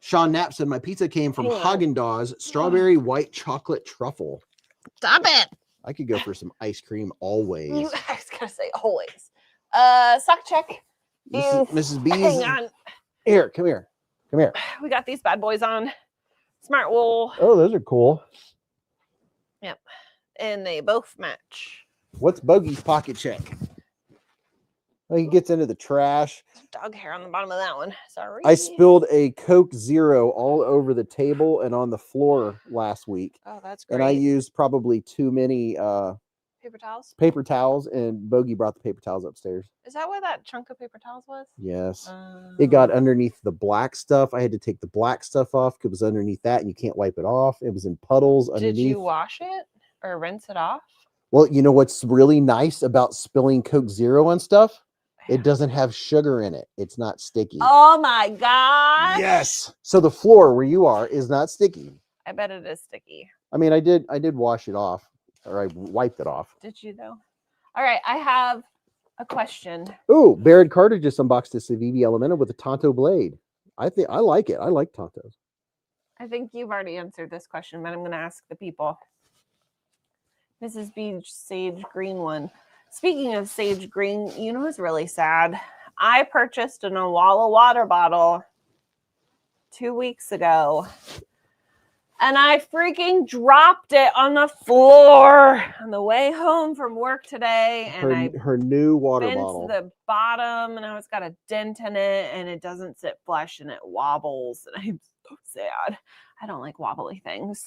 Sean Knapp said my pizza came from Haagen-Dazs strawberry white chocolate truffle. Stop it. I could go for some ice cream always. I was gonna say always. Sock check. Mrs. B's. Hang on. Here, come here. Come here. We got these bad boys on. Smart wool. Oh, those are cool. Yep. And they both match. What's Bogey's pocket check? Oh, he gets into the trash. Dog hair on the bottom of that one. Sorry. I spilled a Coke Zero all over the table and on the floor last week. Oh, that's great. And I used probably too many paper towels, and Bogey brought the paper towels upstairs. Is that what that chunk of paper towels was? Yes. It got underneath the black stuff. I had to take the black stuff off because it was underneath that, and you can't wipe it off. It was in puddles underneath. Did you wash it or rinse it off? Well, you know what's really nice about spilling Coke Zero on stuff? It doesn't have sugar in it. It's not sticky. Oh my gosh. Yes. So the floor where you are is not sticky. I bet it is sticky. I mean, I did wash it off, or I wiped it off. Did you though? All right, I have a question. Oh, Barrett Carter just unboxed a Civivi Elemental with a Tonto blade. I like it. I like Tontos. I think you've already answered this question, but I'm going to ask the people. Mrs. Beach Sage Green one. Speaking of sage green, you know what's really sad? I purchased an Awala water bottle 2 weeks ago, and I freaking dropped it on the floor on the way home from work today. And her new water bent bottle. The bottom, and now it's got a dent in it, and it doesn't sit flush, and it wobbles, and I'm so sad. I don't like wobbly things.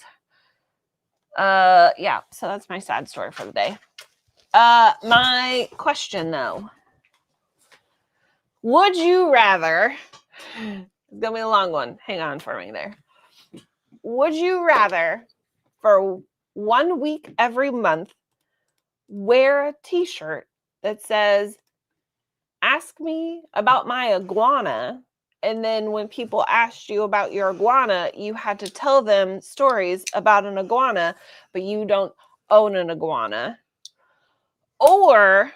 Yeah, so that's my sad story for the day. My question though, would you rather, it's gonna be a long one, hang on for me there. Would you rather for 1 week every month wear a t-shirt that says, ask me about my iguana, and then when people asked you about your iguana, you had to tell them stories about an iguana, but you don't own an iguana? Or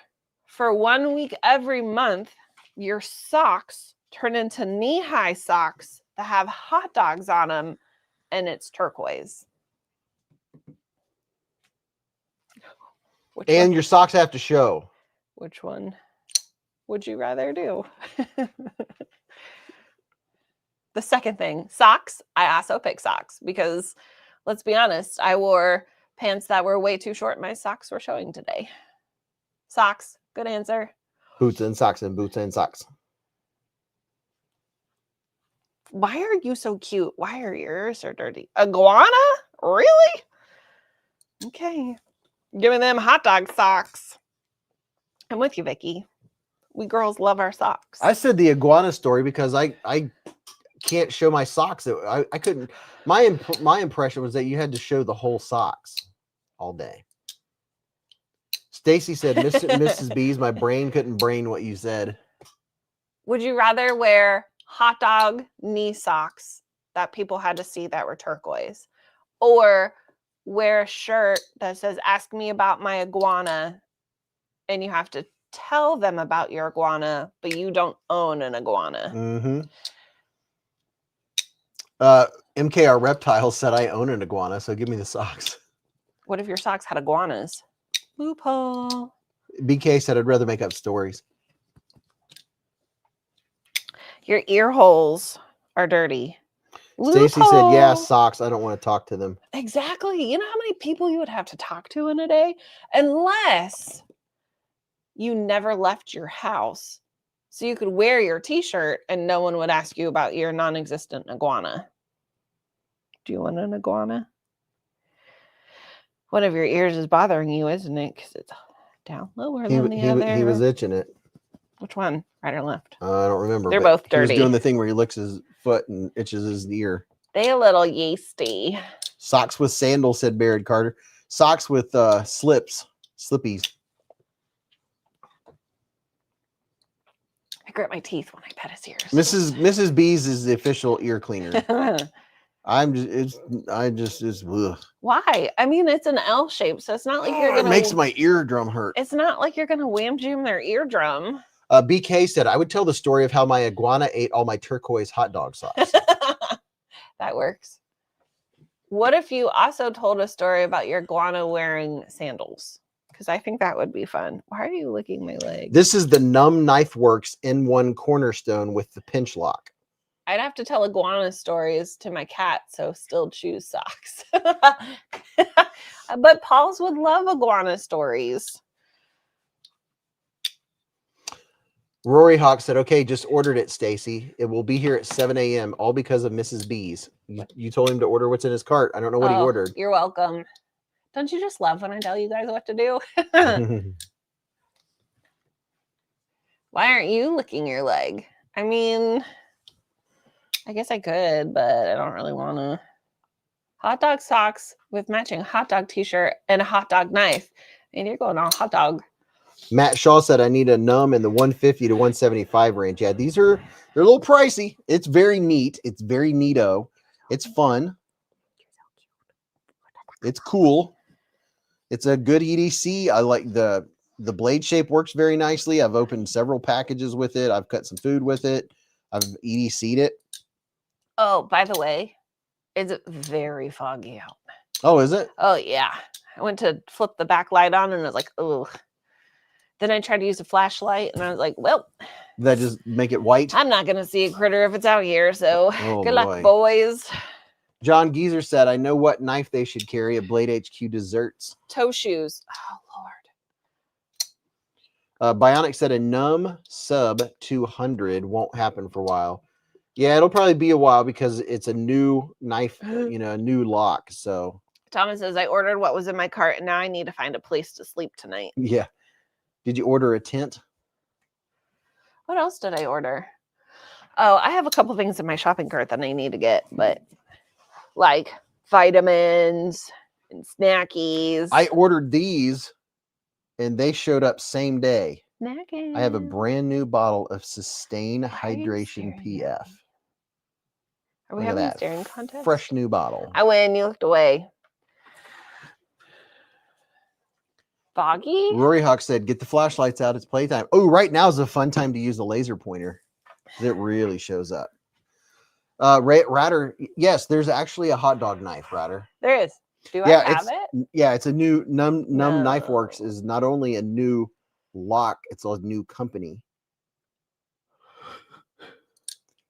for 1 week every month, your socks turn into knee-high socks that have hot dogs on them, and it's turquoise. And your socks have to show. Which one would you rather do? The second thing, socks. I also pick socks because, let's be honest, I wore pants that were way too short. My socks were showing today. Socks. Good answer. Boots and socks and boots and socks. Why are you so cute? Why are your ears so dirty? Iguana? Really? Okay. Give me them hot dog socks. I'm with you, Vicky. We girls love our socks. I said the iguana story because I can't show my socks. I couldn't. My impression was that you had to show the whole socks all day. Stacy said, Mrs. Beez, my brain couldn't brain what you said. Would you rather wear hot dog knee socks that people had to see that were turquoise, or wear a shirt that says, ask me about my iguana, and you have to tell them about your iguana, but you don't own an iguana? Mm-hmm. MKR Reptile said, I own an iguana, so give me the socks. What if your socks had iguanas? Loophole. BK said, I'd rather make up stories. Your ear holes are dirty. Stacy said, yeah, socks. I don't want to talk to them. Exactly. You know how many people you would have to talk to in a day? Unless you never left your house. So you could wear your t-shirt and no one would ask you about your non-existent iguana. Do you want an iguana? One of your ears is bothering you, isn't it? Because it's down lower than the other. He was itching it. Which one? Right or left? I don't remember. They're both dirty. He was doing the thing where he licks his foot and itches his ear. They a little yeasty. Socks with sandals, said Barrett Carter. Socks with slippies. I grit my teeth when I pet his ears. Mrs. Beez is the official ear cleaner. It's ugh. Why? I mean, it's an L shape, so it's not like you're gonna. It makes my eardrum hurt. It's not like you're gonna wham jam their eardrum. BK said, I would tell the story of how my iguana ate all my turquoise hot dog sauce. That works. What if you also told a story about your iguana wearing sandals? Because I think that would be fun. Why are you licking my leg? This is the Numb Knife Works N1 cornerstone with the pinch lock. I'd have to tell iguana stories to my cat, so still choose socks. But Pauls would love iguana stories. Rory Hawk said, okay, just ordered it, Stacy. It will be here at 7 a.m., all because of Mrs. Beez. You told him to order what's in his cart. I don't know what he ordered. You're welcome. Don't you just love when I tell you guys what to do? Why aren't you licking your leg? I mean, I guess I could, but I don't really want to. Hot dog socks with matching hot dog t-shirt and a hot dog knife. And you're going on hot dog. Matt Shaw said, I need a Numb in the 150 to 175 range. Yeah, they're a little pricey. It's very neat. It's very neato. It's fun. It's cool. It's a good EDC. I like the blade shape works very nicely. I've opened several packages with it. I've cut some food with it. I've EDC'd it. Oh, by the way, it's very foggy out. Oh, is it? Oh, yeah. I went to flip the back light on and I was like, oh. Then I tried to use a flashlight and I was like, well. That just make it white? I'm not going to see a critter if it's out here. So good luck, boys. John Geezer said, I know what knife they should carry at Blade HQ Desserts. Toe shoes. Oh, Lord. Bionic said a Numb sub 200 won't happen for a while. Yeah, it'll probably be a while because it's a new knife, a new lock. So Thomas says, I ordered what was in my cart and now I need to find a place to sleep tonight. Yeah. Did you order a tent? What else did I order? Oh, I have a couple things in my shopping cart that I need to get, but like vitamins and snackies. I ordered these and they showed up same day. Snacking. I have a brand new bottle of Sustain Hydration PF. Are we having a staring contest? Fresh new bottle. I win. You looked away. Foggy? Rory Hawk said, get the flashlights out. It's playtime. Oh, right now is a fun time to use the laser pointer. It really shows up. Ratter, yes, there's actually a hot dog knife, Ratter. There is. Do I have it? Yeah, it's a new Numb Knife Works is not only a new lock, it's a new company.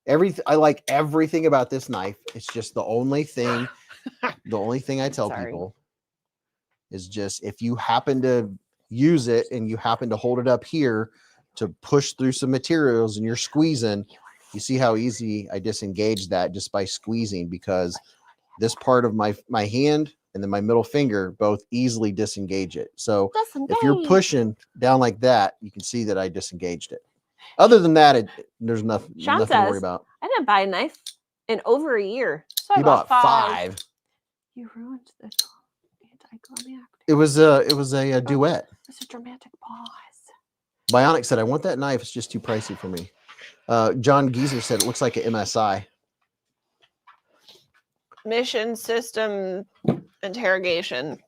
I like everything about this knife. It's just the only thing I tell people is just if you happen to use it and you happen to hold it up here to push through some materials and you're squeezing, you see how easy I disengage that just by squeezing, because this part of my hand and then my middle finger both easily disengage it. So if you're pushing down like that, you can see that I disengaged it. Other than that, there's nothing to worry about. I didn't buy a knife in over a year. So you bought five. You ruined the anticlimactic. It was a duet. It's a dramatic pause. Bionic said, I want that knife. It's just too pricey for me. John Geezer said, it looks like an MSI. Mission system interrogation.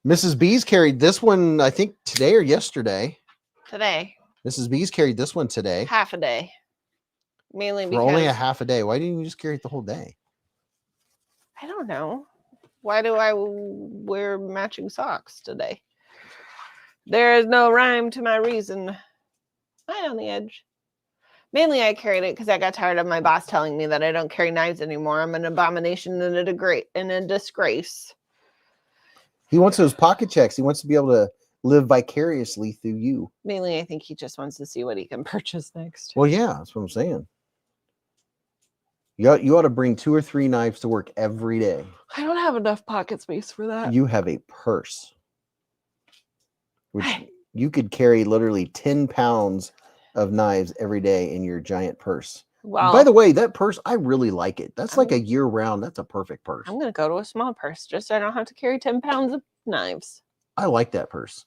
Mrs. Beez carried this one, I think, today or yesterday. Today. Mrs. Beez carried this one today. Half a day. Mainly because... For only a half a day. Why didn't you just carry it the whole day? I don't know. Why do I wear matching socks today? There is no rhyme to my reason. Right on the edge. Mainly I carried it because I got tired of my boss telling me that I don't carry knives anymore. I'm an abomination and a disgrace. He wants those pocket checks. He wants to be able to live vicariously through you. Mainly, I think he just wants to see what he can purchase next. Well, yeah, that's what I'm saying. You ought to bring 2 or 3 knives to work every day. I don't have enough pocket space for that. You have a purse, which you could carry literally 10 pounds of knives every day in your giant purse. Well, by the way, that purse, I really like it. That's like a year round. That's a perfect purse. I'm going to go to a small purse just so I don't have to carry 10 pounds of knives. I like that purse.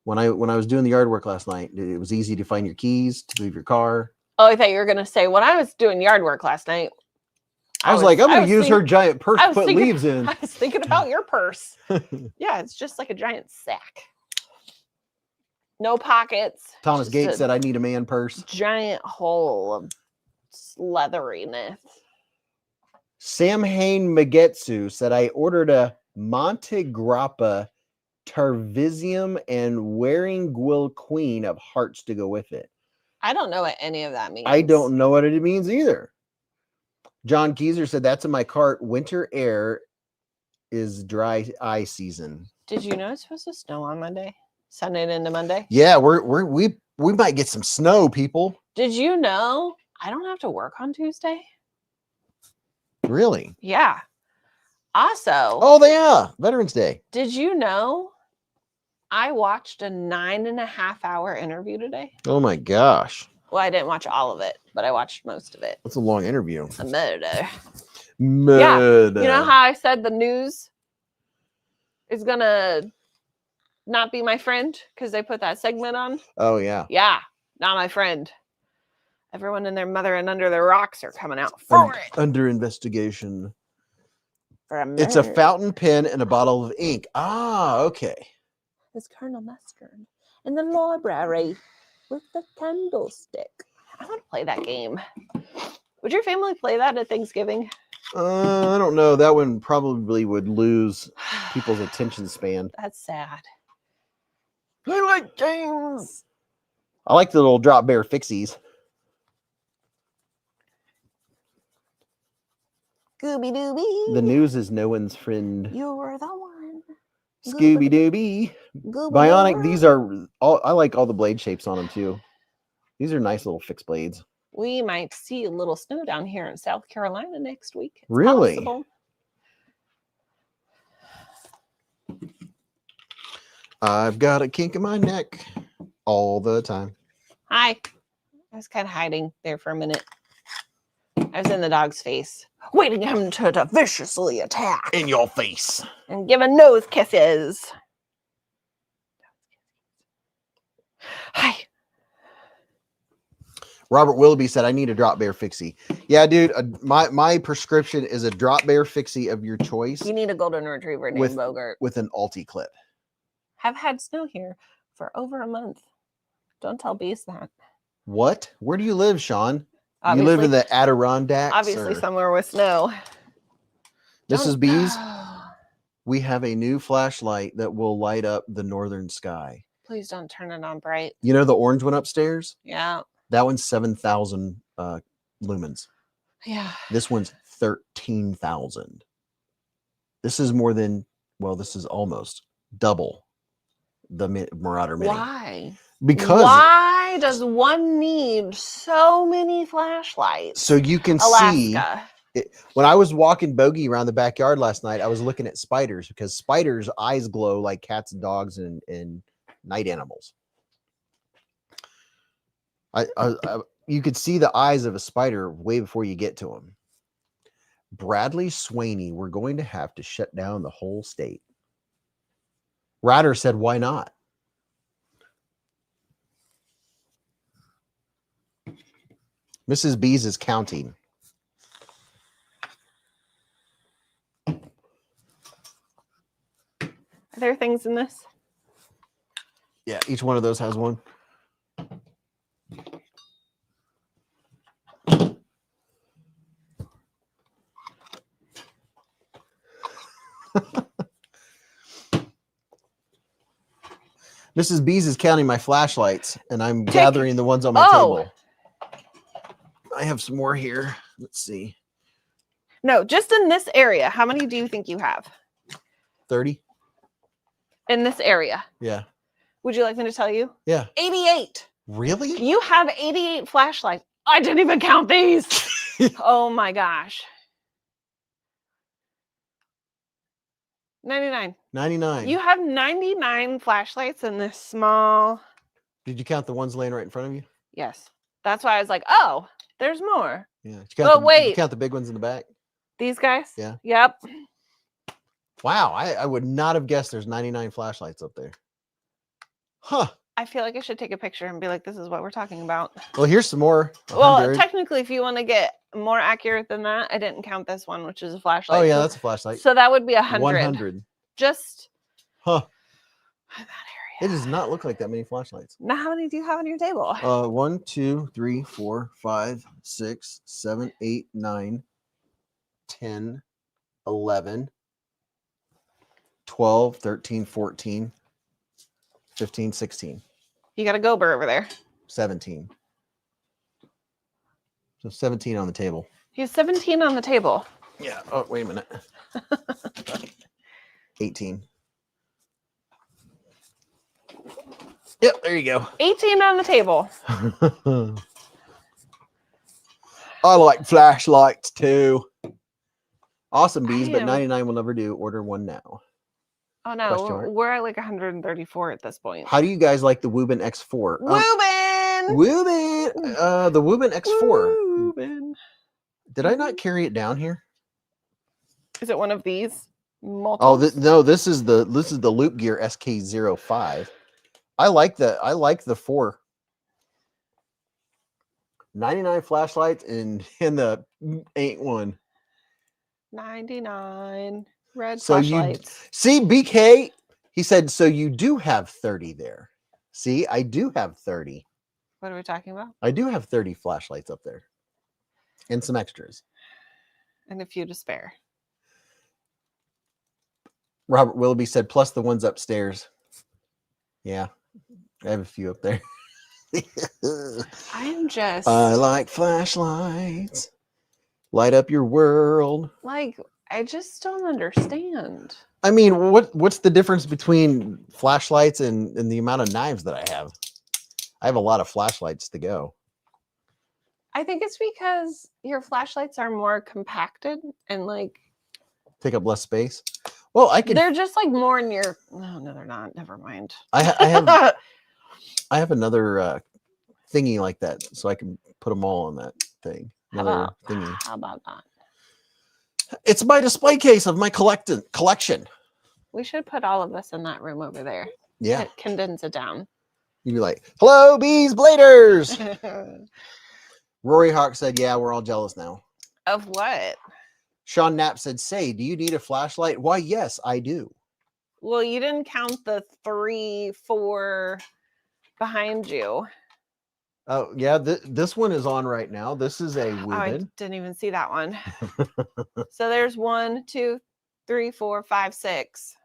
When I was doing the yard work last night, it was easy to find your keys, to move your car. Oh, I thought you were going to say, when I was doing yard work last night, I was like, I'm going to use her giant purse to put leaves in. I was thinking about your purse. Yeah, it's just like a giant sack. No pockets. Thomas Gates said, I need a man purse. Giant hole of leatheriness. Sam Hain Magetsu said, I ordered a Monte Grappa Tarvisium and Wearing Gwil Queen of Hearts to go with it. I don't know what any of that means. I don't know what it means either. John Keyser said, that's in my cart. Winter air is dry eye season. Did you know it's supposed to snow on Monday? Sunday into Monday? Yeah, we might get some snow, people. Did you know I don't have to work on Tuesday? Really? Yeah. Also, oh yeah, Veterans Day. Did you know I watched a 9.5-hour interview today? Oh my gosh. Well, I didn't watch all of it, but I watched most of it. That's a long interview. A murder. Murder. Yeah. You know how I said the news is gonna not be my friend because they put that segment on? Oh yeah. Yeah, not my friend. Everyone and their mother and under their rocks are coming out for it. Under investigation. For a It's a fountain pen and a bottle of ink. Ah, okay. It's Colonel Mustard in the library with the candlestick. I want to play that game. Would your family play that at Thanksgiving? I don't know. That one probably would lose people's attention span. That's sad. I like games. I like the little drop bear fixies. Scooby Dooby. The news is no one's friend. You're the one. Scooby Dooby. Bionic. These are all. I like all the blade shapes on them too. These are nice little fixed blades. We might see a little snow down here in South Carolina next week. It's really? Possible. I've got a kink in my neck all the time. Hi. I was kind of hiding there for a minute. I was in the dog's face, waiting for him to viciously attack. In your face. And giving nose kisses. Hi. Robert Willoughby said, I need a drop bear fixie. Yeah, dude, my prescription is a drop bear fixie of your choice. You need a golden retriever named Bogart. With an Alti clip. Have had snow here for over a month. Don't tell Beez that. What? Where do you live, Sean? Obviously, you live in the Adirondacks? Obviously somewhere with snow. Mrs. Beez, we have a new flashlight that will light up the northern sky. Please don't turn it on bright. You know the orange one upstairs? Yeah. That one's 7,000 lumens. Yeah. This one's 13,000. This is more than, well, this is almost double the Marauder Mini. Why? Because why does one need so many flashlights? So you can see it. When I was walking Bogey around the backyard last night, I was looking at spiders because spiders' eyes glow like cats and dogs and night animals. You could see the eyes of a spider way before you get to them. Bradley Swaney, we're going to have to shut down the whole state. Ryder said, why not? Mrs. Beez is counting. Are there things in this? Yeah, each one of those has one. Mrs. Beez is counting my flashlights, and I'm gathering the ones on my table. I have some more here. Let's see. No, just in this area. How many do you think you have? 30. In this area? Yeah. Would you like me to tell you? Yeah. 88. Really? You have 88 flashlights. I didn't even count these. Oh my gosh. 99. 99. You have 99 flashlights in this small. Did you count the ones laying right in front of you? Yes. That's why I was like, oh, there's more. Yeah. Did But did you wait. count the big ones in the back? These guys? Yeah. Yep. Wow. I would not have guessed there's 99 flashlights up there. Huh. I feel like I should take a picture and be like, this is what we're talking about. Well, here's some more. 100. Well, technically, if you want to get more accurate than that, I didn't count this one, which is a flashlight. Oh, yeah, so, that's a flashlight. so that would be 100. 100. Just Huh. that It area. does not look like that many flashlights. Now, how many do you have on your table? 1, 2, 3, 4, 5, 6, 7, 8, 9, 10, 11, 12, 13, 14, 15, 16, You got a Gober over there. 17. So 17 on the table. He has 17 on the table. Yeah. Oh, wait a minute. 18. Yep, there you go. 18 on the table. I like flashlights too. Awesome, Beez, but am- 99 will never do. Order one now. Oh Question no, mark. we're at like 134 at this point. How do you guys like the Wuben X4? Wuben! Wuben, the Wuben X4. Wuben. Did I not carry it down here? Is it one of these? Oh, no, this is the Loop Gear SK05. I like the 4. 99 flashlights and the ain't one. 99 red So flashlights. See, BK, he said, so you do have 30 there. See, I do have 30. What are we talking about? I do have 30 flashlights up there. And some extras. And a few to spare. Robert Willoughby said, plus the ones upstairs. Yeah, I have a few up there. I'm just I like flashlights. Light up your world. like, I just don't understand. I mean, what's the difference between flashlights and the amount of knives that I have? I have a lot of flashlights to go. I think it's because your flashlights are more compacted and like Take up less space. Well, I could. they're just like more in your. No, they're not. Never mind. I have another thingy like that, so I can put them all on that thing. Another thingy. How about that? It's my display case of my collection. We should put all of us in that room over there. Yeah, Condense it down. you'd be like, "Hello, beezbladers." Rory Hawk said, "Yeah, we're all jealous now." Of what? Sean Knapp said, "Say, do you need a flashlight?" Why, yes, I do. Well, you didn't count the 3, 4 behind you. Oh, yeah, this one is on right now. This is a Oh, I Wuben. didn't even see that one. So there's 1, 2, 3, 4, 5, 6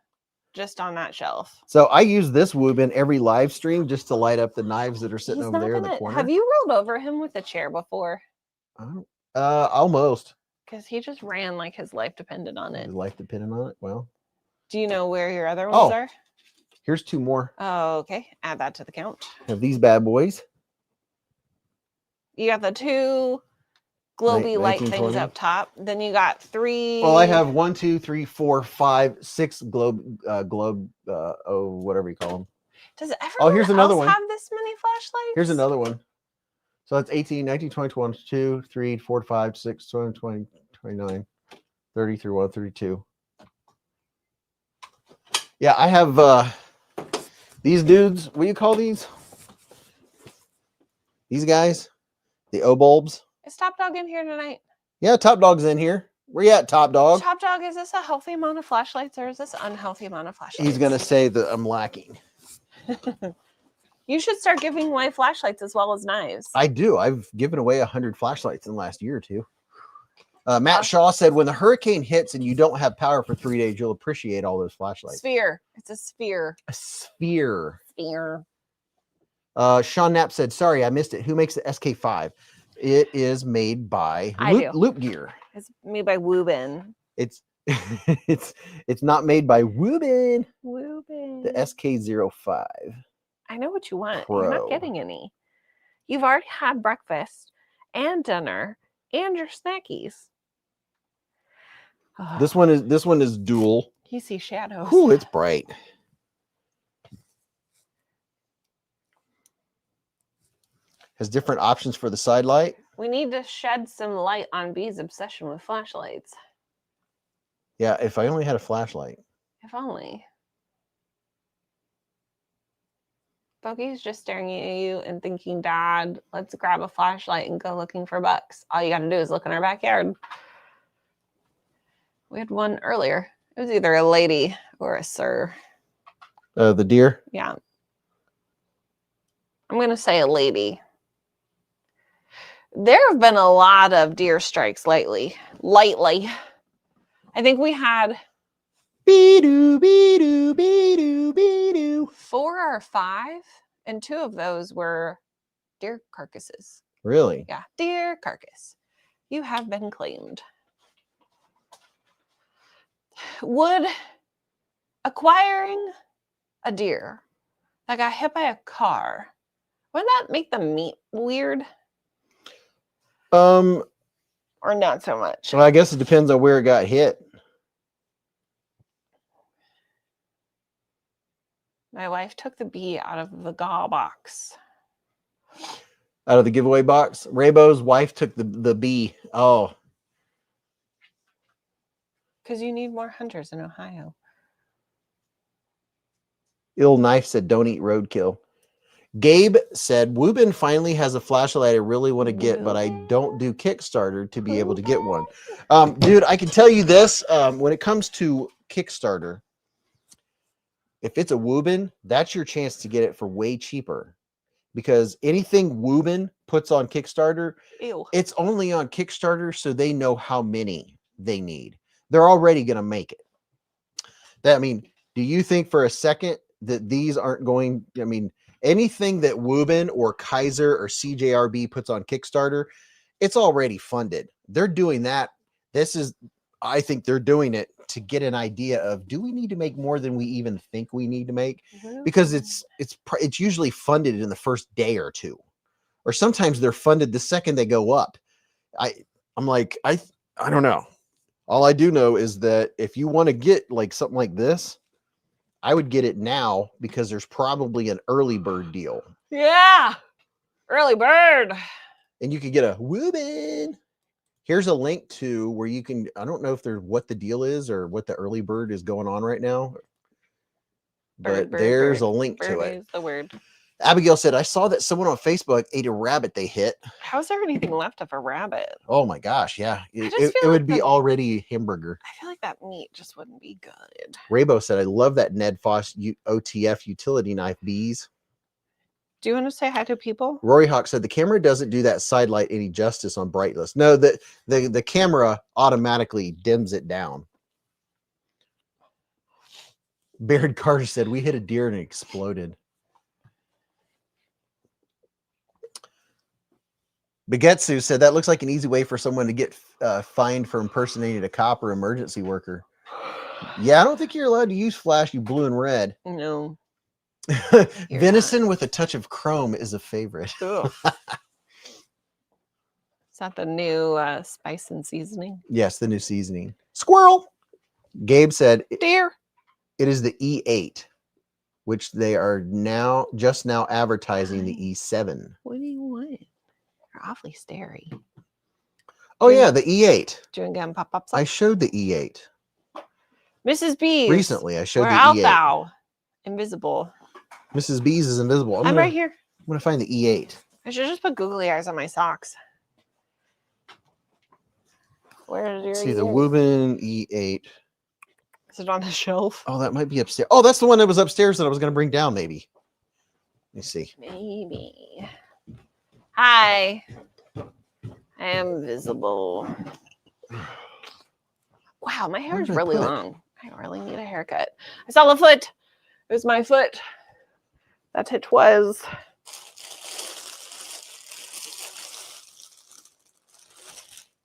just on that shelf. So I use this Wuben every live stream just to light up the knives that are sitting He's over not there in the gonna- corner. Have you rolled over him with a chair before? Almost. Because he just ran like his life depended on it. Is life dependent on it? Well, Do you know where your other ones are? here's 2 more. Oh, okay. Add that to the count. Have these bad boys. You got the 2 globy light things 1920. up top. Then you got 3. Well, I have 1, 2, 3, 4, 5, 6 globe, whatever you call them. Does everyone here's another else one. have this many flashlights? Here's another one. So that's 18, 19, 20, 21, 2, 3, 4, 5, 6, 7, 20, 29, 30, 31, 32. Yeah, I have these dudes. What do you call these? These guys? The O-bulbs? Is Top Dog in here tonight? Yeah, Top Dog's in here. Where you at, Top Dog? Top Dog, is this a healthy amount of flashlights or is this an unhealthy amount of flashlights? He's going to say that I'm lacking. You should start giving away flashlights as well as knives. I do. I've given away 100 flashlights in the last year or 2. Matt Shaw said, when the hurricane hits and you don't have power for 3 days, you'll appreciate all those flashlights. Sphere. It's a sphere. A sphere. Sphere. Sean Knapp said, sorry, I missed it. Who makes the SK5? It is made by Loop Gear. It's made by Wuben. It's it's not made by Wuben. Wuben. The SK05. I know what you want. You're not Pro. getting any. You've already had breakfast and dinner and your snackies. This one is dual. You see shadows. Ooh, it's bright. Has different options for the side light. We need to shed some light on Beez's obsession with flashlights. Yeah, if I only had a flashlight. If only. Bogey's just staring at you and thinking, Dad, let's grab a flashlight and go looking for bucks. All you got to do is look in our backyard. We had one earlier. It was either a lady or a sir. The deer? Yeah. I'm going to say a lady. There have been a lot of deer strikes lately. I think we had Be-doo, be-doo, be-doo, be-doo. 4 or 5, and 2 of those were deer carcasses. Really? Yeah, deer carcass. You have been claimed. Would acquiring a deer that got hit by a car, wouldn't that make the meat weird? Or not so much? Well, I guess it depends on where it got hit. My wife took the bee out of the gall box. Out of the giveaway box. Raybo's wife took the bee. Oh. Because you need more hunters in Ohio. Ill Knife said, don't eat roadkill. Gabe said, Wuben finally has a flashlight I really want to get, but I don't do Kickstarter to be able to get one. Dude, I can tell you this. When it comes to Kickstarter, if it's a Wuben, that's your chance to get it for way cheaper. Because anything Wuben puts on Kickstarter, Ew. it's only on Kickstarter so they know how many they need. They're already going to make it. That, I mean, do you think for a second that these aren't going, I mean, anything that Wuben or Kaiser or CJRB puts on Kickstarter, it's already funded. They're doing that. I think they're doing it to get an idea of, do we need to make more than we even think we need to make? Because it's usually funded in the first day or two, or sometimes they're funded the second they go up. I'm like, I don't know. All I do know is that if you want to get like something like this, I would get it now because there's probably an early bird deal. Yeah. Early bird. And you could get a Wuben. Here's a link to where you can, I don't know if there's what the deal is or what the early bird is going on right now. But there's a link to it. Is the word. Abigail said, I saw that someone on Facebook ate a rabbit they hit. How's there anything left of a rabbit? Oh my gosh, yeah. It like would be already hamburger. I feel like that meat just wouldn't be good. Raybo said, I love that Ned Foss OTF utility knife, Beez. Do you want to say hi to people? Rory Hawk said, the camera doesn't do that side light any justice on brightness. No, the camera automatically dims it down. Baird Carter said, we hit a deer and it exploded. Bagetsu said, that looks like an easy way for someone to get fined for impersonating a cop or emergency worker. Yeah, I don't think you're allowed to use flash, you blue and red. No. Venison with a touch of chrome is a favorite. Is that the new spice and seasoning? Yes, the new seasoning. Squirrel. Gabe said, deer. It is the E8, which they are just now advertising the E7. What do you want? You're awfully starey. Oh yeah, the E8. Doing gun pop-ups. I showed the E8. Mrs. Beez. Recently, I showed Where the out E8. thou? Invisible. Mrs. Beez is invisible. I'm right here. I'm gonna find the E8. I should just put googly eyes on my socks. Where is your See the Wuben E8. Is it on the shelf? Oh, that might be upstairs. Oh, that's the one that was upstairs that I was gonna bring down. Maybe. Let me see. Maybe. Hi. I am visible. Wow, my hair is really long. I really need a haircut. I saw the foot. It was my foot. That it was.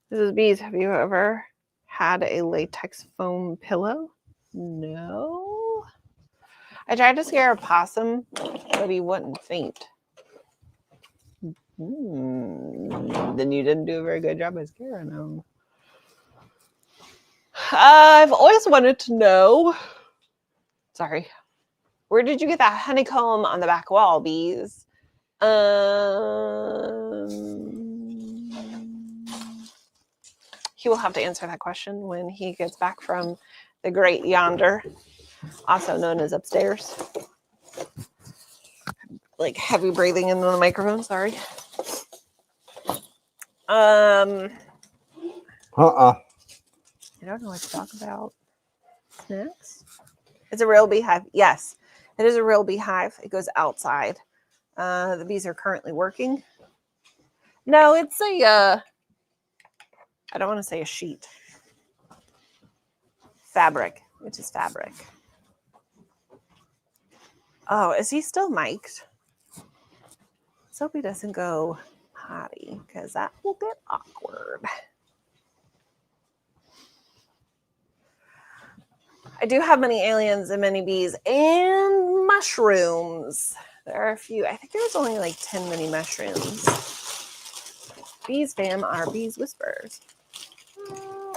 This is Beez. Have you ever had a latex foam pillow? No. I tried to scare a possum, but he wouldn't faint. Then you didn't do a very good job of scaring him. I've always wanted to know. Sorry. Where did you get that honeycomb on the back wall, Beez? He will have to answer that question when he gets back from the great yonder, also known as upstairs. Like heavy breathing into the microphone, sorry. I don't know what to talk about. Snacks? It's a real beehive. Yes, it is a real beehive. It goes outside. The bees are currently working. No, it's a, I don't want to say a sheet. Fabric. It is fabric. Oh, is he still mic'd? Let's hope he doesn't go potty, because that will get awkward. I do have many aliens and many bees and mushrooms. There are a few. I think there's only like 10 mini mushrooms. Bees fam are bees whisperers.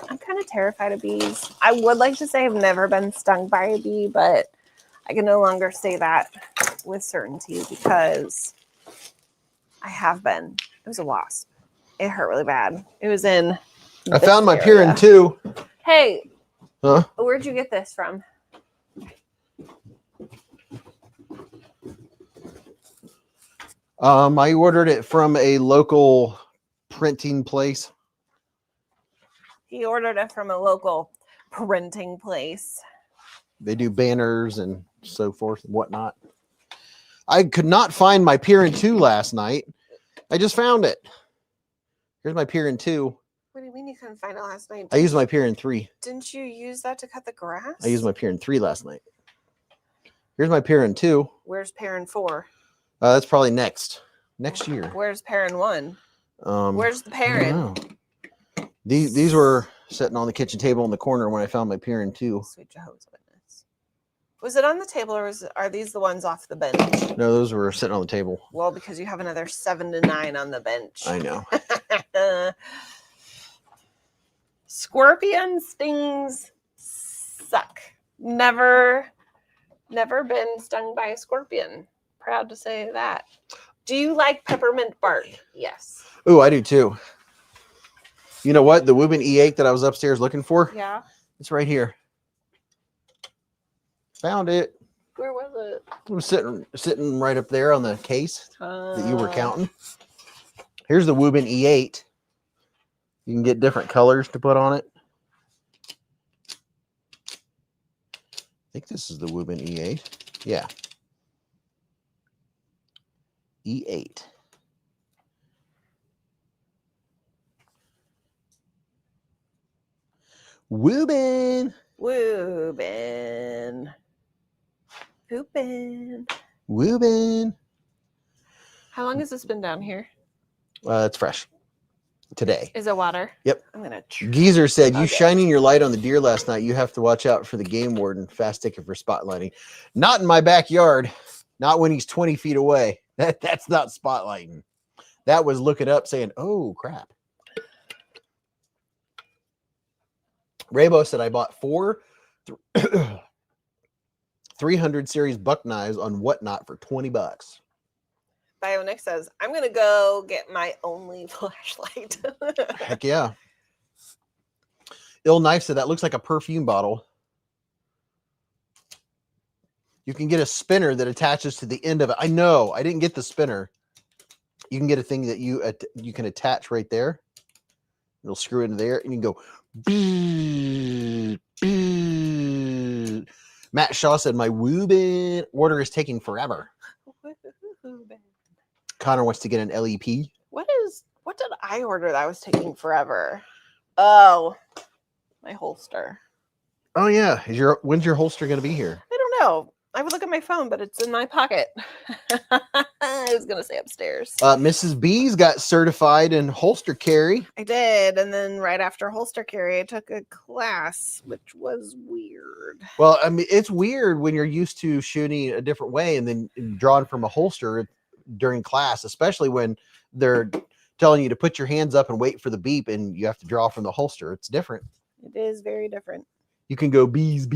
I'm kind of terrified of bees. I would like to say I've never been stung by a bee, but I can no longer say that with certainty because I have been. It was a wasp. It hurt really bad. It was in. I found my Piran 2. Hey. Huh? Where'd you get this from? I ordered it from a local printing place. He ordered it from a local printing place. They do banners and so forth and whatnot. I could not find my Piran 2 last night. I just found it. Here's my Piran 2. What do you mean you couldn't find it last night? I used my Piran 3. Didn't you use that to cut the grass? I used my Piran 3 last night. Here's my Piran 2. Where's Piran 4? That's probably next year. Where's Piran 1? Where's the Piran? These were sitting on the kitchen table in the corner when I found my Piran 2. Sweet Jehovah's Witness. Was it on the table or are these the ones off the bench? No, those were sitting on the table. Well, because you have another 7 to 9 on the bench. I know. Scorpion stings suck. Never been stung by a scorpion. Proud to say that. Do you like peppermint bark? Yes. Oh, I do too. You know what? The Wuben E8 that I was upstairs looking for? Yeah. It's right here. Found it. Where was it? It was sitting right up there on the case that you were Oh. counting. Here's the Wuben E8. You can get different colors to put on it. I think this is the Wuben E8. Yeah. E8. Wuben. Wuben. Wuben. Wuben. How long has this been down here? It's fresh. Today. Is it water? Yep. I'm gonna. Geezer said, "You Okay. shining your light on the deer last night. You have to watch out for the game warden. Fast ticket for spotlighting. Not in my backyard. Not when he's 20 feet away. That's not spotlighting. That was looking up saying, oh, crap." Raybo said, "I bought 4 300 series buck knives on Whatnot for $20. Bionic says, I'm going to go get my only flashlight. Heck yeah. Ill Knife said, "That looks like a perfume bottle. You can get a spinner that attaches to the end of it." I know. I didn't get the spinner. You can get a thing that you can attach right there. It'll screw into there, and you can go. Matt Shaw said, "My Wuben order is taking forever." Connor wants to get an LEP. What did I order that was taking forever? Oh, my holster. Oh yeah, when's your holster going to be here? I don't know. I would look at my phone, but it's in my pocket. I was gonna say upstairs. Mrs. Beez got certified in holster carry. I did, and then right after holster carry, I took a class, which was weird. Well, I mean, it's weird when you're used to shooting a different way and then drawing from a holster during class, especially when they're telling you to put your hands up and wait for the beep and you have to draw from the holster. It's different. It is very different. You can go beez.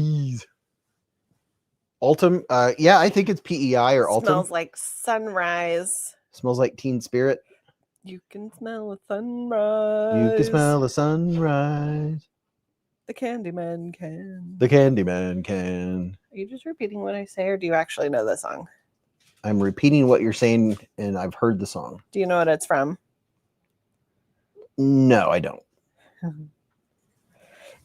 Ultim, yeah, I think it's PEI or Ultim. Smells like sunrise. Smells like Teen Spirit. You can smell the sunrise. You can smell the sunrise. The Candyman can. The Candyman can. Are you just repeating what I say, or do you actually know the song? I'm repeating what you're saying, and I've heard the song. Do you know what it's from? No, I don't.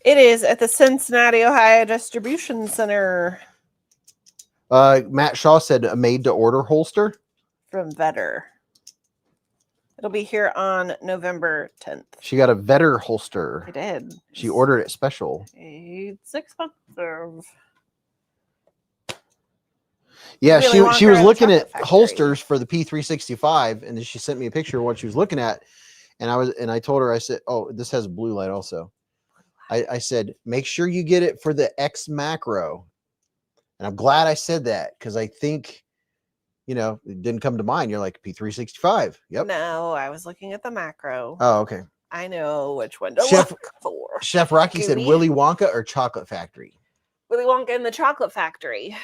It is at the Cincinnati, Ohio Distribution Center. Matt Shaw said a made-to-order holster. From Vetter. It'll be here on November 10th. She got a Vetter holster. I did. She ordered it special. It's expensive. Yeah, Really she was looking at Factory. holsters for the P365, and then she sent me a picture of what she was looking at, and I told her, I said, "Oh, this has a blue light also." I said, "Make sure you get it for the X macro," and I'm glad I said that because I think, you know, it didn't come to mind. You're like P365. Yep. No, I was looking at the macro. Oh, okay. I know which one to Chef- look for. Chef Rocky said Kooby. Willy Wonka or Chocolate Factory. Willy Wonka and the Chocolate Factory.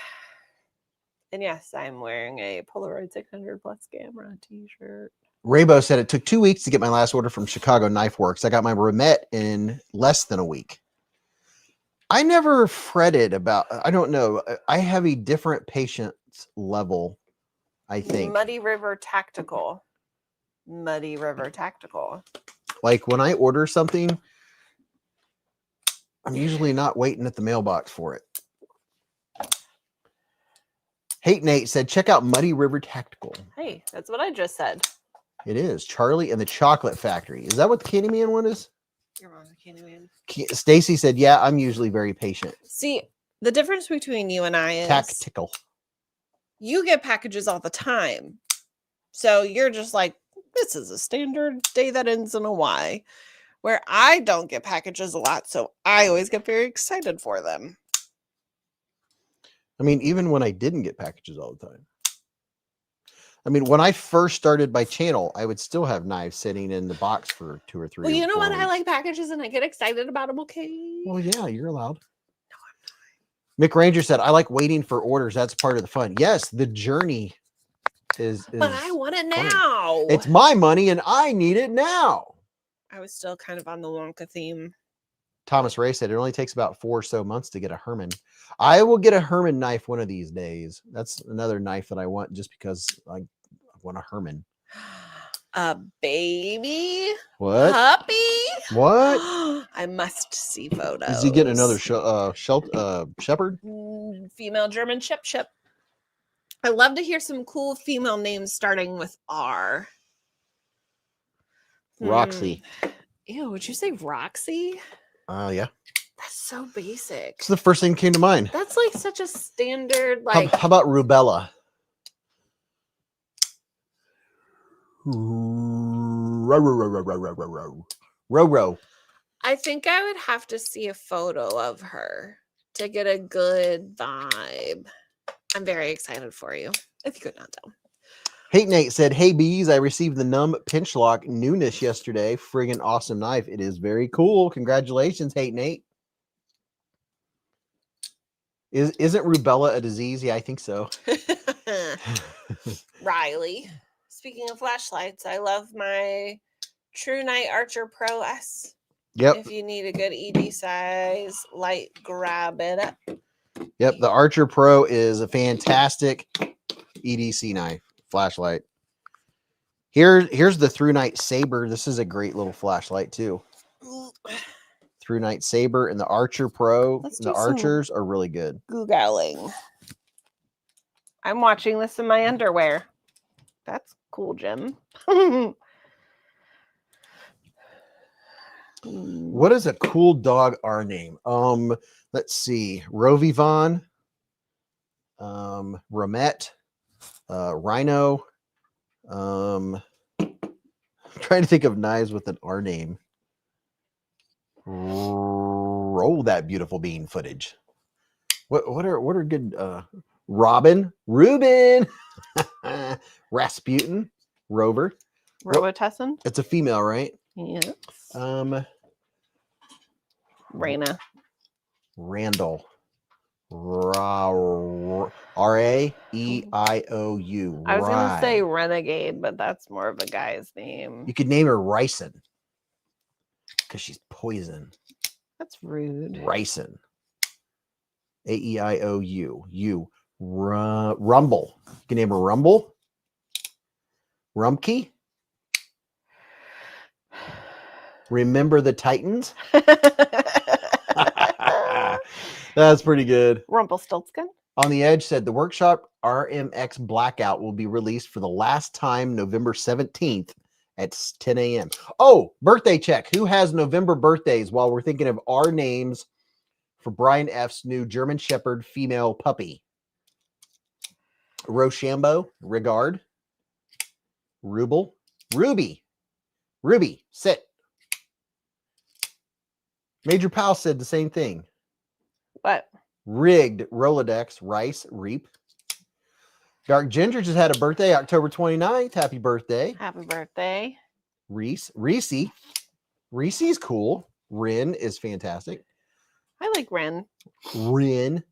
And yes, I'm wearing a Polaroid 600 plus camera t-shirt. Raybo said it took 2 weeks to get my last order from Chicago Knife Works. I got my remet in less than a week. I never fretted about, I don't know. I have a different patience level, I think. Muddy River Tactical. Muddy River Tactical. Like when I order something, I'm usually not waiting at the mailbox for it. Hate Nate said, check out Muddy River Tactical. Hey, that's what I just said. It is. Charlie and the Chocolate Factory. Is that what the Candyman one is? Your mom's a Candyman. Stacy said, yeah, I'm usually very patient. See, the difference between you and I is Tactical. you get packages all the time. So you're just like, this is a standard day that ends in a Y. Where I don't get packages a lot, so I always get very excited for them. I mean, even when I didn't get packages all the time. I mean, when I first started my channel, I would still have knives sitting in the box for 2 or 3. Well, you know what? weeks. I like packages and I get excited about them, okay? Well, yeah, you're allowed. No, I'm not. Mick Ranger said, I like waiting for orders. That's part of the fun. Yes, the journey is But I want it funny. now. It's my money and I need it now. I was still kind of on the Wonka theme. Thomas Ray said it only takes about 4 or so months to get a Herman. I will get a Herman knife one of these days. That's another knife that I want just because I want a Herman. A baby? What? Puppy? What? I must see photos. Is he getting another shepherd? Female German Ship. I love to hear some cool female names starting with R. Roxy. Ew, would you say Roxy? Yeah. That's so basic. It's the first thing that came to mind. That's like such a standard, like. How about rubella? Ro. I think I would have to see a photo of her to get a good vibe. I'm very excited for you. If you could not tell. Hate Nate said, hey Beez, I received the Numb Pinch Lock newness yesterday. Friggin' awesome knife. It is very cool. Congratulations, Hate Nate. Isn't rubella a disease? Yeah, I think so. Riley. Speaking of flashlights, I love my True Night Archer Pro S. Yep. If you need a good ED size light, grab it up. Yep. The Archer Pro is a fantastic EDC knife flashlight. Here's the Through Night Saber. This is a great little flashlight too. Through Night Saber and the Archer Pro. The Archers are really good. Googling. I'm watching this in my underwear. That's cool, Jim. What is a cool dog R name? Let's see. Rovi Von. Ramette, Rhino. Trying to think of knives with an R name. Roll that beautiful bean footage. What are good? Robin, Ruben, Rasputin, Rover. Robitussin. It's a female, right? Yes. Raina. Randall. R-A-E-I-O-U. I was gonna say Renegade, but that's more of a guy's name. You could name her Ryson because she's poison. That's rude. Ryson. A-E-I-O-U. Rumble. You can name her Rumble. Rumpke. Remember the Titans? That's pretty good. Rumpelstiltskin. On the Edge said the workshop RMX Blackout will be released for the last time November 17th at 10 a.m. Oh, birthday check. Who has November birthdays while we're thinking of our names for Brian F's new German Shepherd female puppy? Rochambeau, Regard, Ruble, Ruby, sit. Major Powell said the same thing. What? Rigged, Rolodex, Rice, Reap. Dark Ginger just had a birthday, October 29th. Happy birthday. Happy birthday. Reese. Reese's cool. Rin is fantastic. I like Ren. Rin.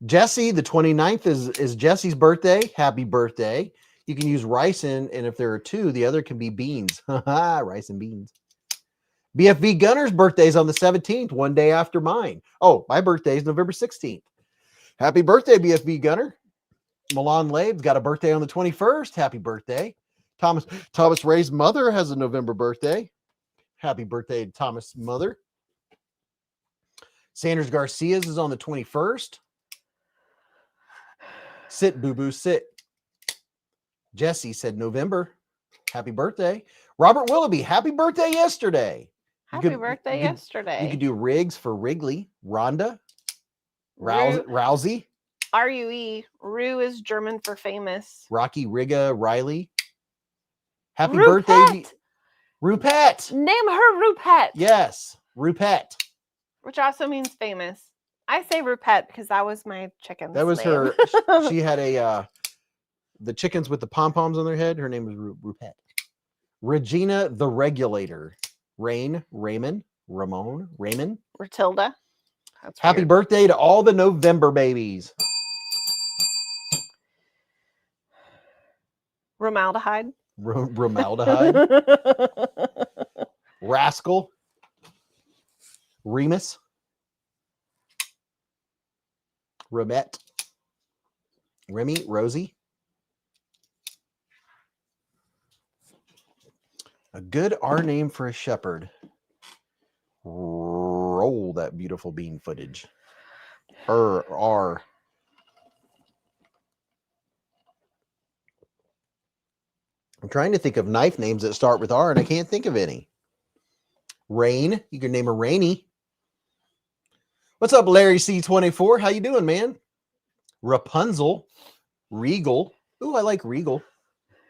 Jesse, the 29th is Jesse's birthday. Happy birthday. You can use rice and if there are two, the other can be beans. Rice and beans. BFV Gunner's birthday is on the 17th, one day after mine. Oh, my birthday is November 16th. Happy birthday, BFV Gunner. Milan Labe's got a birthday on the 21st. Happy birthday. Thomas Ray's mother has a November birthday. Happy birthday to Thomas' mother. Sanders Garcia's is on the 21st. Sit, boo-boo, sit. Jesse said November. Happy birthday. Robert Willoughby, happy birthday yesterday. Happy birthday yesterday. You could do Riggs for Wrigley. Rhonda. Rousey. R-U-E. Rue is German for famous. Rocky Riga Riley. Happy Rupet. birthday. Rupet. Name her Rupet. Yes. Rupet. Which also means famous. I say Rupet because that was my chicken's That was name. her. She had the chickens with the pom-poms on their head. Her name was Rupet. Regina the Regulator. Raymond, Ramon, Raymond. Ratilda. That's Happy weird. birthday to all the November babies. Romaldehyde. Romaldehyde. Rascal. Remus. Remette. Remy, Rosie. A good R name for a shepherd. Roll that beautiful bean footage. R. I'm trying to think of knife names that start with R, and I can't think of any. Rain. You can name her Rainy. What's up, Larry C24? How you doing, man? Rapunzel. Regal. Ooh, I like Regal.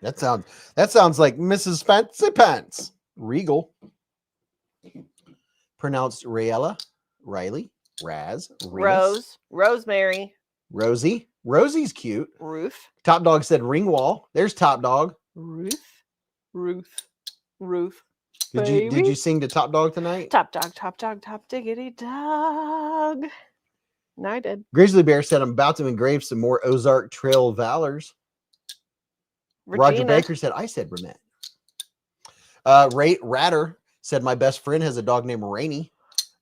That sounds like Mrs. Fancy Pants. Regal. Pronounced Rayella. Riley. Raz. Remus. Rose. Rosemary. Rosie. Rosie's cute. Ruth. Top Dog said Ringwall. There's Top Dog. Ruth. Did you sing to Top Dog tonight? Top dog, top diggity dog. No, I did. Grizzly Bear said I'm about to engrave some more Ozark Trail Valors. Roger Baker said I said Remette. Ratter said my best friend has a dog named Rainy.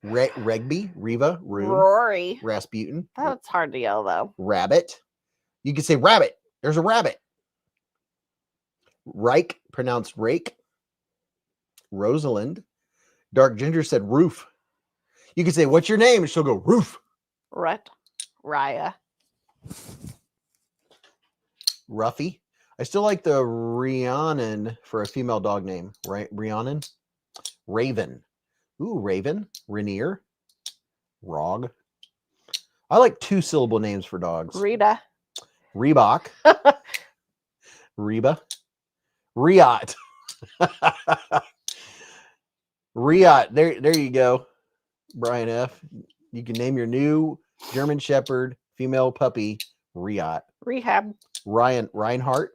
Regby, Reva, Rue, Rory. Rasputin. That's hard to yell though. Rabbit. You can say rabbit. There's a rabbit. Reich, pronounced Rake. Rosalind. Dark Ginger said roof. You can say, what's your name? And she'll go, roof. Raya. Ruffy. I still like the Rhiannon for a female dog name, right? Rhiannon. Raven. Ooh, Raven. Rainier. Rog. I like 2-syllable names for dogs. Rita. Reebok. Reba. Riot. Riot. There you go. Brian F. You can name your new German Shepherd female puppy Riot. Rehab. Reinhardt.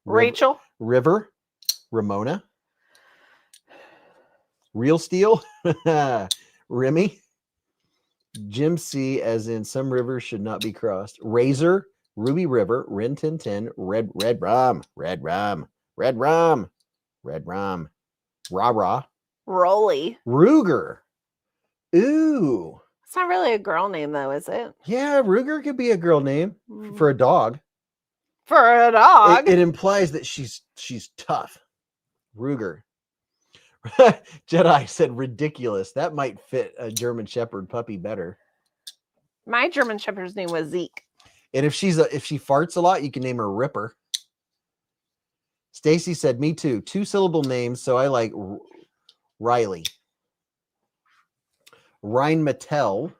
Rachel. River. Ramona. Real Steel. Remy. Jim C, as in some rivers should not be crossed. Razor. Ruby River. Rin Tin Tin. Red Rum. Red Rum. Red Rum. Red Rum. Rah Rah. Rolly. Ruger. Ooh. It's not really a girl name, though, is it? Yeah, Ruger could be a girl name for a dog. For a dog? It implies that she's tough. Ruger. Jedi said ridiculous. That might fit a German Shepherd puppy better. My German Shepherd's name was Zeke. And if she farts a lot, you can name her Ripper. Stacy said, me too. 2-syllable names, so I like Riley. Ryan Mattel.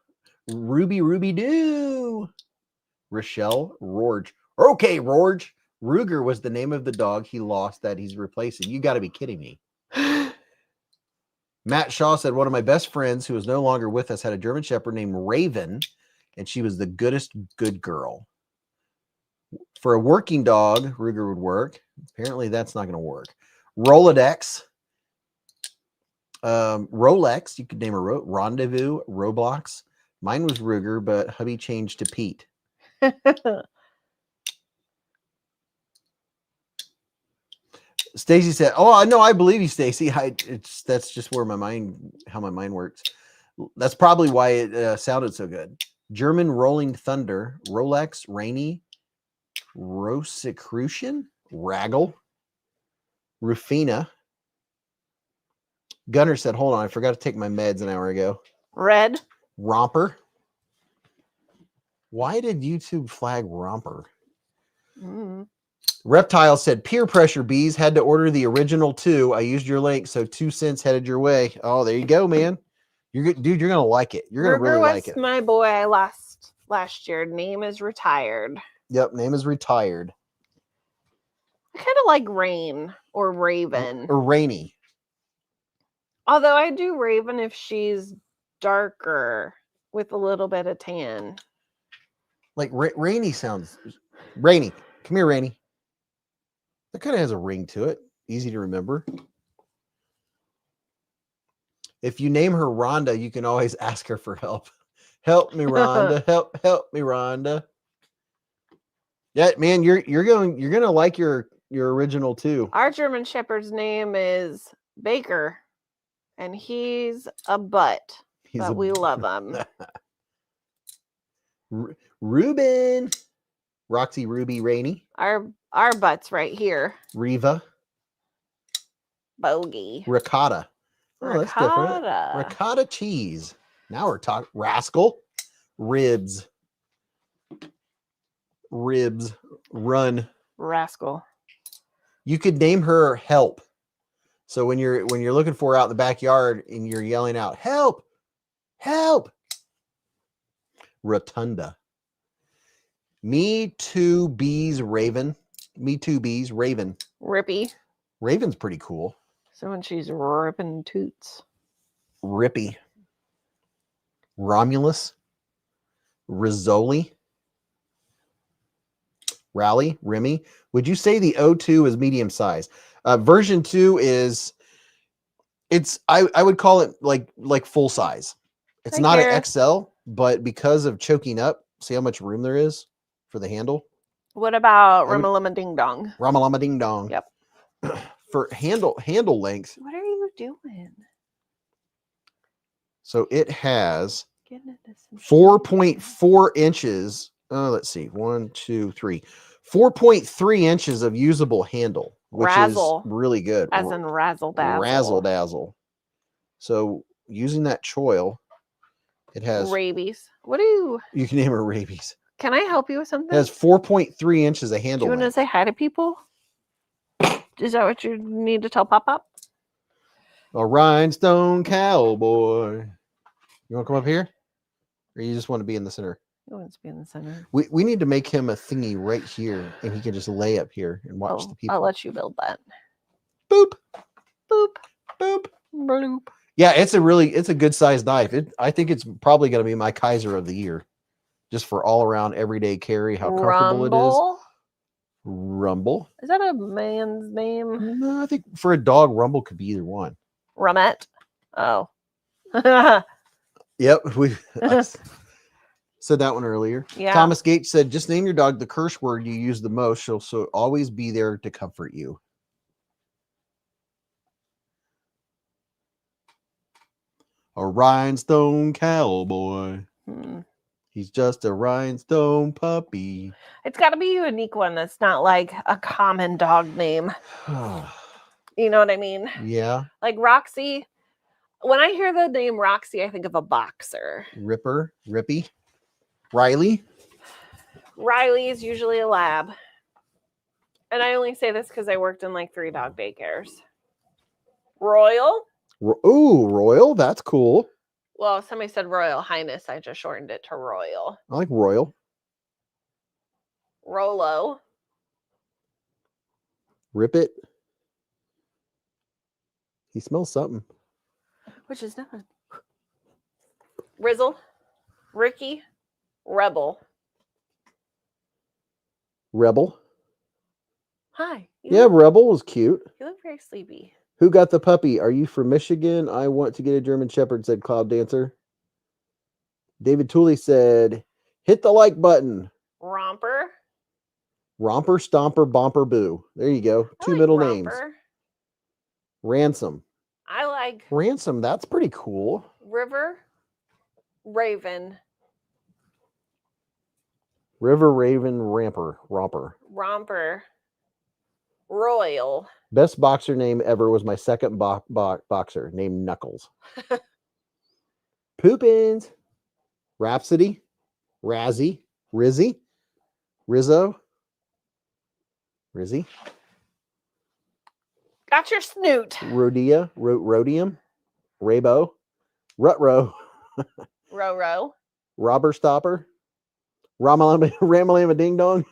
Ruby Doo. Rochelle. Rorge. Okay, Rorge. Ruger was the name of the dog he lost that he's replacing. You got to be kidding me. Matt Shaw said, one of my best friends who is no longer with us had a German Shepherd named Raven, and she was the goodest good girl. For a working dog, Ruger would work. Apparently, that's not going to work. Rolodex. Rolex, you could name her Rendezvous, Roblox. Mine was Ruger, but hubby changed to Pete. Stacy said, "Oh, no, I believe you, Stacy. That's just where how my mind works. That's probably why it sounded so good. German Rolling Thunder, Rolex, Rainy, Rosicrucian, Raggle, Rufina." Gunner said, "Hold on, I forgot to take my meds an hour ago." Red. Romper. Why did YouTube flag Romper? Reptile said, peer pressure, Beez. Had to order the original 2. I used your link, so 2 cents headed your way. Oh, there you go, man. Dude, you're going to like it. You're going to really like it. My boy I lost last year. Name is retired. Yep, name is retired. I kind of like Rain or Raven. Or Rainy. Although I do Raven if she's darker with a little bit of tan. Like Rainy sounds... Rainy. Come here, Rainy. That kind of has a ring to it. Easy to remember. If you name her Rhonda, you can always ask her for help. Help me, Rhonda. help me, Rhonda. Yeah, man, you're gonna like your original too. Our German Shepherd's name is Baker, and he's a butt. But we love him. Ruben. Roxy, Ruby, Rainy. Our butts right here. Riva. Bogey. Ricotta. Oh, that's different. Ricotta cheese. Now we're talking. Rascal. Ribs. Run. Rascal. You could name her Help. So when you're looking for her out in the backyard and you're yelling out, help, help. Rotunda. Me too, Beez, Raven. Me too, Beez, Raven. Rippy. Raven's pretty cool. So when she's ripping toots. Rippy. Romulus. Rizzoli. Rally. Remy. Would you say the O2 is medium size? Version 2 is, I would call it like full size. It's not an XL, but because of choking up, see how much room there is for the handle? What about Ramalama Ding Dong? Ramalama Ding Dong. Yep. For handle length. What are you doing? So it has 4.4 inches. Let's see. 1, 2, 3. 4.3 inches of usable handle, which is really good. As in razzle dazzle. Razzle dazzle. So using that choil, it has rabies. What do you? You can name her rabies. Can I help you with something? It has 4.3 inches of handle. Do you want to say hi to people? Is that what you need to tell Pop? A rhinestone cowboy. You want to come up here? Or you just want to be in the center? He wants to be in the center. We need to make him a thingy right here, and he can just lay up here and watch the people. I'll let you build that. Boop, Boop. boop, Bloop. Yeah, it's a good sized knife. I think it's probably going to be my Kaiser of the year, just for all around everyday carry. How comfortable it is. Rumble. Is that a man's name? No, I think for a dog, Rumble could be either one. Rumette. Oh. Yep, we said that one earlier. Yeah. Thomas Gates said, "Just name your dog the curse word you use the most. She'll always be there to comfort you." A rhinestone cowboy. He's just a rhinestone puppy. It's got to be a unique one that's not like a common dog name. You know what I mean? Yeah. Like Roxy. When I hear the name Roxy, I think of a boxer. Ripper, Rippy, Riley. Riley is usually a lab. And I only say this because I worked in like 3 dog daycares. Royal. Ooh, Royal. That's cool. Well, somebody said Royal Highness. I just shortened it to Royal. I like Royal. Rolo. Rip it. He smells something. Which is nothing. Rizzle. Ricky. Rebel. Rebel. Hi. Yeah, Rebel was cute. You look very sleepy. Who got the puppy? Are you from Michigan? I want to get a German Shepherd, said Cloud Dancer. David Tooley said, hit the like button. Romper. Romper, Stomper, Bomper, Boo. There you go. 2 middle names. Ransom. I like Ransom. That's pretty cool. River. Raven. River, Raven, Romper. Romper. Royal. Best boxer name ever was my second boxer named Knuckles. Poopins. Rhapsody. Razzie. Rizzy. Rizzo. Rizzy. Got your snoot. Rhodia. Rhodium. Rabo. Rutro. Row. Robber Stopper. Ramalama Ding Dong.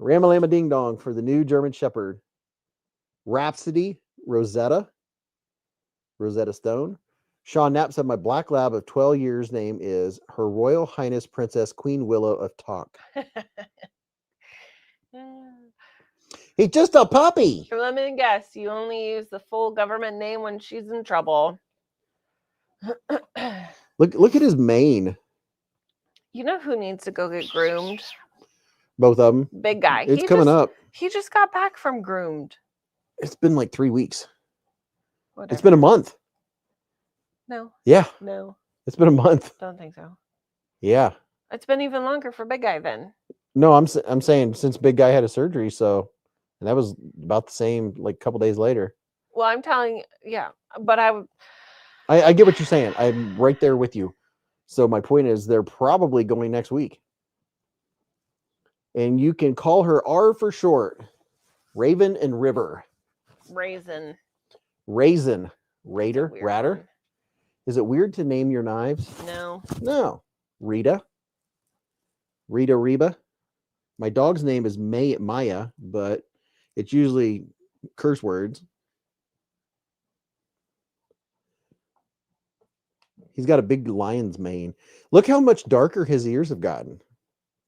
Ramalama Ding Dong for the new German Shepherd. Rhapsody. Rosetta Stone. Sean Knapp said, my black lab of 12 years name is Her Royal Highness Princess Queen Willow of Talk. He's just a puppy. Let me guess. You only use the full government name when she's in trouble. Look at his mane. You know who needs to go get groomed? Both of them. Big guy. It's coming up. He just got back from groomed. It's been like 3 weeks. Whatever. It's been a month. No. Yeah. No. It's been a month. Don't think so. Yeah. It's been even longer for big guy then. No, I'm saying since big guy had a surgery, and that was about the same, like a couple days later. Well, I'm telling, yeah, but I get what you're saying. I'm right there with you. So my point is, they're probably going next week. And you can call her R for short. Raven and River. Raisin. Ratter. One. Is it weird to name your knives? No. Rita. Reba. My dog's name is Maya, but it's usually curse words. He's got a big lion's mane. Look how much darker his ears have gotten.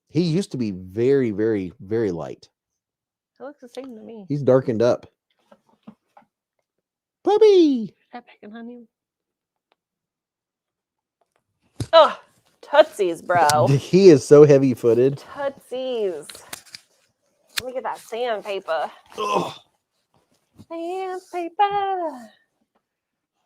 He used to be very, very, very light. It looks the same to me. He's darkened up. Puppy! Stop picking on you. Oh, tootsies, bro. He is so heavy-footed. Tootsies. Let me get that sandpaper. Ugh. Sandpaper.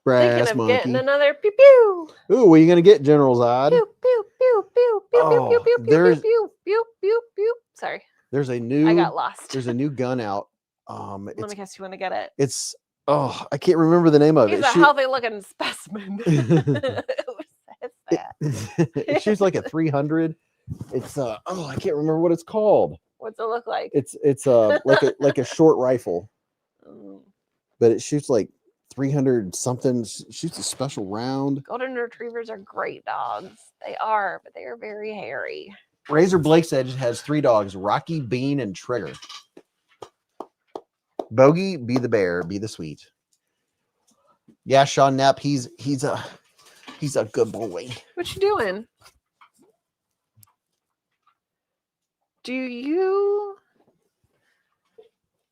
Brass Thinking of monkey. getting another pew pew. Ooh, what are you gonna get, General Zod? Pew pew pew pew pew Oh, pew pew pew there's- pew pew pew pew. Sorry, There's a new. I got lost. There's a new gun out. Let me guess, you want to get it? It's. Oh, I can't remember the name of He's it. a healthy looking specimen. Who says that? It shoots like a 300. It's I can't remember what it's called. What's it look like? It's like a short rifle, Mm. but it shoots like 300 something, shoots a special round. Golden retrievers are great dogs. They are, but they are very hairy. Razor Blake's Edge has 3 dogs, Rocky, Bean, and Trigger. Bogey, be the bear, be the sweet. Yeah, Sean Knapp, he's a good boy. What you doing?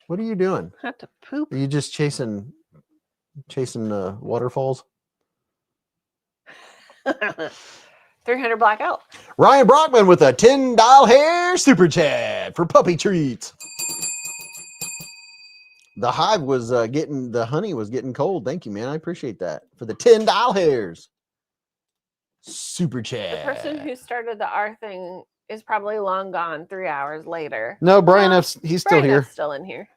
What are you doing? Have to poop? Are you just chasing waterfalls? 300 blackout. Ryan Brockman with a $10 hair super chat for puppy treats. The hive was the honey was getting cold. Thank you, man. I appreciate that for the $10 hairs. Super chat. The person who started the R thing is probably long gone 3 hours later. No, Brian F's, he's still Brian here. F's still in here.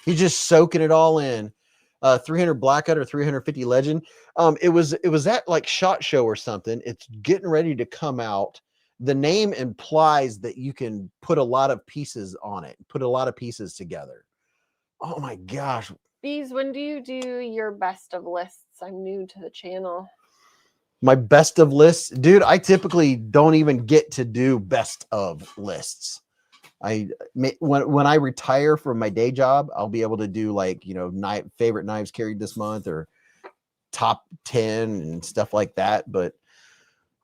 He's just soaking it all in. 300 blackout or 350 legend. It was that like SHOT Show or something. It's getting ready to come out. The name implies that you can put a lot of pieces on it, put a lot of pieces together. Oh my gosh. Beez, when do you do your best of lists? I'm new to the channel. My best of lists, dude, I typically don't even get to do best of lists. When I retire from my day job, I'll be able to do like, favorite knives carried this month or top 10 and stuff like that. But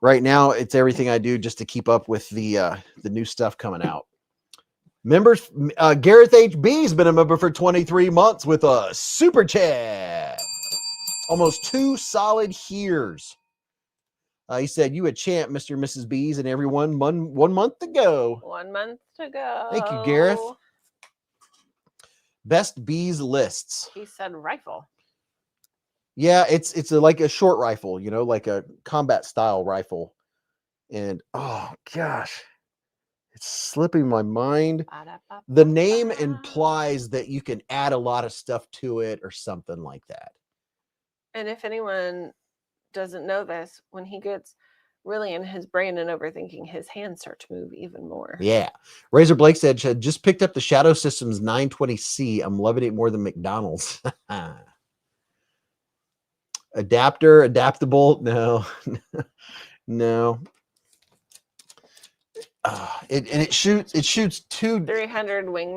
right now it's everything I do just to keep up with the new stuff coming out. Members, Gareth HB has been a member for 23 months with a super chat. Almost 2 solid years. He said, "You a champ, Mr. and Mrs. Beez, and everyone. One month to go." 1 month to go. Thank you, Gareth. Best Beez lists. He said rifle. Yeah, it's like a short rifle, like a combat style rifle. And oh gosh, it's slipping my mind. The name implies that you can add a lot of stuff to it or something like that. And if anyone doesn't know this, when he gets really in his brain and overthinking, his hands start to move even more. Yeah. Razor Blake's Edge had just picked up the Shadow Systems 920C. I'm loving it more than McDonald's. Adapter, adaptable. No, no. It shoots 300 wing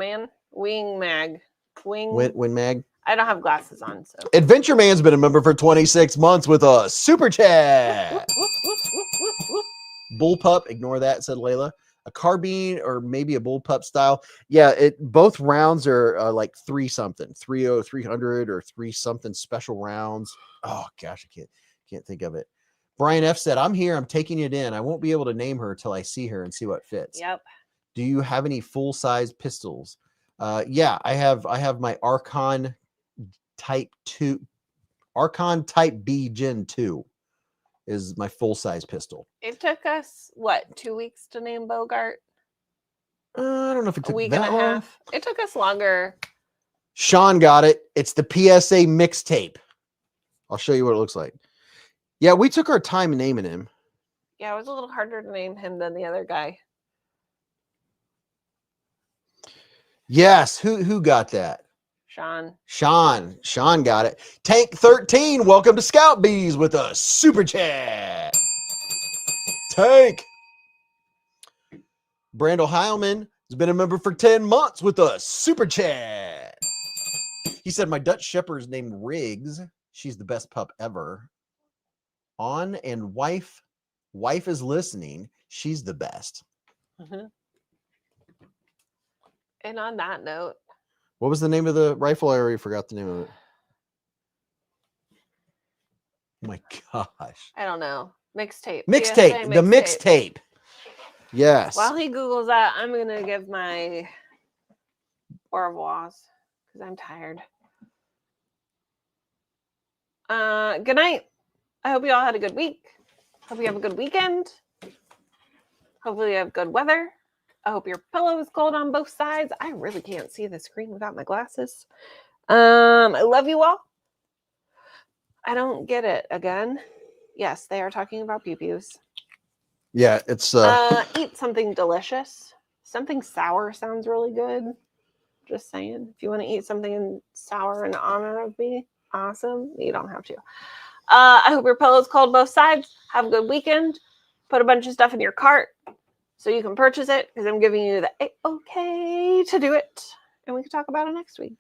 mag. I don't have glasses on, so. Adventure Man's been a member for 26 months with a super chat. Bullpup, ignore that, said Layla. A carbine or maybe a bullpup style. Yeah, both rounds are like 3-something, 300 or 3-something special rounds. Oh gosh, I can't think of it. Brian F said, "I'm here. I'm taking it in. I won't be able to name her till I see her and see what fits." Yep. Do you have any full-size pistols? Yeah, I have my Archon Type B Gen 2 is my full-size pistol. It took us, 2 weeks to name Bogart? I don't know if it took a week that and a long. half. It took us longer. Sean got it. It's the PSA mixtape. I'll show you what it looks like. Yeah, we took our time naming him. Yeah, it was a little harder to name him than the other guy. Yes, who got that? Sean got it. Tank 13, welcome to Scout Beez with a super chat. Tank. Brandel Heilman has been a member for 10 months with a super chat. He said, "My Dutch Shepherd is named Riggs. She's the best pup ever. On and wife is listening. She's the best." Mm-hmm. And on that note, what was the name of the rifle? I already forgot the name of it. Oh my gosh. I don't know. Mixtape. The mixtape. Yes. While he Googles that, I'm going to give my au revoirs because I'm tired. Good night. I hope you all had a good week. Hope you have a good weekend. Hopefully you have good weather. I hope your pillow is cold on both sides. I really can't see the screen without my glasses. I love you all. I don't get it again. Yes, they are talking about pew-pews. Yeah, it's eat something delicious. Something sour sounds really good. Just saying. If you want to eat something sour in honor of me, awesome. You don't have to. I hope your pillow's cold both sides. Have a good weekend. Put a bunch of stuff in your cart so you can purchase it because I'm giving you the okay to do it. And we can talk about it next week.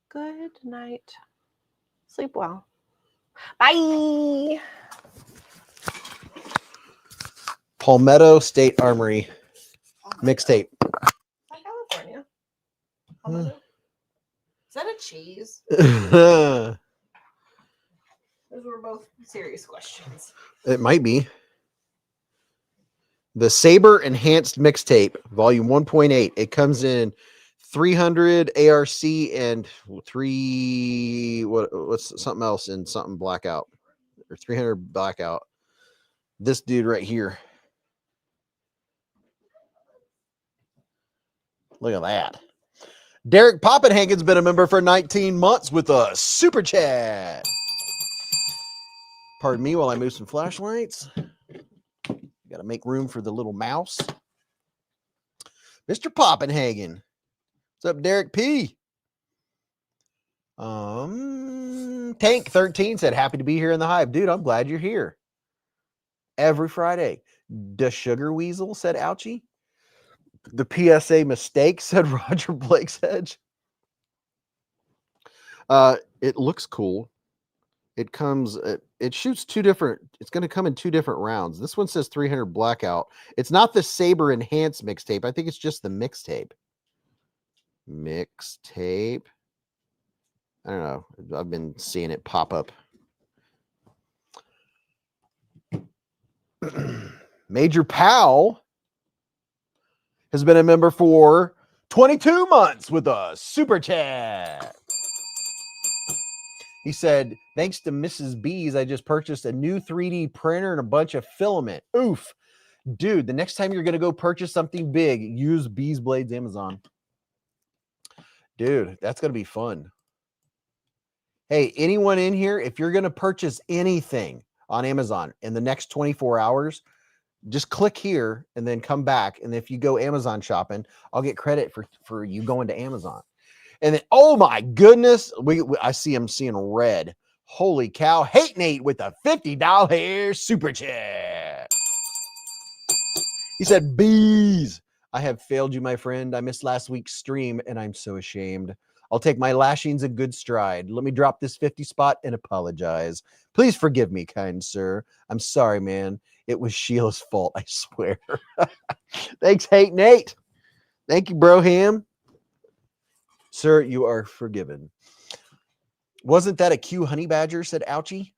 Good night. Sleep well. Bye. Palmetto State Armory mixtape. California. Palmetto. Is that a cheese? It Those were both serious questions. might be. The Saber Enhanced Mixtape, Volume 1.8. It comes in 300 ARC and what's something else in something blackout, or 300 blackout. This dude right here. Look at that. Derek Poppenhagen's been a member for 19 months with a super chat. Pardon me while I move some flashlights. Got to make room for the little mouse. Mr. Poppenhagen. What's up, Derek P? Tank 13 said, happy to be here in the Hive. Dude, I'm glad you're here. Every Friday. The Sugar Weasel said, ouchie. The PSA mistake said Roger Blake's Edge. It looks cool. It comes, it shoots two different, it's going to come in two different rounds. This one says 300 blackout. It's not the Saber Enhanced mixtape. I think it's just the mixtape. Mixtape. I don't know. I've been seeing it pop up. Major Powell has been a member for 22 months with us. Super chat. He said, thanks to Mrs. Beez, I just purchased a new 3D printer and a bunch of filament. Oof. Dude, the next time you're going to go purchase something big, use beezblades Amazon. Dude, that's going to be fun. Hey, anyone in here, if you're going to purchase anything on Amazon in the next 24 hours, just click here and then come back. And if you go Amazon shopping, I'll get credit for you going to Amazon. And then, oh my goodness, I see him seeing red. Holy cow. Hate Nate with a $50 super chat. He said, Beez, I have failed you, my friend. I missed last week's stream and I'm so ashamed. I'll take my lashings in good stride. Let me drop this 50 spot and apologize. Please forgive me, kind sir. I'm sorry, man. It was Sheila's fault, I swear. Thanks, Hate Nate. Thank you, Broham. Sir, you are forgiven. Wasn't that a Q honey badger? Said Ouchie.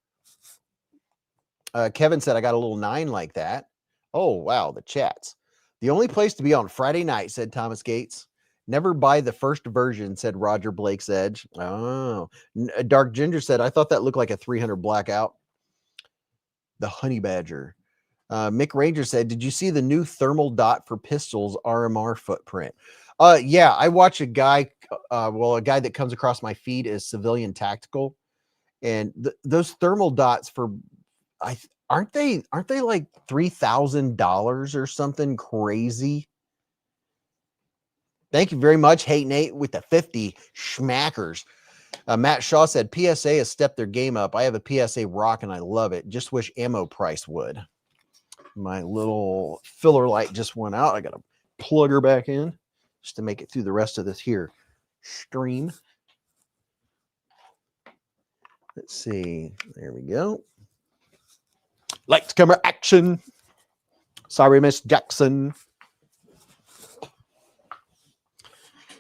Kevin said, I got a little 9 like that. Oh, wow, the chats. The only place to be on Friday night, said Thomas Gates. Never buy the first version, said Roger Blake's Edge. Oh, Dark Ginger said, I thought that looked like a 300 blackout. The honey badger. Mick Ranger said, did you see the new thermal dot for pistols RMR footprint? Yeah, I watch a guy, a guy that comes across my feed is Civilian Tactical. And those thermal dots for, aren't they like $3,000 or something crazy? Thank you very much, Hate Nate, with the 50 schmackers. Matt Shaw said, PSA has stepped their game up. I have a PSA rock and I love it. Just wish ammo price would. My little filler light just went out. I got to plug her back in just to make it through the rest of this here stream. Let's see. There we go. Lights, camera, action. Sorry, Miss Jackson.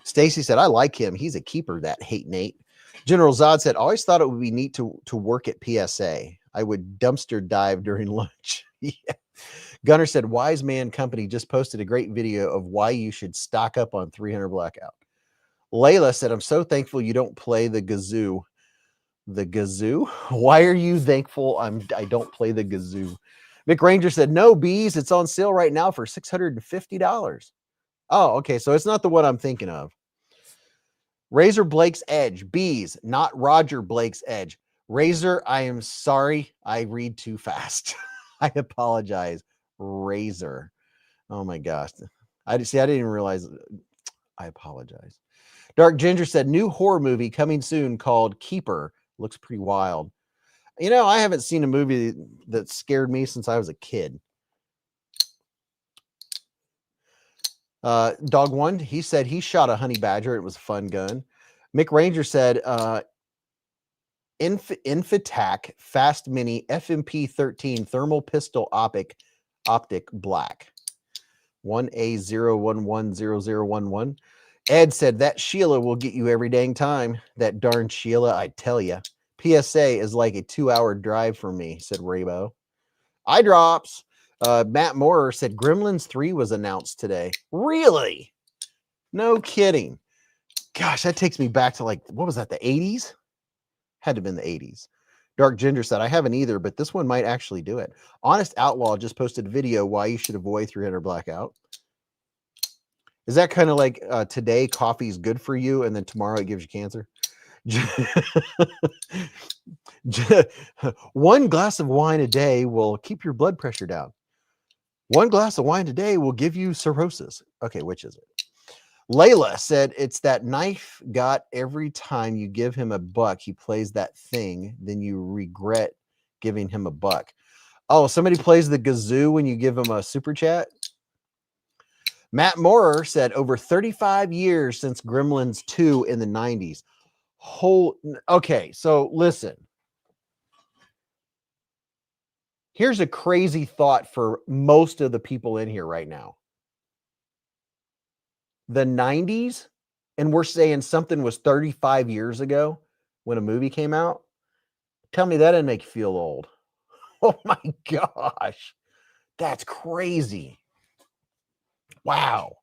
Stacy said, I like him. He's a keeper, that Hate Nate. General Zod said, always thought it would be neat to work at PSA. I would dumpster dive during lunch. Yeah. Gunner said, Wise Man Company just posted a great video of why you should stock up on 300 blackout. Layla said, I'm so thankful you don't play the gazoo. The gazoo? Why are you thankful I don't play the gazoo? Mick Ranger said, no, Beez, it's on sale right now for $650. Oh, okay, so it's not the one I'm thinking of. Razor Blake's Edge. Beez, not Roger Blake's Edge. Razor, I am sorry. I read too fast. I apologize. Razor. Oh my gosh. I didn't even realize. I apologize. Dark Ginger said, new horror movie coming soon called Keeper. Looks pretty wild. You know, I haven't seen a movie that scared me since I was a kid. Dog One, he said he shot a honey badger. It was a fun gun. Mick Ranger said, Infitac Fast Mini FMP 13 thermal pistol optic black. 1A0110011. Ed said that Sheila will get you every dang time. That darn Sheila, I tell ya. PSA is like a 2-hour drive for me, said Raybo. Eye drops. Matt Moorer said Gremlins 3 was announced today. Really? No kidding. Gosh, that takes me back to like, what was that, the 80s? Had to have been the 80s. Dark Ginger said, I haven't either, but this one might actually do it. Honest Outlaw just posted a video why you should avoid 300 Blackout. Is that kind of like today coffee's good for you and then tomorrow it gives you cancer? One glass of wine a day will keep your blood pressure down. One glass of wine a day will give you cirrhosis. Okay, which is it? Layla said it's that knife got every time you give him a buck, he plays that thing, then you regret giving him a buck. Oh, somebody plays the kazoo when you give him a super chat? Matt Moorer said over 35 years since Gremlins 2 in the 90s. Okay, so listen. Here's a crazy thought for most of the people in here right now. The 90s, and we're saying something was 35 years ago when a movie came out. Tell me that didn't make you feel old. Oh my gosh. That's crazy. Wow.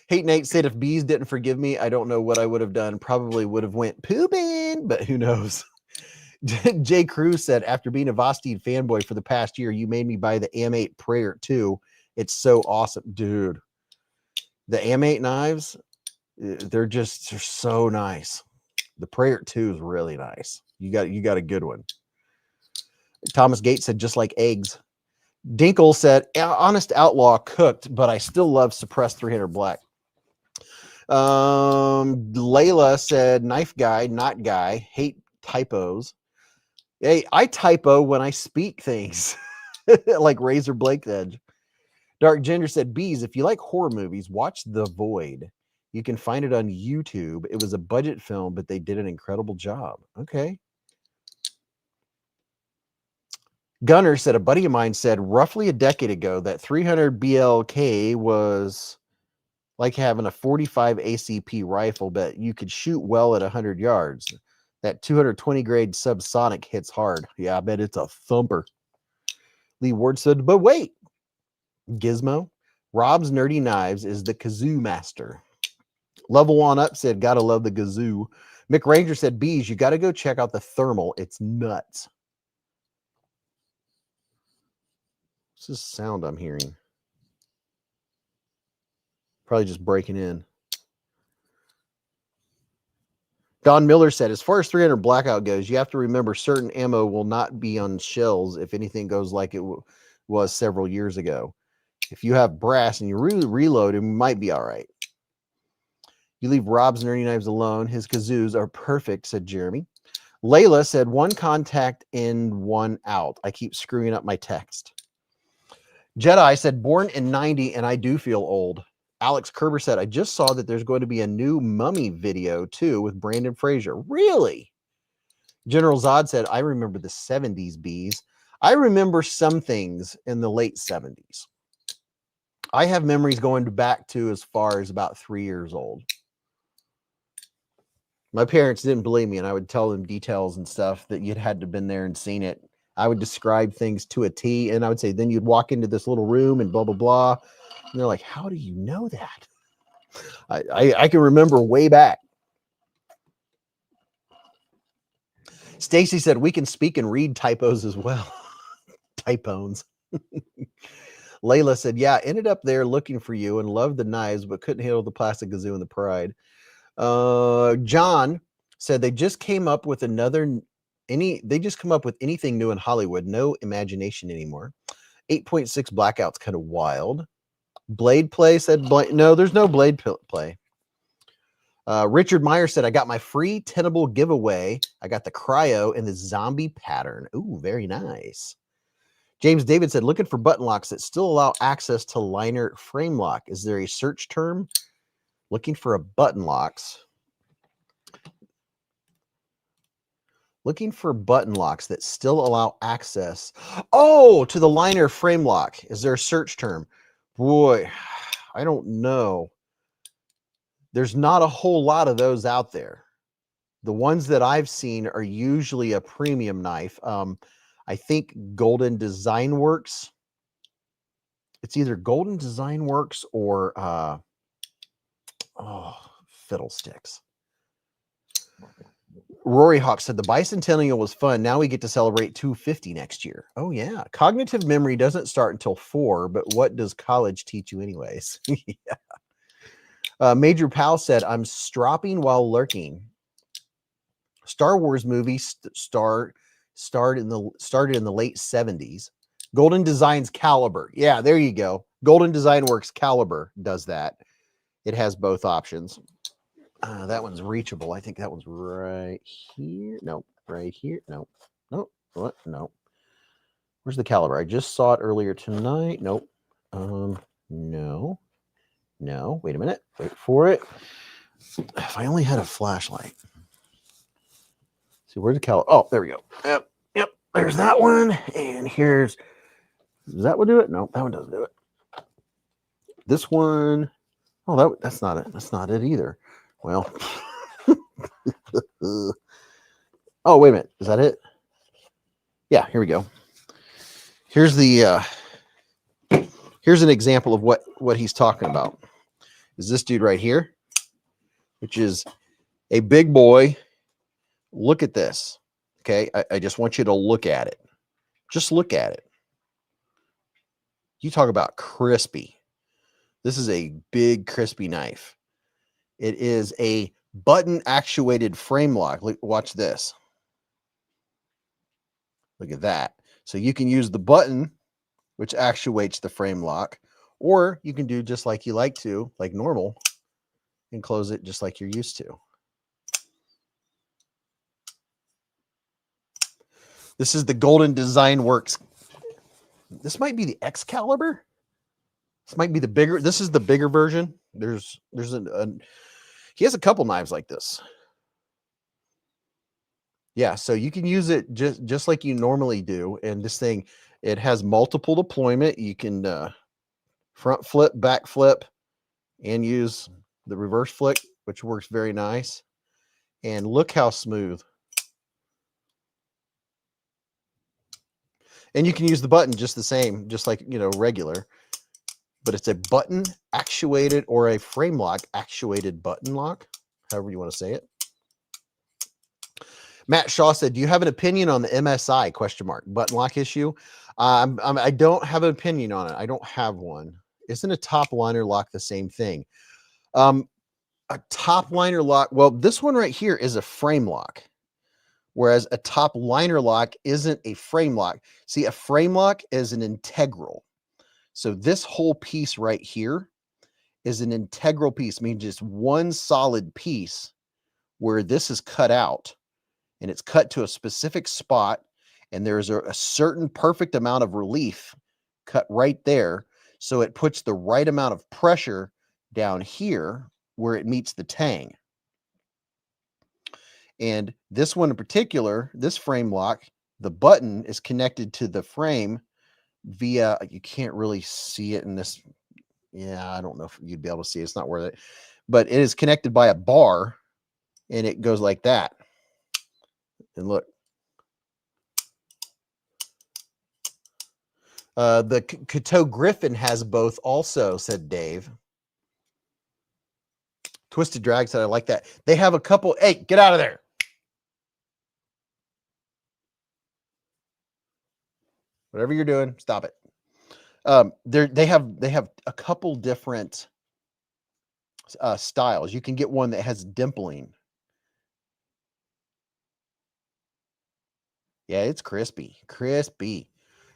Hate Nate said, if Beez didn't forgive me, I don't know what I would have done. Probably would have went pooping, but who knows? Jay Cruz said, after being a Vosteed fanboy for the past year, you made me buy the AM8 Prayer 2. It's so awesome. Dude, the AM8 knives, they're so nice. The Prayer 2 is really nice. You got a good one. Thomas Gates said, just like eggs. Dinkle said, Honest Outlaw cooked, but I still love Suppressed 300 Black. Layla said, knife guy, not guy, hate typos. Hey, I typo when I speak things like Razor Blake Edge. Dark Ginger said, Beez, if you like horror movies, watch The Void. You can find it on YouTube. It was a budget film, but they did an incredible job. Okay. Gunner said, a buddy of mine said roughly a decade ago that 300 BLK was like having a 45 ACP rifle, but you could shoot well at 100 yards. That 220 grade subsonic hits hard. Yeah, I bet it's a thumper. Lee Ward said, but wait. Gizmo, Rob's Nerdy Knives is the kazoo master. Level One Up said, gotta love the kazoo. Mick Ranger said, Beez, you gotta go check out the thermal. It's nuts. What's this sound I'm hearing? Probably just breaking in. Don Miller said, as far as 300 Blackout goes, you have to remember certain ammo will not be on shells if anything goes like it was several years ago. If you have brass and you really reload, it might be all right. You leave Rob's Nerdy Knives alone. His kazoos are perfect, said Jeremy. Layla said, one contact in, one out. I keep screwing up my text. Jedi said, born in 90, and I do feel old. Alex Kerber said, I just saw that there's going to be a new Mummy video, too, with Brandon Fraser. Really? General Zod said, I remember the 70s, Beez. I remember some things in the late 70s. I have memories going back to as far as about 3 years old. My parents didn't believe me, and I would tell them details and stuff that you'd had to have been there and seen it. I would describe things to a T, and I would say, then you'd walk into this little room and blah, blah, blah. And they're like, how do you know that? I can remember way back. Stacy said, we can speak and read typos as well. Typones. Layla said, yeah, ended up there looking for you and loved the knives, but couldn't handle the plastic kazoo and the pride. John said they just came up with anything new in Hollywood. No imagination anymore. 8.6 Blackout's kind of wild. Blade play said, no, there's no blade play. Richard Meyer said, I got my free tenable giveaway. I got the cryo and the zombie pattern. Ooh, very nice. James David said, looking for button locks that still allow access to liner frame lock. Is there a search term? Looking for a button locks. Looking for button locks that still allow access. Oh, to the liner frame lock. Is there a search term? Boy, I don't know. There's not a whole lot of those out there. The ones that I've seen are usually a premium knife. I think Golden Design Works. It's either Golden Design Works or Fiddlesticks. Rory Hawk said the bicentennial was fun. Now we get to celebrate 250 next year. Oh yeah. Cognitive memory doesn't start until 4, but what does college teach you anyways? Yeah. Major Pal said, I'm stropping while lurking. Star Wars movie started in the late 70s. Golden Designs Caliber. Yeah, there you go. Golden Design Works Caliber does that. It has both options. That one's reachable. I think that one's right here. No, right here. No. No. What? No. Where's the Caliber? I just saw it earlier tonight. Nope. No. No. Wait a minute. Wait for it. If I only had a flashlight. See, where's the Caliber? Oh, there we go. Yep. Yep. There's that one. And here's. Does that one do it? No, that one doesn't do it. This one. Oh, that's not it. That's not it either. Well. Oh, wait a minute. Is that it? Yeah, here we go. Here's the here's an example of what he's talking about. Is this dude right here, which is a big boy. Look at this. Okay, I just want you to look at it. Just look at it. You talk about crispy. This is a big crispy knife. It is a button actuated frame lock. Look, watch this. Look at that. So you can use the button, which actuates the frame lock, or you can do just like you like to, like normal, and close it just like you're used to. This is the Golden Design Works. This might be the Excalibur. This might be the bigger. This is the bigger version. There's he has a couple knives like this. Yeah, so you can use it just like you normally do. And this thing, it has multiple deployment. You can front flip, back flip, and use the reverse flick, which works very nice. And look how smooth. And you can use the button just the same, just like, regular. But it's a button actuated or a frame lock actuated button lock, however you want to say it. Matt Shaw said, do you have an opinion on the MSI button lock issue? I don't have an opinion on it. I don't have one. Isn't a top liner lock the same thing? A top liner lock. Well, this one right here is a frame lock, whereas a top liner lock isn't a frame lock. See, a frame lock is an integral. So this whole piece right here is an integral piece, meaning just one solid piece where this is cut out and it's cut to a specific spot. And there's a certain perfect amount of relief cut right there. So it puts the right amount of pressure down here where it meets the tang. And this one in particular, this frame lock, the button is connected to the frame via, you can't really see it in this. Yeah, I don't know if you'd be able to see it. It's not worth it. But it is connected by a bar and it goes like that. And look. The Cateau Griffin has both also, said Dave. Twisted Drag said, I like that. They have a couple. Hey, get out of there. Whatever you're doing, stop it. They have a couple different styles. You can get one that has dimpling. Yeah, it's crispy.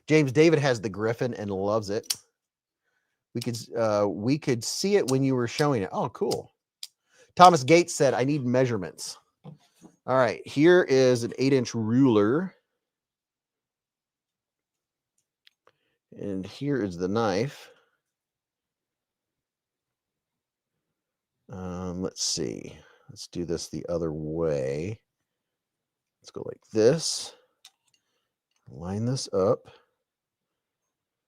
James David has the Griffin and loves it. We could see it when you were showing it. Oh, cool. Thomas Gates said, I need measurements. All right, here is an 8-inch ruler. And here is the knife. Let's see. Let's do this the other way. Let's go like this. Line this up.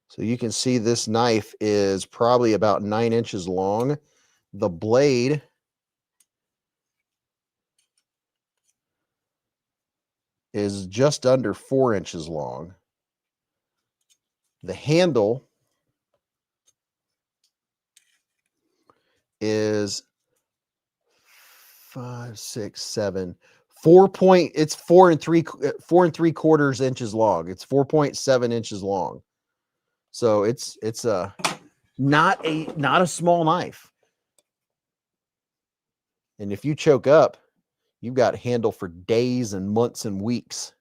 So you can see this knife is probably about 9 inches long. The blade is just under 4 inches long. The handle is 5, 6, 7, 4 point. It's 4 3/4 inches long. It's 4.7 inches long. So it's not a small knife. And if you choke up, you've got handle for days and months and weeks.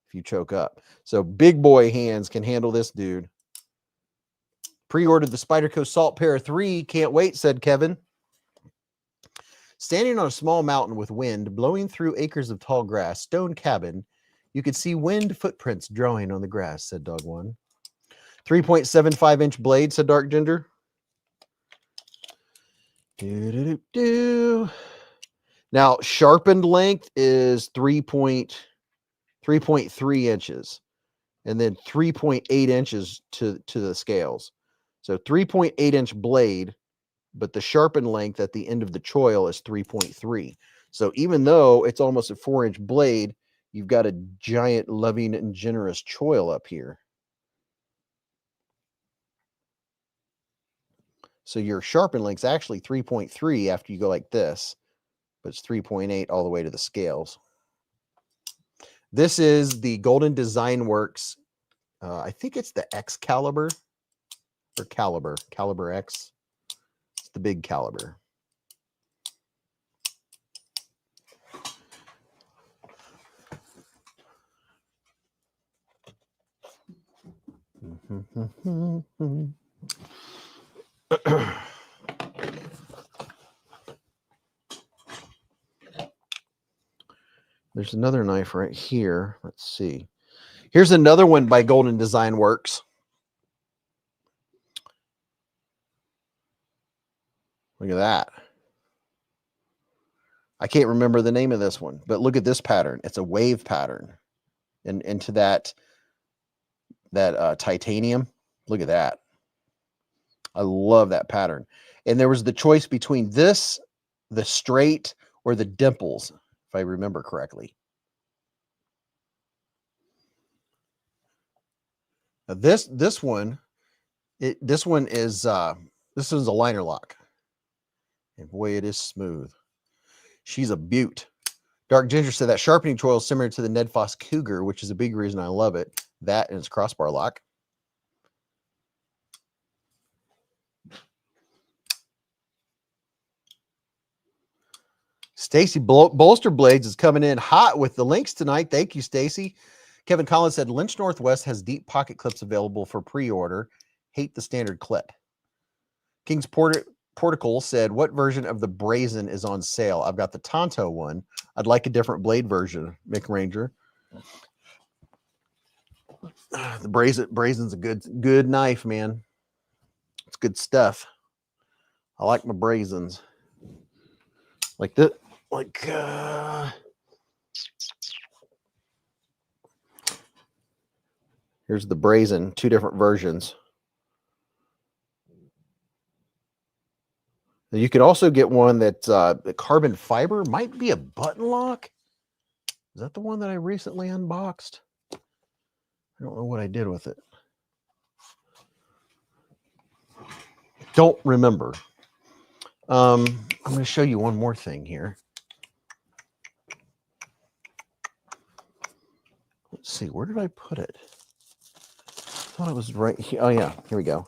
If you choke up, so big boy hands can handle this dude. Pre-ordered the Spyderco Salt Para 3. Can't wait, said Kevin. Standing on a small mountain with wind blowing through acres of tall grass, stone cabin, you could see wind footprints drawing on the grass, said Dog One. 3.75-inch blade, said Dark Ginger. Now, sharpened length is 3.3 inches, and then 3.8 inches to the scales. So 3.8-inch blade, but the sharpened length at the end of the choil is 3.3. So even though it's almost a 4-inch blade, you've got a giant, loving, and generous choil up here. So your sharpened length's actually 3.3 after you go like this, but it's 3.8 all the way to the scales. This is the Golden Design Works. I think it's the X caliber or caliber X. It's the big caliber. There's another knife right here. Let's see. Here's another one by Golden Design Works. Look at that. I can't remember the name of this one, but look at this pattern. It's a wave pattern. And into that titanium. Look at that. I love that pattern. And there was the choice between this, the straight, or the dimples, if I remember correctly. Now this one is a liner lock. And boy, it is smooth. She's a beaut. Dark Ginger said that sharpening choil is similar to the Ned Foss Cougar, which is a big reason I love it. That and its crossbar lock. Stacy Bolster Blades is coming in hot with the links tonight. Thank you, Stacy. Kevin Collins said Lynch Northwest has deep pocket clips available for pre-order. Hate the standard clip. King's Portical said, what version of the Brazen is on sale? I've got the Tonto one. I'd like a different blade version, Mick Ranger. The Brazen's a good knife, man. It's good stuff. I like my Brazens. Like this. Here's the Brazen, 2 different versions. You could also get one that's carbon fiber, might be a button lock. Is that the one that I recently unboxed? I don't know what I did with it. Don't remember. I'm going to show you one more thing here. Let's see, where did I put it? I thought it was right here. Oh yeah, here we go.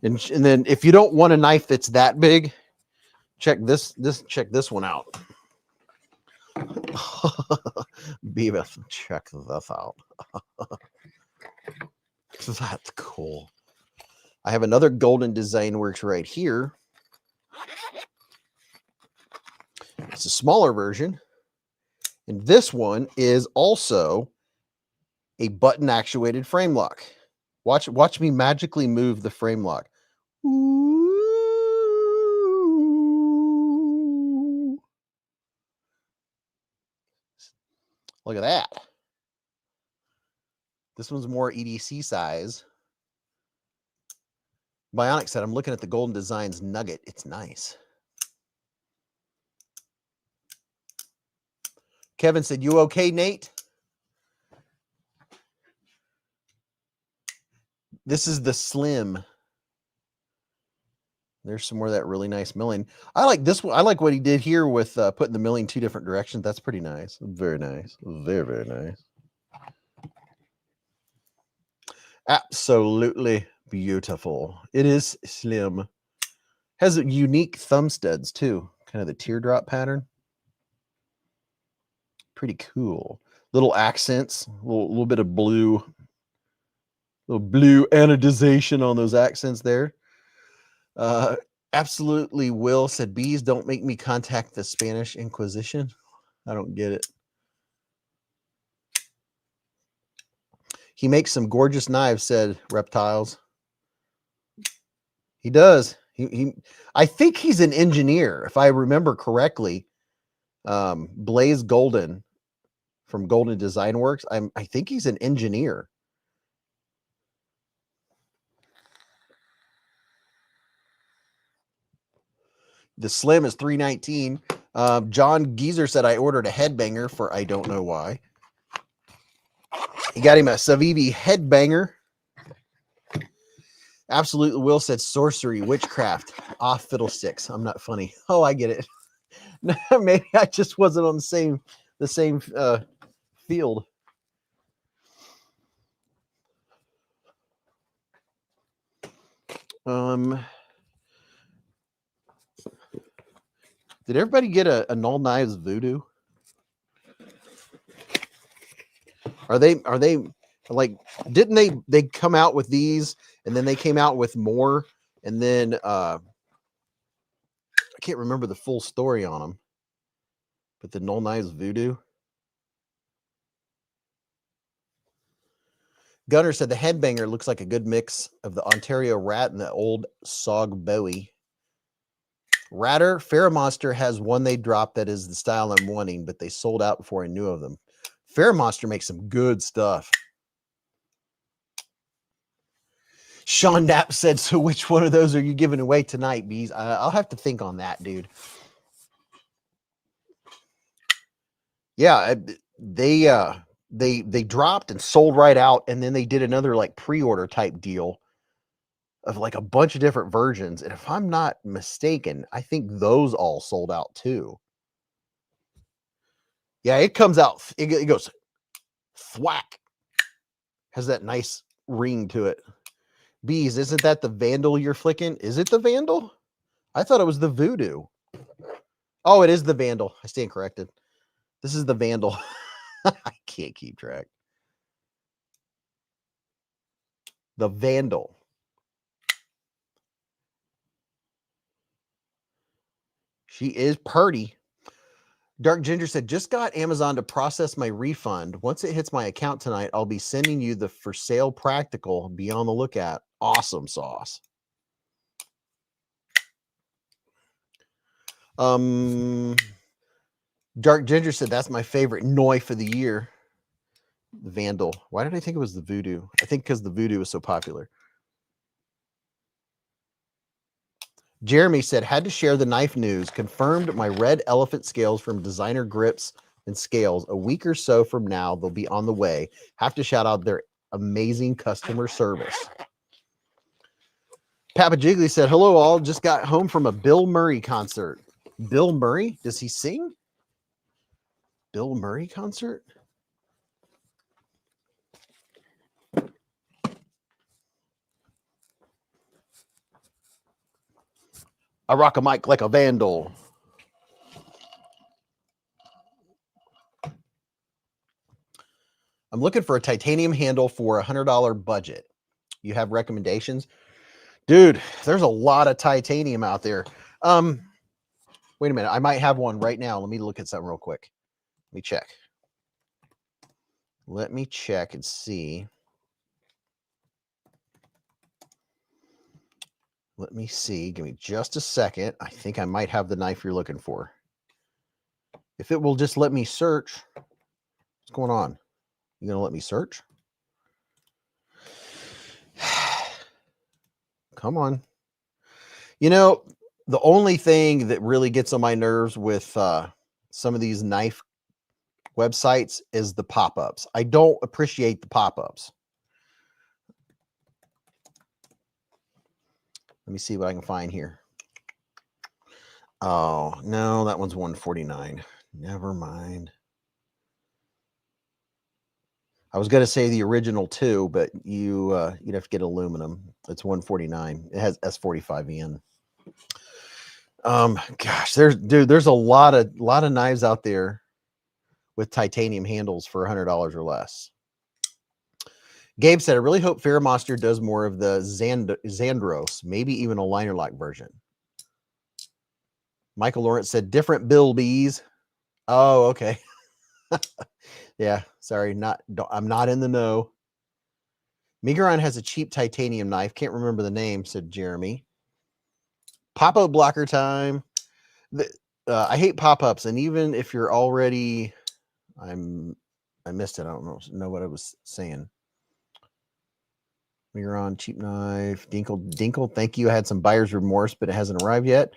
And then if you don't want a knife that's that big, check this one out. Beavis, check this out. That's cool. I have another Golden Design Works right here. smaller version. And this one is also a button actuated frame lock. Watch me magically move the frame lock. Ooh. Look at that. This one's more EDC size. Bionic said, I'm looking at the Golden Designs Nugget. It's nice. Kevin said, you okay, Nate? This is the Slim. There's some more of that really nice milling. I like this one. I like what he did here with putting the milling 2 different directions. That's pretty nice. Very nice. Very, very nice. Absolutely beautiful. It is slim. Has unique thumb studs too. Kind of the teardrop pattern. Pretty cool. Little accents. A little bit of blue. Little blue anodization on those accents there. Absolutely Will said, Beez, don't make me contact the Spanish Inquisition. I don't get it. He makes some gorgeous knives, said Reptiles. He does. I think he's an engineer, if I remember correctly. Blaze Golden from Golden Design Works. I think he's an engineer. The Slim is $319. John Geezer said, I ordered a headbanger for I don't know why. He got him a Savivi headbanger. Absolutely Will said, sorcery, witchcraft. Off fiddlesticks. I'm not funny. Oh, I get it. Maybe I just wasn't on the same field. Did everybody get a Null Knives Voodoo? Are they like, didn't they come out with these and then they came out with more and then I can't remember the full story on them, but the Null Knives Voodoo. Gunner said the headbanger looks like a good mix of the Ontario Rat and the old Sog Bowie. Ratter, Monster has one they dropped that is the style I'm wanting, but they sold out before I knew of them. Monster makes some good stuff. Sean Knapp said, so which one of those are you giving away tonight, Beez? I'll have to think on that, dude. Yeah, they dropped and sold right out, and then they did another like pre-order type deal of like a bunch of different versions. And if I'm not mistaken, I think those all sold out too. Yeah, it comes out, it goes thwack. Has that nice ring to it. Beez, isn't that the Vandal you're flicking? Is it the Vandal? I thought it was the Voodoo. Oh, it is the Vandal. I stand corrected. This is the Vandal. I can't keep track. The Vandal. She is purty. Dark Ginger said, just got Amazon to process my refund. Once it hits my account tonight, I'll be sending you the for sale practical. Be on the lookout. Awesome sauce. Dark Ginger said, that's my favorite knife of the year. The Vandal. Why did I think it was the Voodoo? I think because the Voodoo was so popular. Jeremy said, had to share the knife news. Confirmed my red elephant scales from Designer Grips and Scales. A week or so from now, they'll be on the way. Have to shout out their amazing customer service. Papa Jiggly said, hello all. Just got home from a Bill Murray concert. Bill Murray? Does he sing? Bill Murray concert? I rock a mic like a Vandal. I'm looking for a titanium handle for $100 budget. You have recommendations? Dude, there's a lot of titanium out there. Wait a minute. I might have one right now. Let me look at something real quick. Let me check. Let me check and see. Let me see. Give me just a second. I think I might have the knife you're looking for. If it will just let me search. What's going on? You going to let me search? Come on. You know, the only thing that really gets on my nerves with some of these knife websites is the pop-ups. I don't appreciate the pop-ups. Let me see what I can find here. Oh, no, that one's 149. Never mind. I was going to say the original too, but you'd have to get aluminum. It's 149. It has S45 in. Gosh, there's a lot of knives out there with titanium handles for $100 or less. Gabe said, I really hope Fairmonster does more of the Xandros, maybe even a liner lock version. Michael Lawrence said, different bill, Beez. Oh, okay. Yeah, sorry, I'm not in the know. Migron has a cheap titanium knife. Can't remember the name, said Jeremy. Pop-up blocker time. I hate pop-ups, and even if you're already, I missed it. I don't know what I was saying. Migron, cheap knife. Dinkle, thank you. I had some buyer's remorse, but it hasn't arrived yet.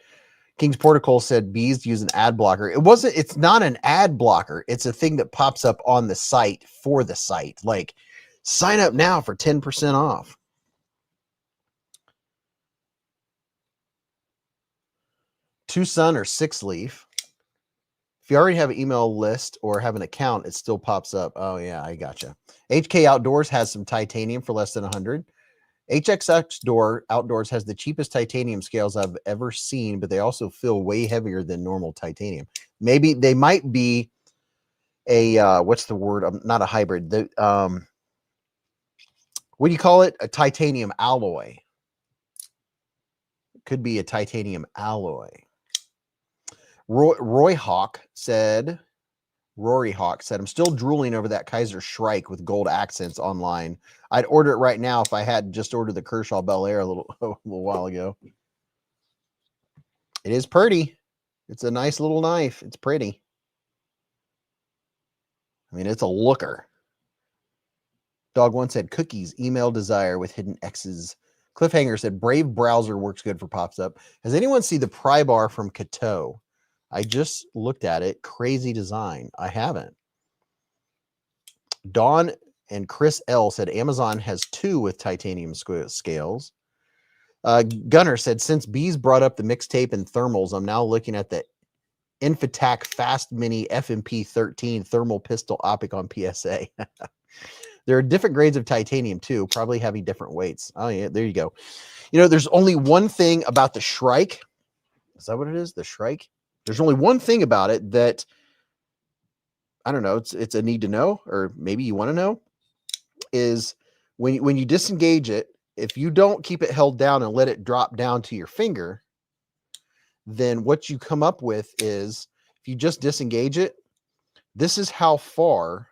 King's Protocol said Beez use an ad blocker. It's not an ad blocker. It's a thing that pops up on the site for the site. Like, sign up now for 10% off. Tucson or 6-leaf. If you already have an email list or have an account, it still pops up. Oh, yeah, I gotcha. HK Outdoors has some titanium for less than 100. HXX Outdoors has the cheapest titanium scales I've ever seen, but they also feel way heavier than normal titanium. Maybe they might be a what's the word? Not a hybrid. What do you call it? A titanium alloy. It could be a titanium alloy. Rory Hawk said, I'm still drooling over that Kaiser Shrike with gold accents online. I'd order it right now if I had just ordered the Kershaw Bel Air a little while ago. It is pretty. It's a nice little knife. It's pretty. I mean, it's a looker. Dog One said cookies, email desire with hidden X's. Cliffhanger said Brave browser works good for pops up. Has anyone seen the pry bar from Cateau? I just looked at it. Crazy design. I haven't. Dawn and Chris L said Amazon has 2 with titanium scales. Gunner said, since Beez brought up the mixtape and thermals, I'm now looking at the Infitac Fast Mini FMP 13 thermal pistol optic on PSA. There are different grades of titanium too, probably having different weights. Oh yeah, there you go. You know, there's only one thing about the Shrike. Is that what it is? The Shrike? There's only one thing about it that, I don't know, it's a need to know, or maybe you want to know, is when you disengage it, if you don't keep it held down and let it drop down to your finger, then what you come up with is, if you just disengage it, this is how far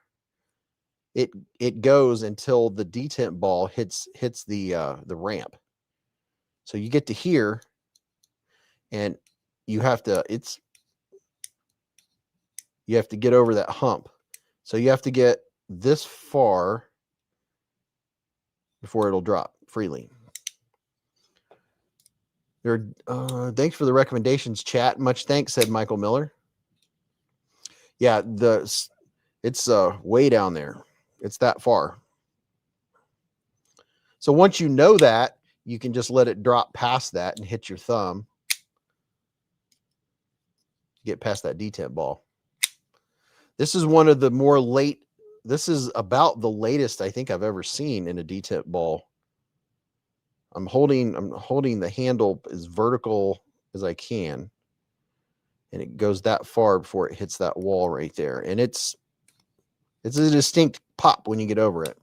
it goes until the detent ball hits the ramp. So you get to here, and you have to get over that hump. So you have to get this far before it'll drop freely. Thanks for the recommendations, chat. Much thanks, said Michael Miller. Yeah, it's way down there. It's that far. So once you know that, you can just let it drop past that and hit your thumb. Get past that detent ball. This is one of the more late. This is about the latest I think I've ever seen in a detent ball. I'm holding the handle as vertical as I can, and it goes that far before it hits that wall right there. And it's a distinct pop when you get over it.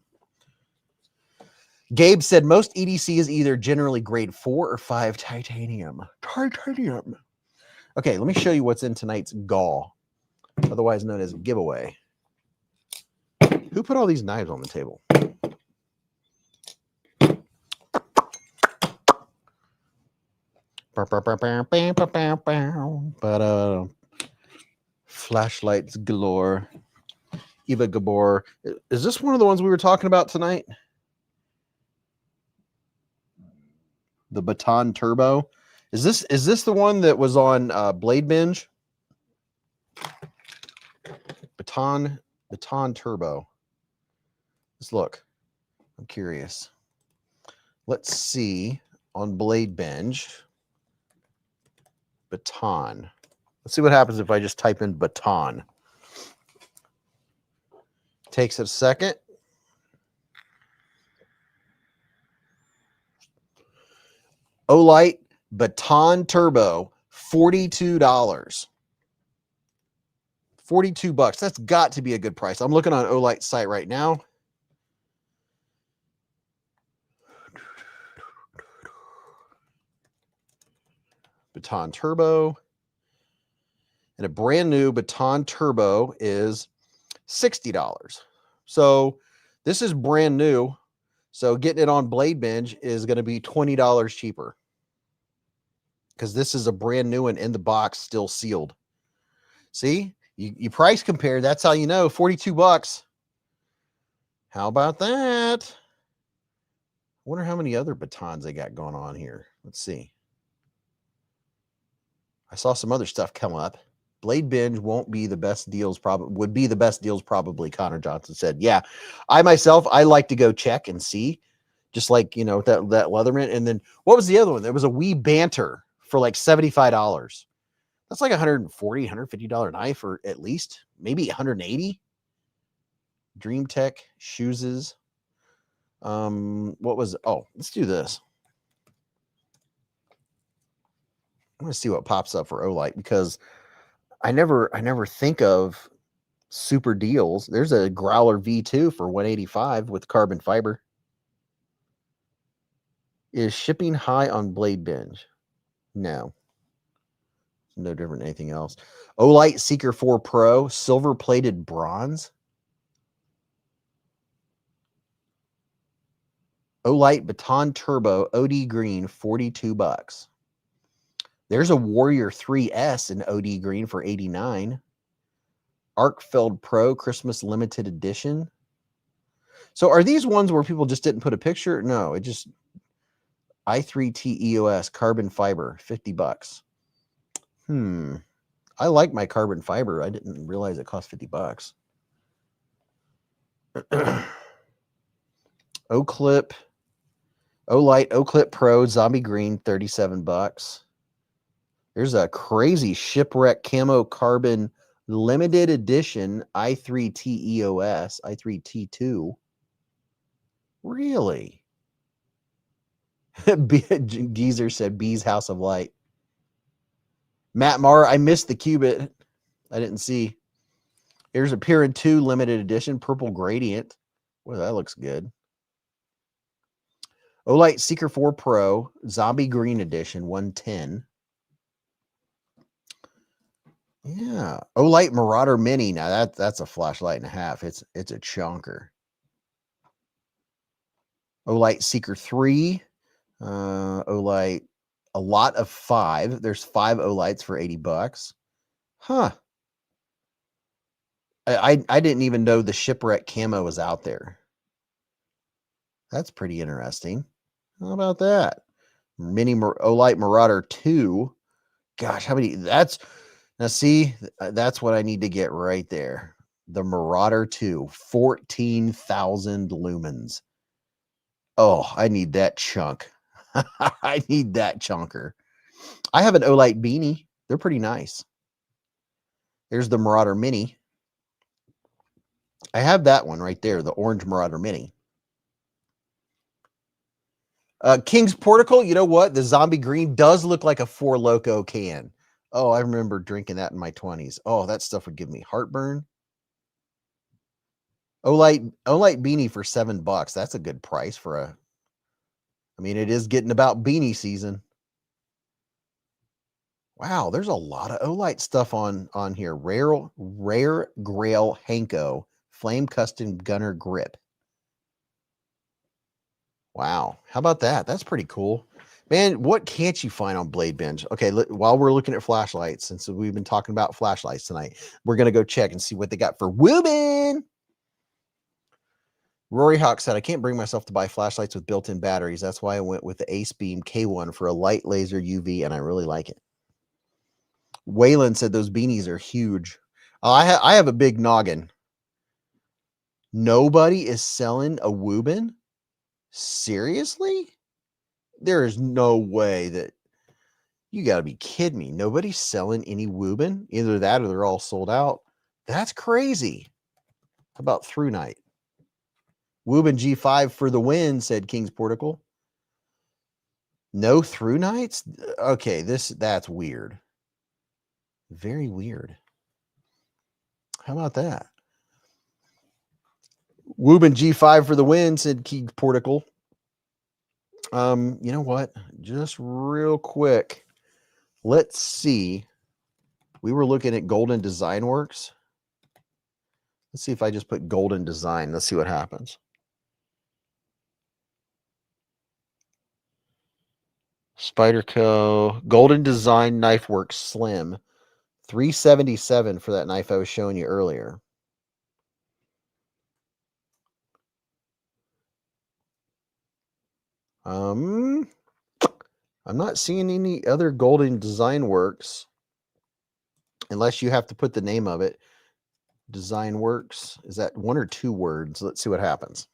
Gabe said most EDC is either generally grade 4 or 5 titanium. Okay, let me show you what's in tonight's gall, otherwise known as giveaway. Who put all these knives on the table? Flashlights galore. Eva Gabor. Is this one of the ones we were talking about tonight? The Baton Turbo. Is this the one that was on Blade Binge? Baton Turbo. Let's look. I'm curious. Let's see on Blade Binge. Baton. Let's see what happens if I just type in baton. Takes a second. Olight Baton Turbo, $42. $42. That's got to be a good price. I'm looking on Olight's site right now. Baton Turbo. And a brand new Baton Turbo is $60. So this is brand new. So getting it on Blade Binge is going to be $20 cheaper. Because this is a brand new one in the box, still sealed. See? You price compare. That's how you know. $42. How about that? I wonder how many other batons they got going on here. Let's see. I saw some other stuff come up. Blade Binge won't be the best deals, probably would be the best deals, probably. Connor Johnson said, "Yeah, I myself, I like to go check and see, just like that Leatherman." And then what was the other one? There was a Wee Banter for like $75. That's like $140, $150 knife, or at least maybe $180. Dream Tech shoeses. What was? Oh, let's do this. I'm gonna see what pops up for Olight, because I never think of super deals. There's a Growler V2 for $185 with carbon fiber. Is shipping high on Blade Binge? No. No different than anything else. Olight Seeker 4 Pro, silver plated bronze. Olight Baton Turbo OD green, $42. There's a Warrior 3S in OD green for $89. Arkfeld Pro Christmas limited edition. So are these ones where people just didn't put a picture? No, it just i3T EOS carbon fiber, $50. I like my carbon fiber. I didn't realize it cost $50. Olight Oclip Pro Zombie Green, $37. There's a crazy shipwreck camo carbon limited edition i3T EOS, i3T2. Really? Geezer said Beez House of Light. Matt Marr, I missed the Cubit. I didn't see. Here's a Piran 2 limited edition, purple gradient. Well, that looks good. Olight Seeker 4 Pro, Zombie Green Edition, $110. Yeah. Olight Marauder Mini. Now that's a flashlight and a half. It's a chunker. Olight Seeker 3. Olight, a lot of 5. There's 5 Olights for $80. Huh. I didn't even know the shipwreck camo was out there. That's pretty interesting. How about that? Mini Olight Marauder 2. Gosh, how many? Now see, that's what I need to get right there. The Marauder 2, 14,000 lumens. Oh, I need that chunk. I need that chunker. I have an Olight beanie. They're pretty nice. There's the Marauder Mini. I have that one right there, the orange Marauder Mini. King's Portical, you know what? The Zombie Green does look like a Four Loko can. Oh, I remember drinking that in my 20s. Oh, that stuff would give me heartburn. Olight beanie for $7. That's a good price for a... I mean, it is getting about beanie season. Wow, there's a lot of Olight stuff on here. Rare Grail Hanko Flame Custom Gunner Grip. Wow, how about that? That's pretty cool. Man, what can't you find on Blade Binge? Okay, while we're looking at flashlights, since we've been talking about flashlights tonight, we're going to go check and see what they got for Wuben. Rory Hawk said, I can't bring myself to buy flashlights with built-in batteries. That's why I went with the Ace Beam K1 for a light laser UV, and I really like it. Waylon said those beanies are huge. I have a big noggin. Nobody is selling a Wuben? Seriously? There is no way that you got to be kidding me. Nobody's selling any Wuben. Either that or they're all sold out. That's crazy. How about Through Night? Wuben G5 for the win, said King's Portical. No Through Nights? Okay, that's weird. Very weird. How about that? Wuben G5 for the win, said King's Portical. You know what? Just real quick. Let's see. We were looking at Golden Design Works. Let's see if I just put Golden Design. Let's see what happens. Spyderco Golden Design Knife Works Slim. $377 for that knife I was showing you earlier. I'm not seeing any other Golden Design Works unless you have to put the name of it. Design Works. Is that one or two words? Let's see what happens.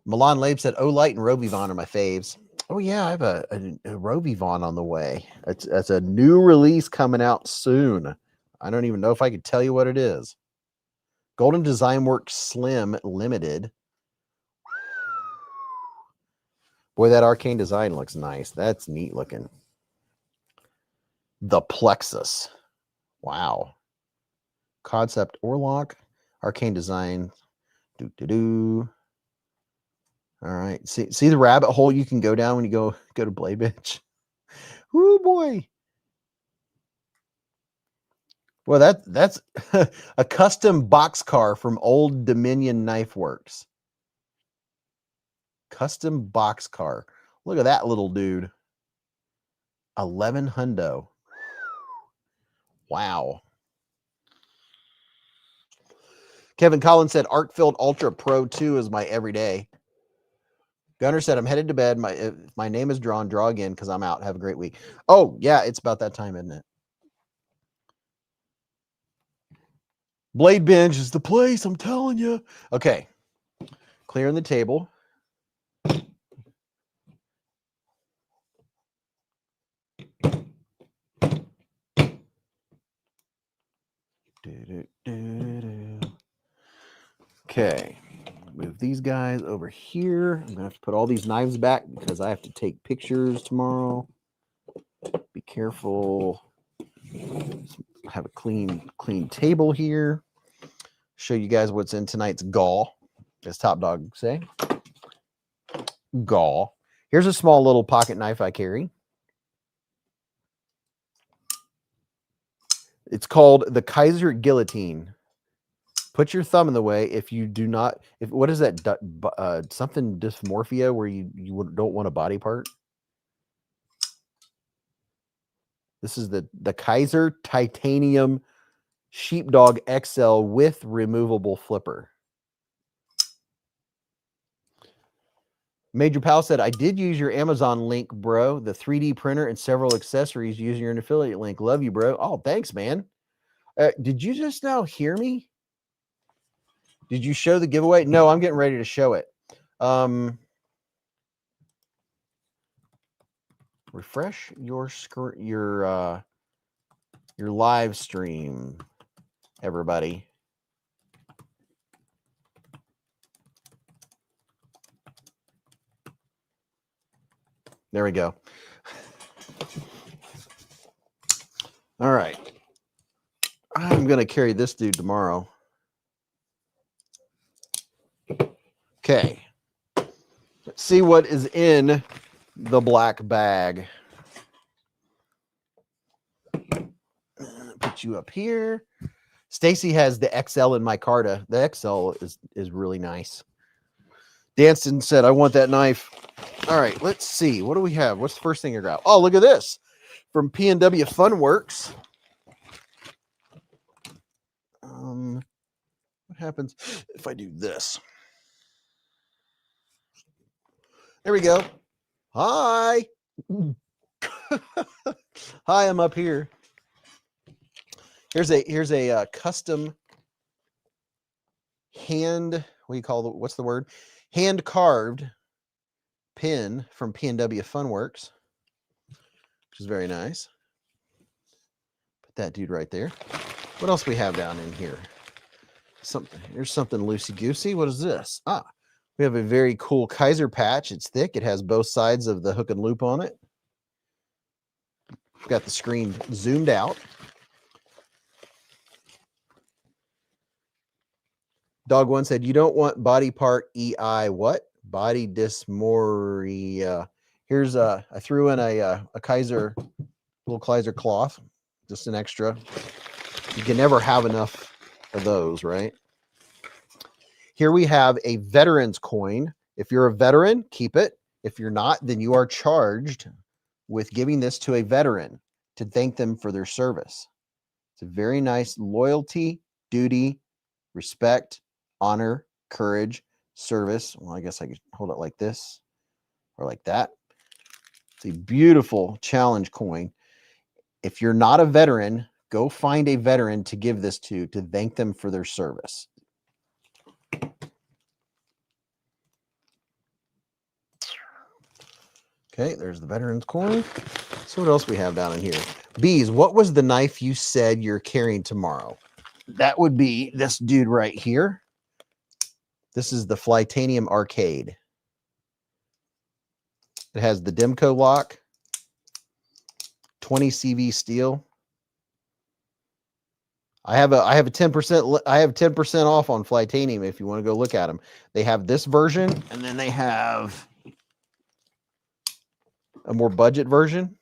Milan Labe said, Olight and Robivon are my faves. Oh, yeah, I have a Robivon on the way. That's a new release coming out soon. I don't even know if I could tell you what it is. Golden Design Works Slim Limited. Boy, that arcane design looks nice. That's neat looking. The Plexus. Wow. Concept Orlock. Arcane design. All right. See the rabbit hole you can go down when you go to Blade Binge? Woo boy. Well, that's a custom boxcar from Old Dominion Knife Works. Custom boxcar. Look at that little dude. 11 hundo. Wow. Kevin Collins said Arcfield Ultra Pro 2 is my everyday. Gunner said, I'm headed to bed. If my name is drawn, draw again because I'm out. Have a great week. Oh, yeah, it's about that time, isn't it? Blade Binge is the place, I'm telling you. Okay. Clearing the table. Okay. Move these guys over here. I'm going to have to put all these knives back because I have to take pictures tomorrow. Be careful. Have a clean table here. Show you guys what's in tonight's gall, as Top Dog say. Gall. Here's a small little pocket knife I carry. It's called the Kaiser Guillotine. Put your thumb in the way if you do not. What is that? Something dysmorphia where you don't want a body part. This is the Kaiser Titanium Sheepdog XL with removable flipper. Major Pal said, I did use your Amazon link, bro. The 3D printer and several accessories using your affiliate link. Love you, bro. Oh, thanks, man. Did you just now hear me? Did you show the giveaway? No, I'm getting ready to show it. Refresh your live stream, everybody. There we go. All right. I'm going to carry this dude tomorrow. Okay. Let's see what is in the black bag. put you up here. Stacy has the XL in micarta. The XL is really nice. Danston said, I want that knife. All right, let's see. What do we have? What's the first thing you grab? Oh, look at this. From P&W Funworks. What happens if I do this? There we go. Hi. Hi, I'm up here. Here's a custom hand, what's the word? Hand carved pin from P&W Funworks, which is very nice. Put that dude right there. What else we have down in here? Here's something loosey-goosey. What is this? We have a very cool Kaiser patch. It's thick. It has both sides of the hook and loop on it. Got the screen zoomed out. Dog One said, you don't want body part EI what? Body dysmorphia. Here's I threw in a little Kaiser cloth, just an extra. You can never have enough of those, right? Here we have a veteran's coin. If you're a veteran, keep it. If you're not, then you are charged with giving this to a veteran to thank them for their service. It's a very nice loyalty, duty, respect, honor, courage, service. Well, I guess I could hold it like this or like that. It's a beautiful challenge coin. If you're not a veteran, go find a veteran to give this to thank them for their service. Okay, there's the veteran's coin. So what else we have down in here? Beez, what was the knife you said you're carrying tomorrow? That would be this dude right here. This is the Flytanium Arcade. It has the Demco lock, 20 CV steel. I have a 10% off on Flytanium if you want to go look at them. They have this version, and then they have a more budget version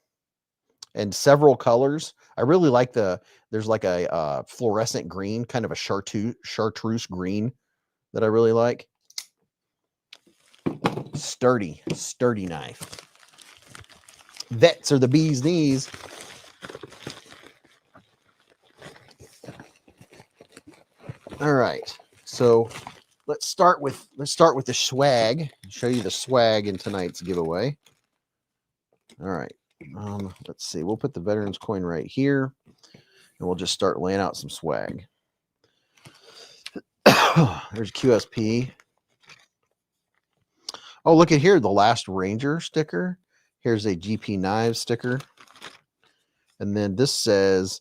and several colors. I really like there's like a fluorescent green, kind of a chartreuse green that I really like. Sturdy knife. Vets are the bee's knees. All right, so let's start with the swag. Show you the swag in tonight's giveaway. All right, let's see. We'll put the veteran's coin right here, and we'll just start laying out some swag. There's QSP. Oh, look at here, the Last Ranger sticker. Here's a GP Knives sticker, and then this says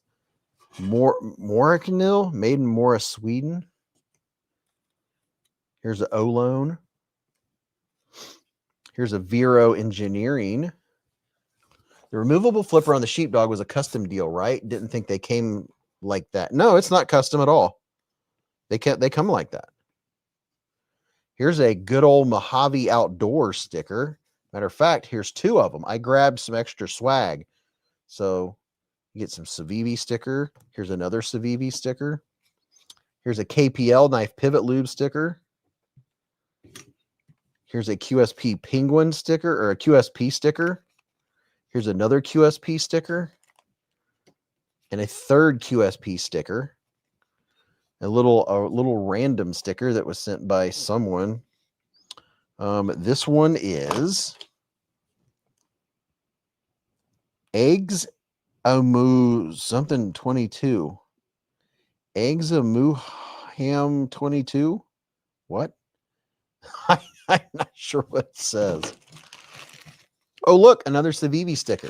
Morakanil, made in Mora, Sweden. Here's a Olone. Here's a Vero Engineering. The removable flipper on the Sheepdog was a custom deal, right? Didn't think they came like that. No, it's not custom at all. They come like that. Here's a good old Mojave Outdoor sticker. Matter of fact, here's two of them. I grabbed some extra swag. So you get some Civivi sticker. Here's another Civivi sticker. Here's a KPL Knife Pivot Lube sticker. Here's a QSP Penguin sticker, or a QSP sticker. Here's another QSP sticker. And a third QSP sticker. A little random sticker that was sent by someone. This one is Eggs Amu something 22. Eggs Amu Ham 22. What? I'm not sure what it says. Oh, look, another Civivi sticker.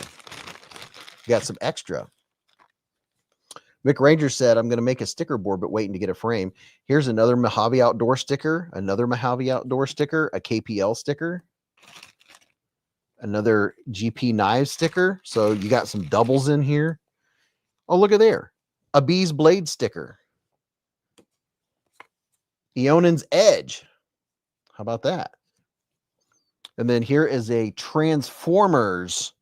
Got some extra. Mick Ranger said, I'm going to make a sticker board, but waiting to get a frame. Here's another Mojave Outdoor sticker, another Mojave Outdoor sticker, a KPL sticker, another GP Knives sticker. So you got some doubles in here. Oh, look at there. A beezblades sticker. Eonan's Edge. How about that? And then here is a Transformers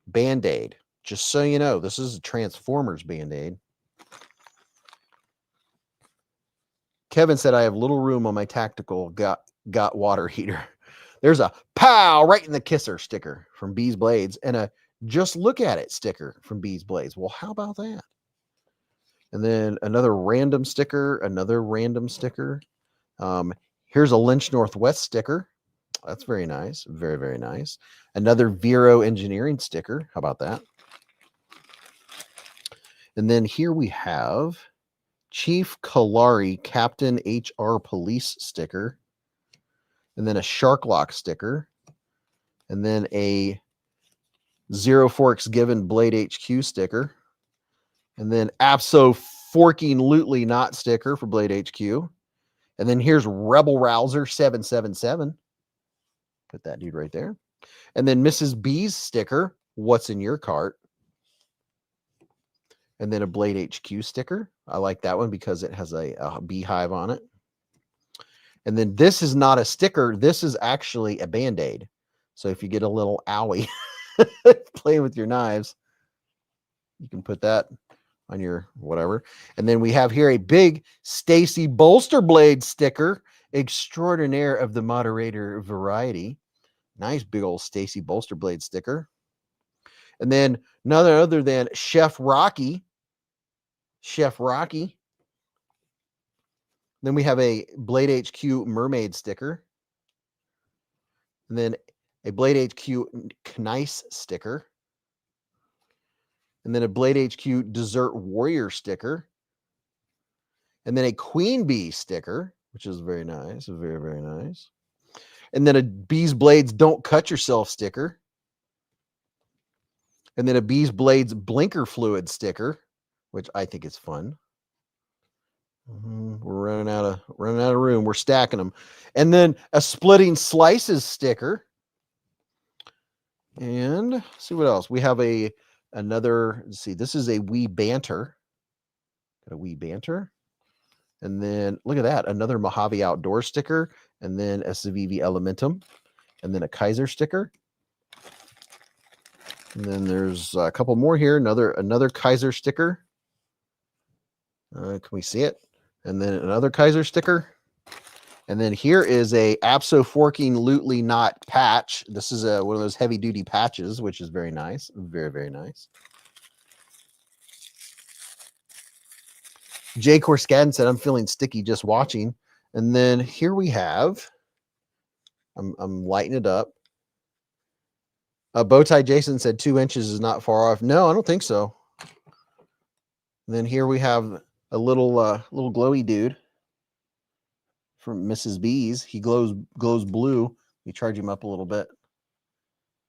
Band-Aid. Just so you know, this is a Transformers Band-Aid. Kevin said, I have little room on my tactical got water heater. There's a pow right in the kisser sticker from beezblades and a just look at it sticker from beezblades. Well, how about that? And then another random sticker, here's a Lynch Northwest sticker. That's very nice. Very, very nice. Another Vero Engineering sticker. How about that? And then here we have Chief Kalari Captain HR Police sticker. And then a Shark Lock sticker. And then a Zero Forks Given Blade HQ sticker. And then Abso-forking-lutely not sticker for Blade HQ. And then here's Rebel Rouser 777. Put that dude right there. And then Mrs. B's sticker, what's in your cart? And then a Blade HQ sticker. I like that one because it has a beehive on it. And then this is not a sticker. This is actually a Band-Aid. So if you get a little owie playing with your knives, you can put that on your whatever. And then we have here a big Stacy Bolster Blade sticker, extraordinaire of the moderator variety. Nice big old Stacy Bolster Blade sticker. And then none other than Chef Rocky. Then we have a Blade HQ mermaid sticker. And then a Blade HQ Knice sticker. And then a Blade HQ Dessert Warrior sticker. And then a Queen Bee sticker, which is very nice. Very, very nice. And then a beezblades Don't Cut Yourself sticker. And then a beezblades Blinker Fluid sticker, which I think is fun. We're running out of room. We're stacking them. And then a Splitting Slices sticker. And let's see what else. We have another, let's see, this is a Wee Banter. Got a Wee Banter. And then look at that, another Mojave Outdoor sticker. And then a Civivi Elementum. And then a Kaiser sticker. And then there's a couple more here. Another Kaiser sticker. Can we see it? And then another Kaiser sticker. And then here is a Abso-forking-lutely not patch. This is one of those heavy duty patches, which is very nice. Very, very nice. Jay Corskadden said, I'm feeling sticky just watching. And then here we have, I'm lighting it up. Bowtie Jason said 2 inches is not far off. No, I don't think so. And then here we have a little glowy dude from Mrs. B's. He glows blue. We charge him up a little bit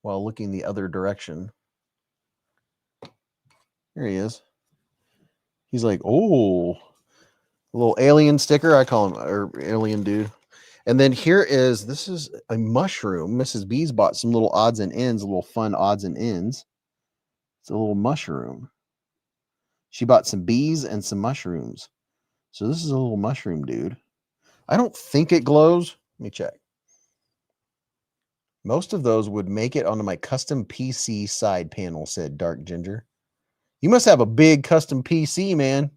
while looking the other direction. There he is. He's like, oh, a little alien sticker. I call him, or alien dude. And then this is a mushroom. Mrs. B's bought some little odds and ends, little fun odds and ends. It's a little mushroom. She bought some bees and some mushrooms. So this is a little mushroom dude. I don't think it glows. Let me check. Most of those would make it onto my custom PC side panel, said Dark Ginger. You must have a big custom PC, man.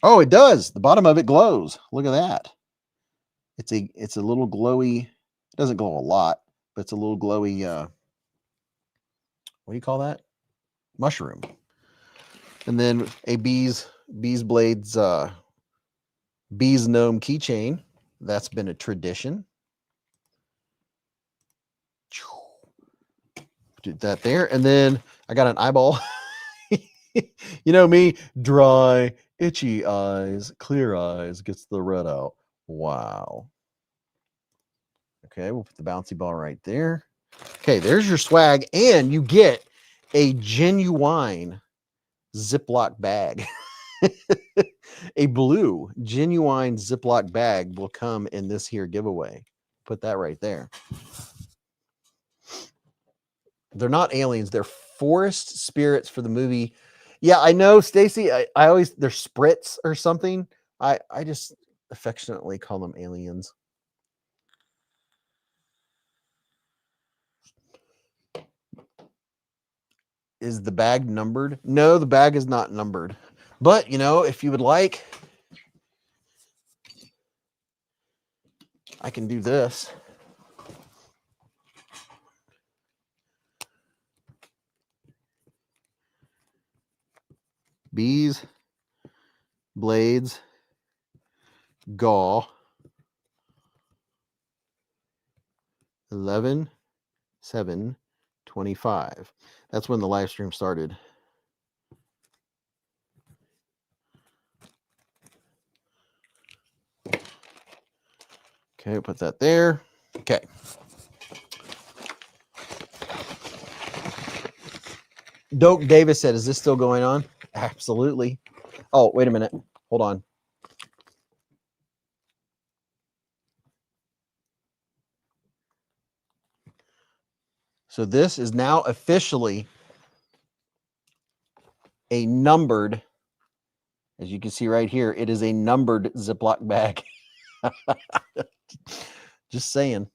Oh, it does. The bottom of it glows. Look at that. It's a little glowy. It doesn't glow a lot, but it's a little glowy. What do you call that? Mushroom. And then a beezblades Beez gnome keychain. That's been a tradition. Did that there. And then I got an eyeball. You know me, dry, itchy eyes, clear eyes, gets the red out. Wow. Okay, we'll put the bouncy ball right there. Okay, there's your swag, and you get a genuine Ziploc bag. A blue genuine Ziploc bag will come in this here giveaway. Put that right there. They're not aliens. They're forest spirits for the movie. Yeah, I know, Stacy. I always, they're sprits or something. I just affectionately call them aliens. Is the bag numbered? No, the bag is not numbered. But, you know, if you would like, I can do this. Beez, blades, gall, 11/7/25. That's when the live stream started. Okay, put that there. Okay. Doak Davis said, is this still going on? Absolutely. Oh, wait a minute. Hold on. So this is now officially a numbered, as you can see right here, it is a numbered Ziploc bag. Just saying.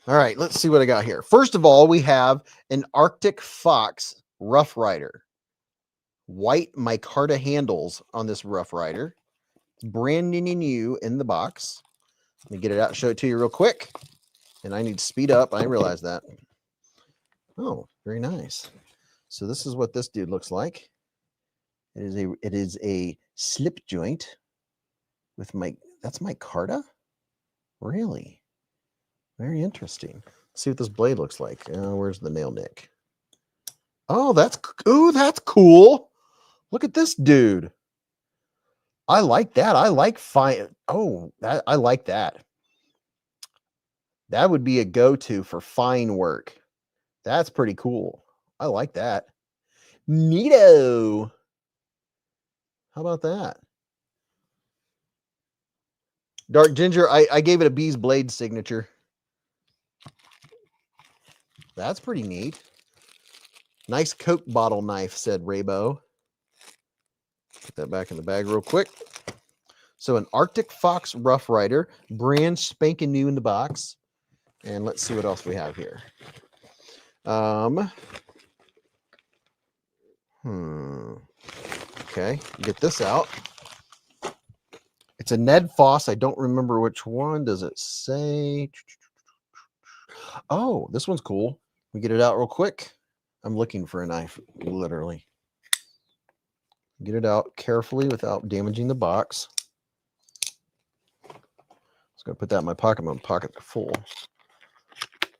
All right, let's see what I got here. First of all, we have an Arctic Fox Rough Rider. White micarta handles on this Rough Rider. It's brand new in the box. Let me get it out and show it to you real quick. And I need to speed up. I realize that. Oh, very nice. So this is what this dude looks like. It is a slip joint with that's micarta? Really? Very interesting. Let's see what this blade looks like. Where's the nail nick? Oh, that's cool. Look at this dude. I like that. I like fine. Oh, I like that. That would be a go-to for fine work. That's pretty cool. I like that. Neato. How about that? Dark Ginger, I gave it a Beez blade signature. That's pretty neat. Nice Coke bottle knife, said Raybo. Put that back in the bag real quick. So an Arctic Fox Rough Rider, brand spanking new in the box. And let's see what else we have here. Okay, get this out. It's a Ned Foss. I don't remember which one. Does it say? Oh, this one's cool. We get it out real quick. I'm looking for a knife, literally. Get it out carefully without damaging the box. Just gonna put that in my pocket. My pocket full.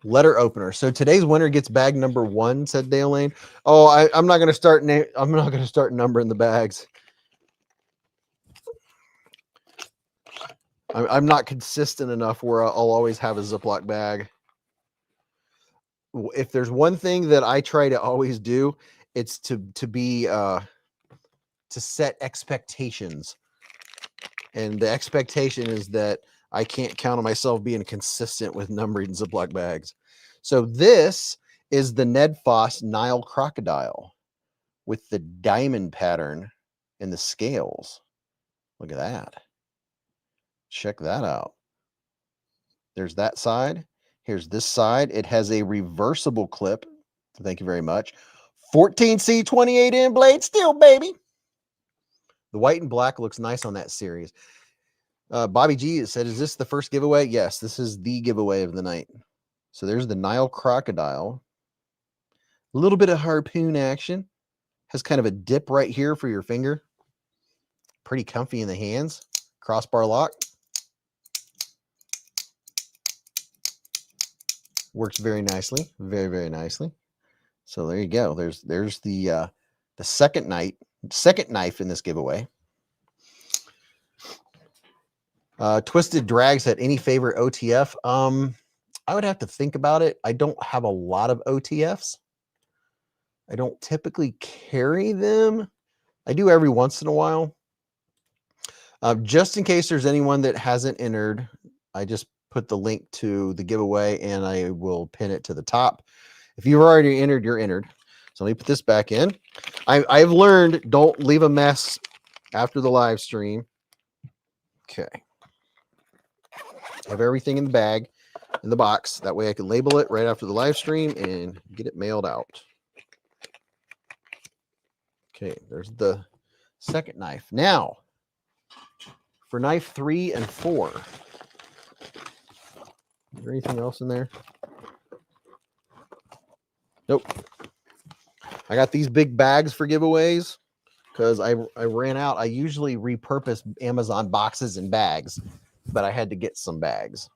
Letter opener. So today's winner gets bag number 1, said Dale Lane. Oh, I'm not gonna start I'm not gonna start numbering the bags. I'm not consistent enough where I'll always have a Ziploc bag. If there's one thing that I try to always do, it's to set expectations. And the expectation is that I can't count on myself being consistent with numbering Ziploc bags. So this is the Ned Foss Nile Crocodile with the diamond pattern and the scales. Look at that. Check that out. There's that side. Here's this side. It has a reversible clip. Thank you very much. 14C 28N blade steel, baby. The white and black looks nice on that series. Bobby G said, is this the first giveaway? Yes, this is the giveaway of the night. So there's the Nile Crocodile. A little bit of harpoon action. Has kind of a dip right here for your finger. Pretty comfy in the hands. Crossbar lock. Works very nicely. Very, very nicely. So there you go. There's the second knife in this giveaway. Twisted Drags had any favorite OTF? I would have to think about it. I don't have a lot of OTFs. I don't typically carry them. I do every once in a while. Just in case there's anyone that hasn't entered, I just put the link to the giveaway and I will pin it to the top. If you've already entered, you're entered. So let me put this back in. I've learned, don't leave a mess after the live stream. Okay. I have everything in the bag, in the box. That way I can label it right after the live stream and get it mailed out. Okay, there's the second knife. Now, for knife 3 and 4. Is there anything else in there? Nope. I got these big bags for giveaways because I ran out. I usually repurpose Amazon boxes and bags, but I had to get some bags.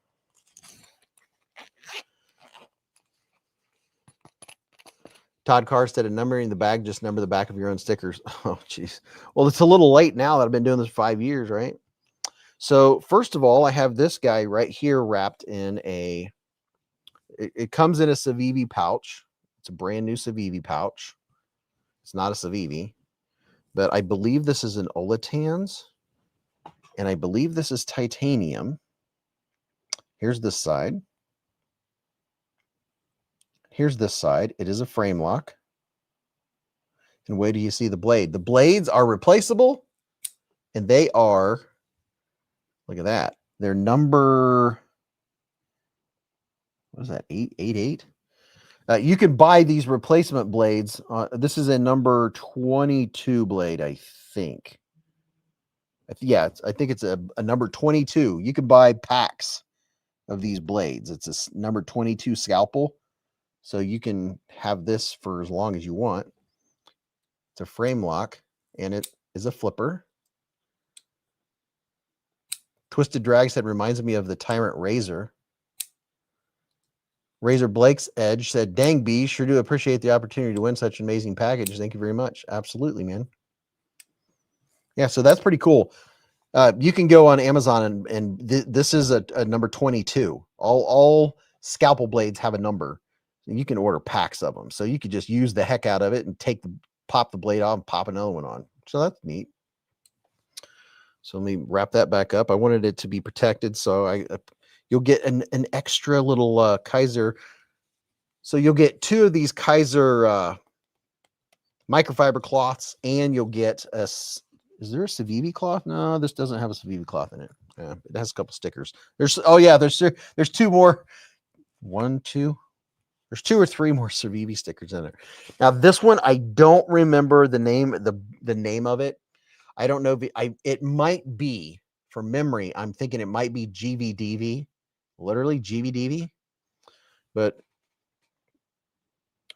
Todd Carr said, a numbering the bag, just number the back of your own stickers. Oh, geez. Well, it's a little late now that I've been doing this for 5 years, right? So first of all, I have this guy right here wrapped in a, it comes in a Civivi pouch. It's a brand new Civivi pouch. It's not a Civivi, but I believe this is an Olatans, and I believe this is titanium. Here's this side. Here's this side. It is a frame lock. And where do you see the blade? The blades are replaceable, and they are, look at that. They're number, what is that, 888? You can buy these replacement blades. This is a number 22 blade, I think. Yeah, I think it's a number 22. You can buy packs of these blades. It's a number 22 scalpel. So you can have this for as long as you want. It's a frame lock, and it is a flipper. Twisted Drag said, reminds me of the Tyrant Razor. Razor Blake's Edge said, dang, Beez, sure do appreciate the opportunity to win such an amazing package. Thank you very much. Absolutely, man. Yeah, so that's pretty cool. You can go on Amazon, and this is a number 22. All scalpel blades have a number. You can order packs of them. So you could just use the heck out of it and pop the blade off and pop another one on. So that's neat. So let me wrap that back up. I wanted it to be protected, so you'll get an extra little Kaiser. So you'll get 2 of these Kaiser microfiber cloths, and you'll get a. Is there a Civivi cloth? No, this doesn't have a Civivi cloth in it. Yeah, it has a couple stickers. There's 2 more. 1, 2. There's 2 or 3 more Civivi stickers in there. Now this one, I don't remember the name. The name of it. I don't know. It might be, from memory, I'm thinking it might be GVDV, literally GVDV. But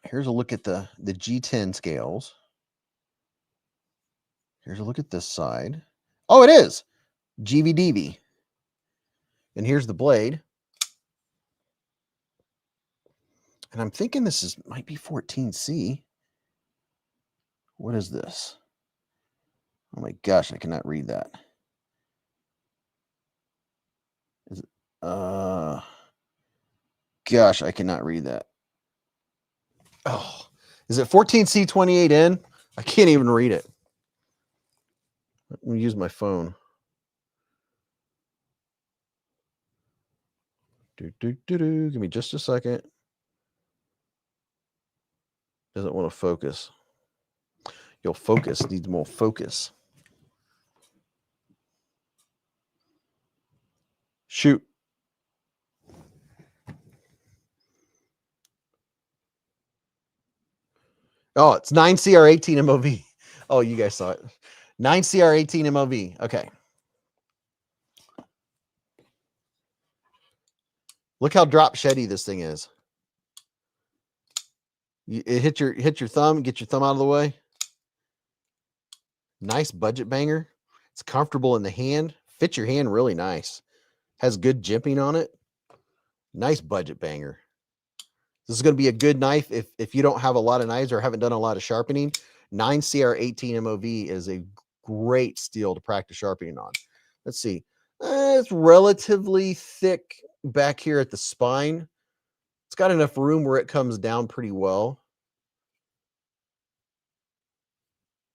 here's a look at the G10 scales. Here's a look at this side. Oh, it is GVDV. And here's the blade. And I'm thinking this might be 14C. What is this? Oh my gosh, I cannot read that. Is it, gosh, I cannot read that. Oh, is it 14C28N? I can't even read it. Let me use my phone. Give me just a second. Doesn't want to focus. Your focus needs more focus. Shoot. Oh, it's 9CR18 MOV. Oh, you guys saw it. 9CR18 MOV. Okay. Look how drop sheddy this thing is. It hit your thumb, get your thumb out of the way. Nice budget banger. It's comfortable in the hand. Fits your hand really nice. Has good jimping on it. Nice budget banger. This is going to be a good knife if you don't have a lot of knives or haven't done a lot of sharpening. 9CR18 MOV is a great steel to practice sharpening on. Let's see. It's relatively thick back here at the spine. It's got enough room where it comes down pretty well.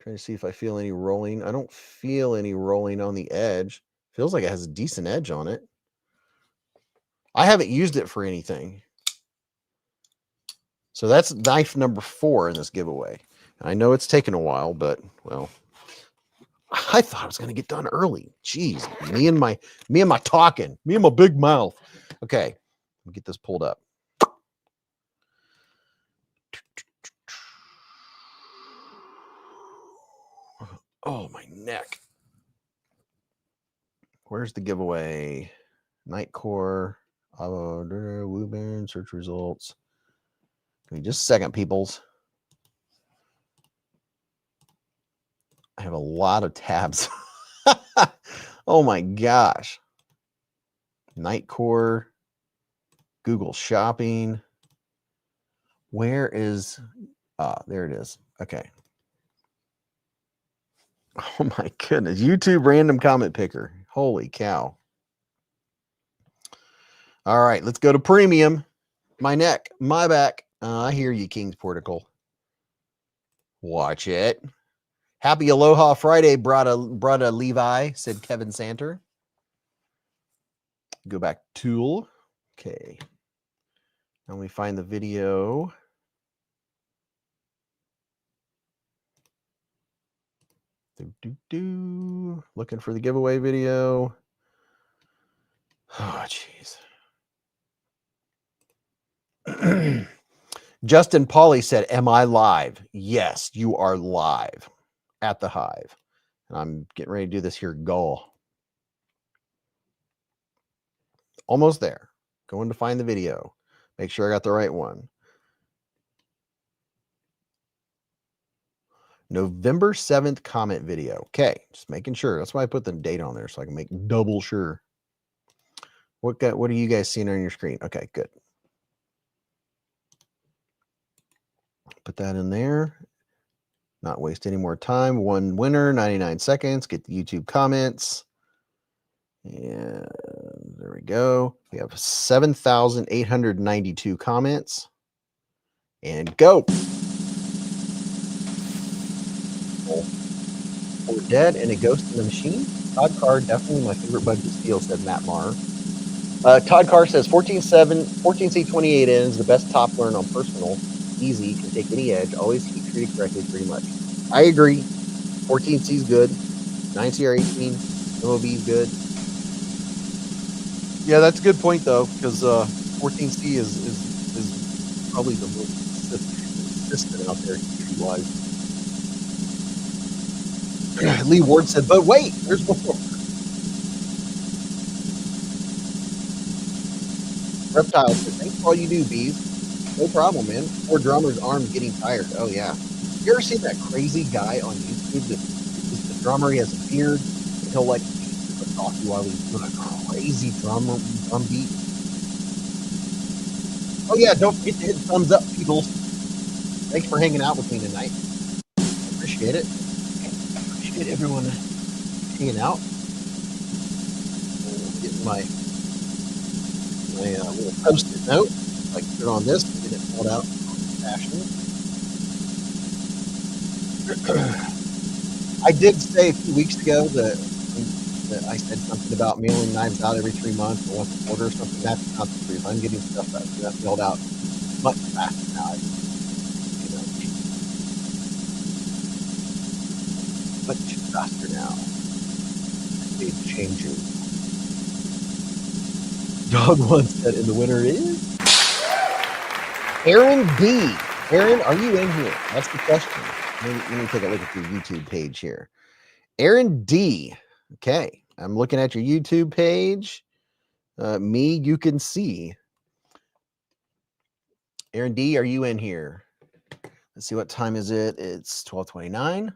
Trying to see if I feel any rolling. I don't feel any rolling on the edge. Feels like it has a decent edge on it. I haven't used it for anything. So that's knife number 4 in this giveaway. I know it's taken a while, but well, I thought I was going to get done early. Jeez, me and my talking, me and my big mouth. Okay, let me get this pulled up. Oh, my neck. Where's the giveaway? Nightcore, Wuben, search results. Give me just a second, peoples. I have a lot of tabs. Oh my gosh. Nightcore, Google Shopping. Where is, there it is. Okay. Oh my goodness. YouTube random comment picker. Holy cow. All right, let's go to premium. My neck, my back. I hear you, King's Portical. Watch it. Happy Aloha Friday, brother Levi, said Kevin Santer. Go back tool. Okay. Now we find the video. Looking for the giveaway video. Oh, jeez. Justin Pauly said, am I live? Yes, you are live at the Hive. And I'm getting ready to do this here goal. Almost there. Going to find the video. Make sure I got the right one. November 7th comment video. Okay, just making sure. That's why I put the date on there so I can make double sure. What are you guys seeing on your screen? Okay, good. Put that in there. Not waste any more time. One winner, 99 seconds. Get the YouTube comments. And there we go. We have 7,892 comments. And go. We're dead and a ghost in the machine. Todd Carr, definitely my favorite bug to steal, said Matt Marr. Todd Carr says 14C28 ends, the best top learn on personal. Easy, can take any edge, always heat treated correctly pretty much. I agree. 14C is good. 9C or 18, MOB is good. Yeah, that's a good point though, because 14C is probably the most consistent out there wise. Lee Ward said, but wait, there's more. Reptile said, thanks for all you do, Beez. No problem, man. Poor drummer's arm's getting tired. Oh, yeah. You ever seen that crazy guy on YouTube that is the drummer? He has a beard, and he'll like talk to you while he's doing a crazy drum beat. Oh, yeah. Don't forget to hit the thumbs up, people. Thanks for hanging out with me tonight. Appreciate it. Appreciate everyone hanging out. Get my little post-it note. I can put it on this and get it pulled out fashion. I did say a few weeks ago that I said something about mailing knives out every 3 months or once a quarter or something. That's not the truth. I'm getting stuff that's mailed out much faster now. Much faster now. It's changing. Dog once said, and the winner is Aaron D. Aaron, are you in here? That's the question. Let me take a look at your YouTube page here. Aaron D. Okay, I'm looking at your YouTube page. You can see. Aaron D, are you in here? Let's see, what time is it? It's 12:29.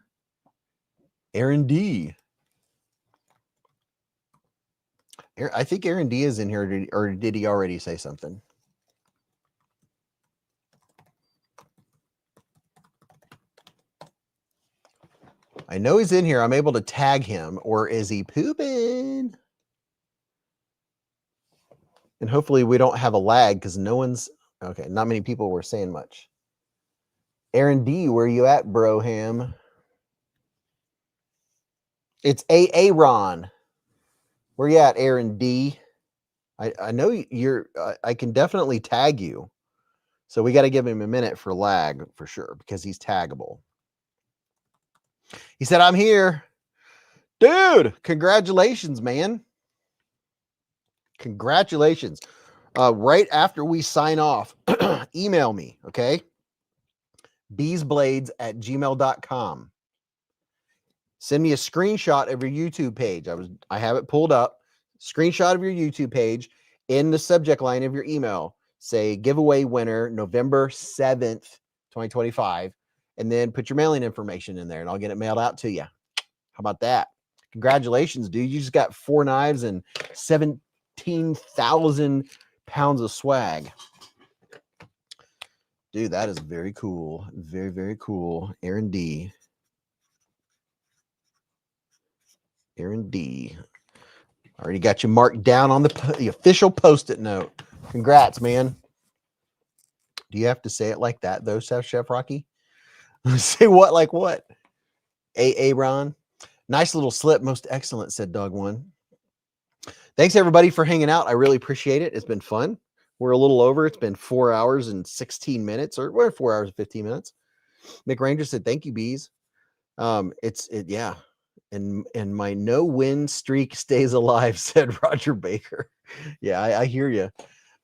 Aaron D. I think Aaron D is in here, or did he already say something? I know he's in here. I'm able to tag him, or is he pooping? And hopefully we don't have a lag because no one's okay. Not many people were saying much. Aaron D, where you at, Broham? It's Aaron. Where you at, Aaron D? I know you're. I can definitely tag you. So we got to give him a minute for lag for sure because he's taggable. He said, I'm here. Dude, congratulations, man. Congratulations. Right after we sign off, email me, okay? beezblades@gmail.com. Send me a screenshot of your YouTube page. I have it pulled up. screenshot of your YouTube page, in the subject line of your email, say giveaway winner November 7th, 2025, and then put your mailing information in there and I'll get it mailed out to you. How about that? Congratulations, dude. You just got 4 knives and 17,000 pounds of swag. Dude, that is very cool. Very, very cool. Aaron D. Aaron D. Already got you marked down on the official Post-it note. Congrats, man. Do you have to say it like that, though, Chef Rocky? Say what like what? Ron. Nice little slip. Most excellent, said Dog One. Thanks, everybody, for hanging out. I really appreciate it. It's been fun. We're a little over. It's been 4 hours and 16 minutes, or we're 4 hours and 15 minutes. Mick Ranger said, thank you, Beez. Yeah. And my no-win streak stays alive, said Roger Baker. Yeah, I hear you.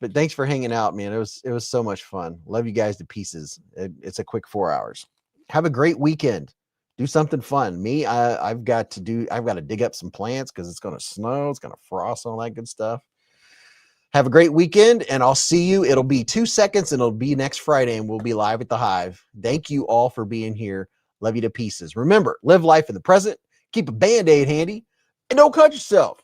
But thanks for hanging out, man. It was so much fun. Love you guys to pieces. It's a quick 4 hours. Have a great weekend. Do something fun. Me, I've got to dig up some plants because it's going to snow. It's going to frost, all that good stuff. Have a great weekend, and I'll see you. It'll be 2 seconds, and it'll be next Friday, and we'll be live at the Hive. Thank you all for being here. Love you to pieces. Remember, live life in the present. Keep a Band-Aid handy, and don't cut yourself.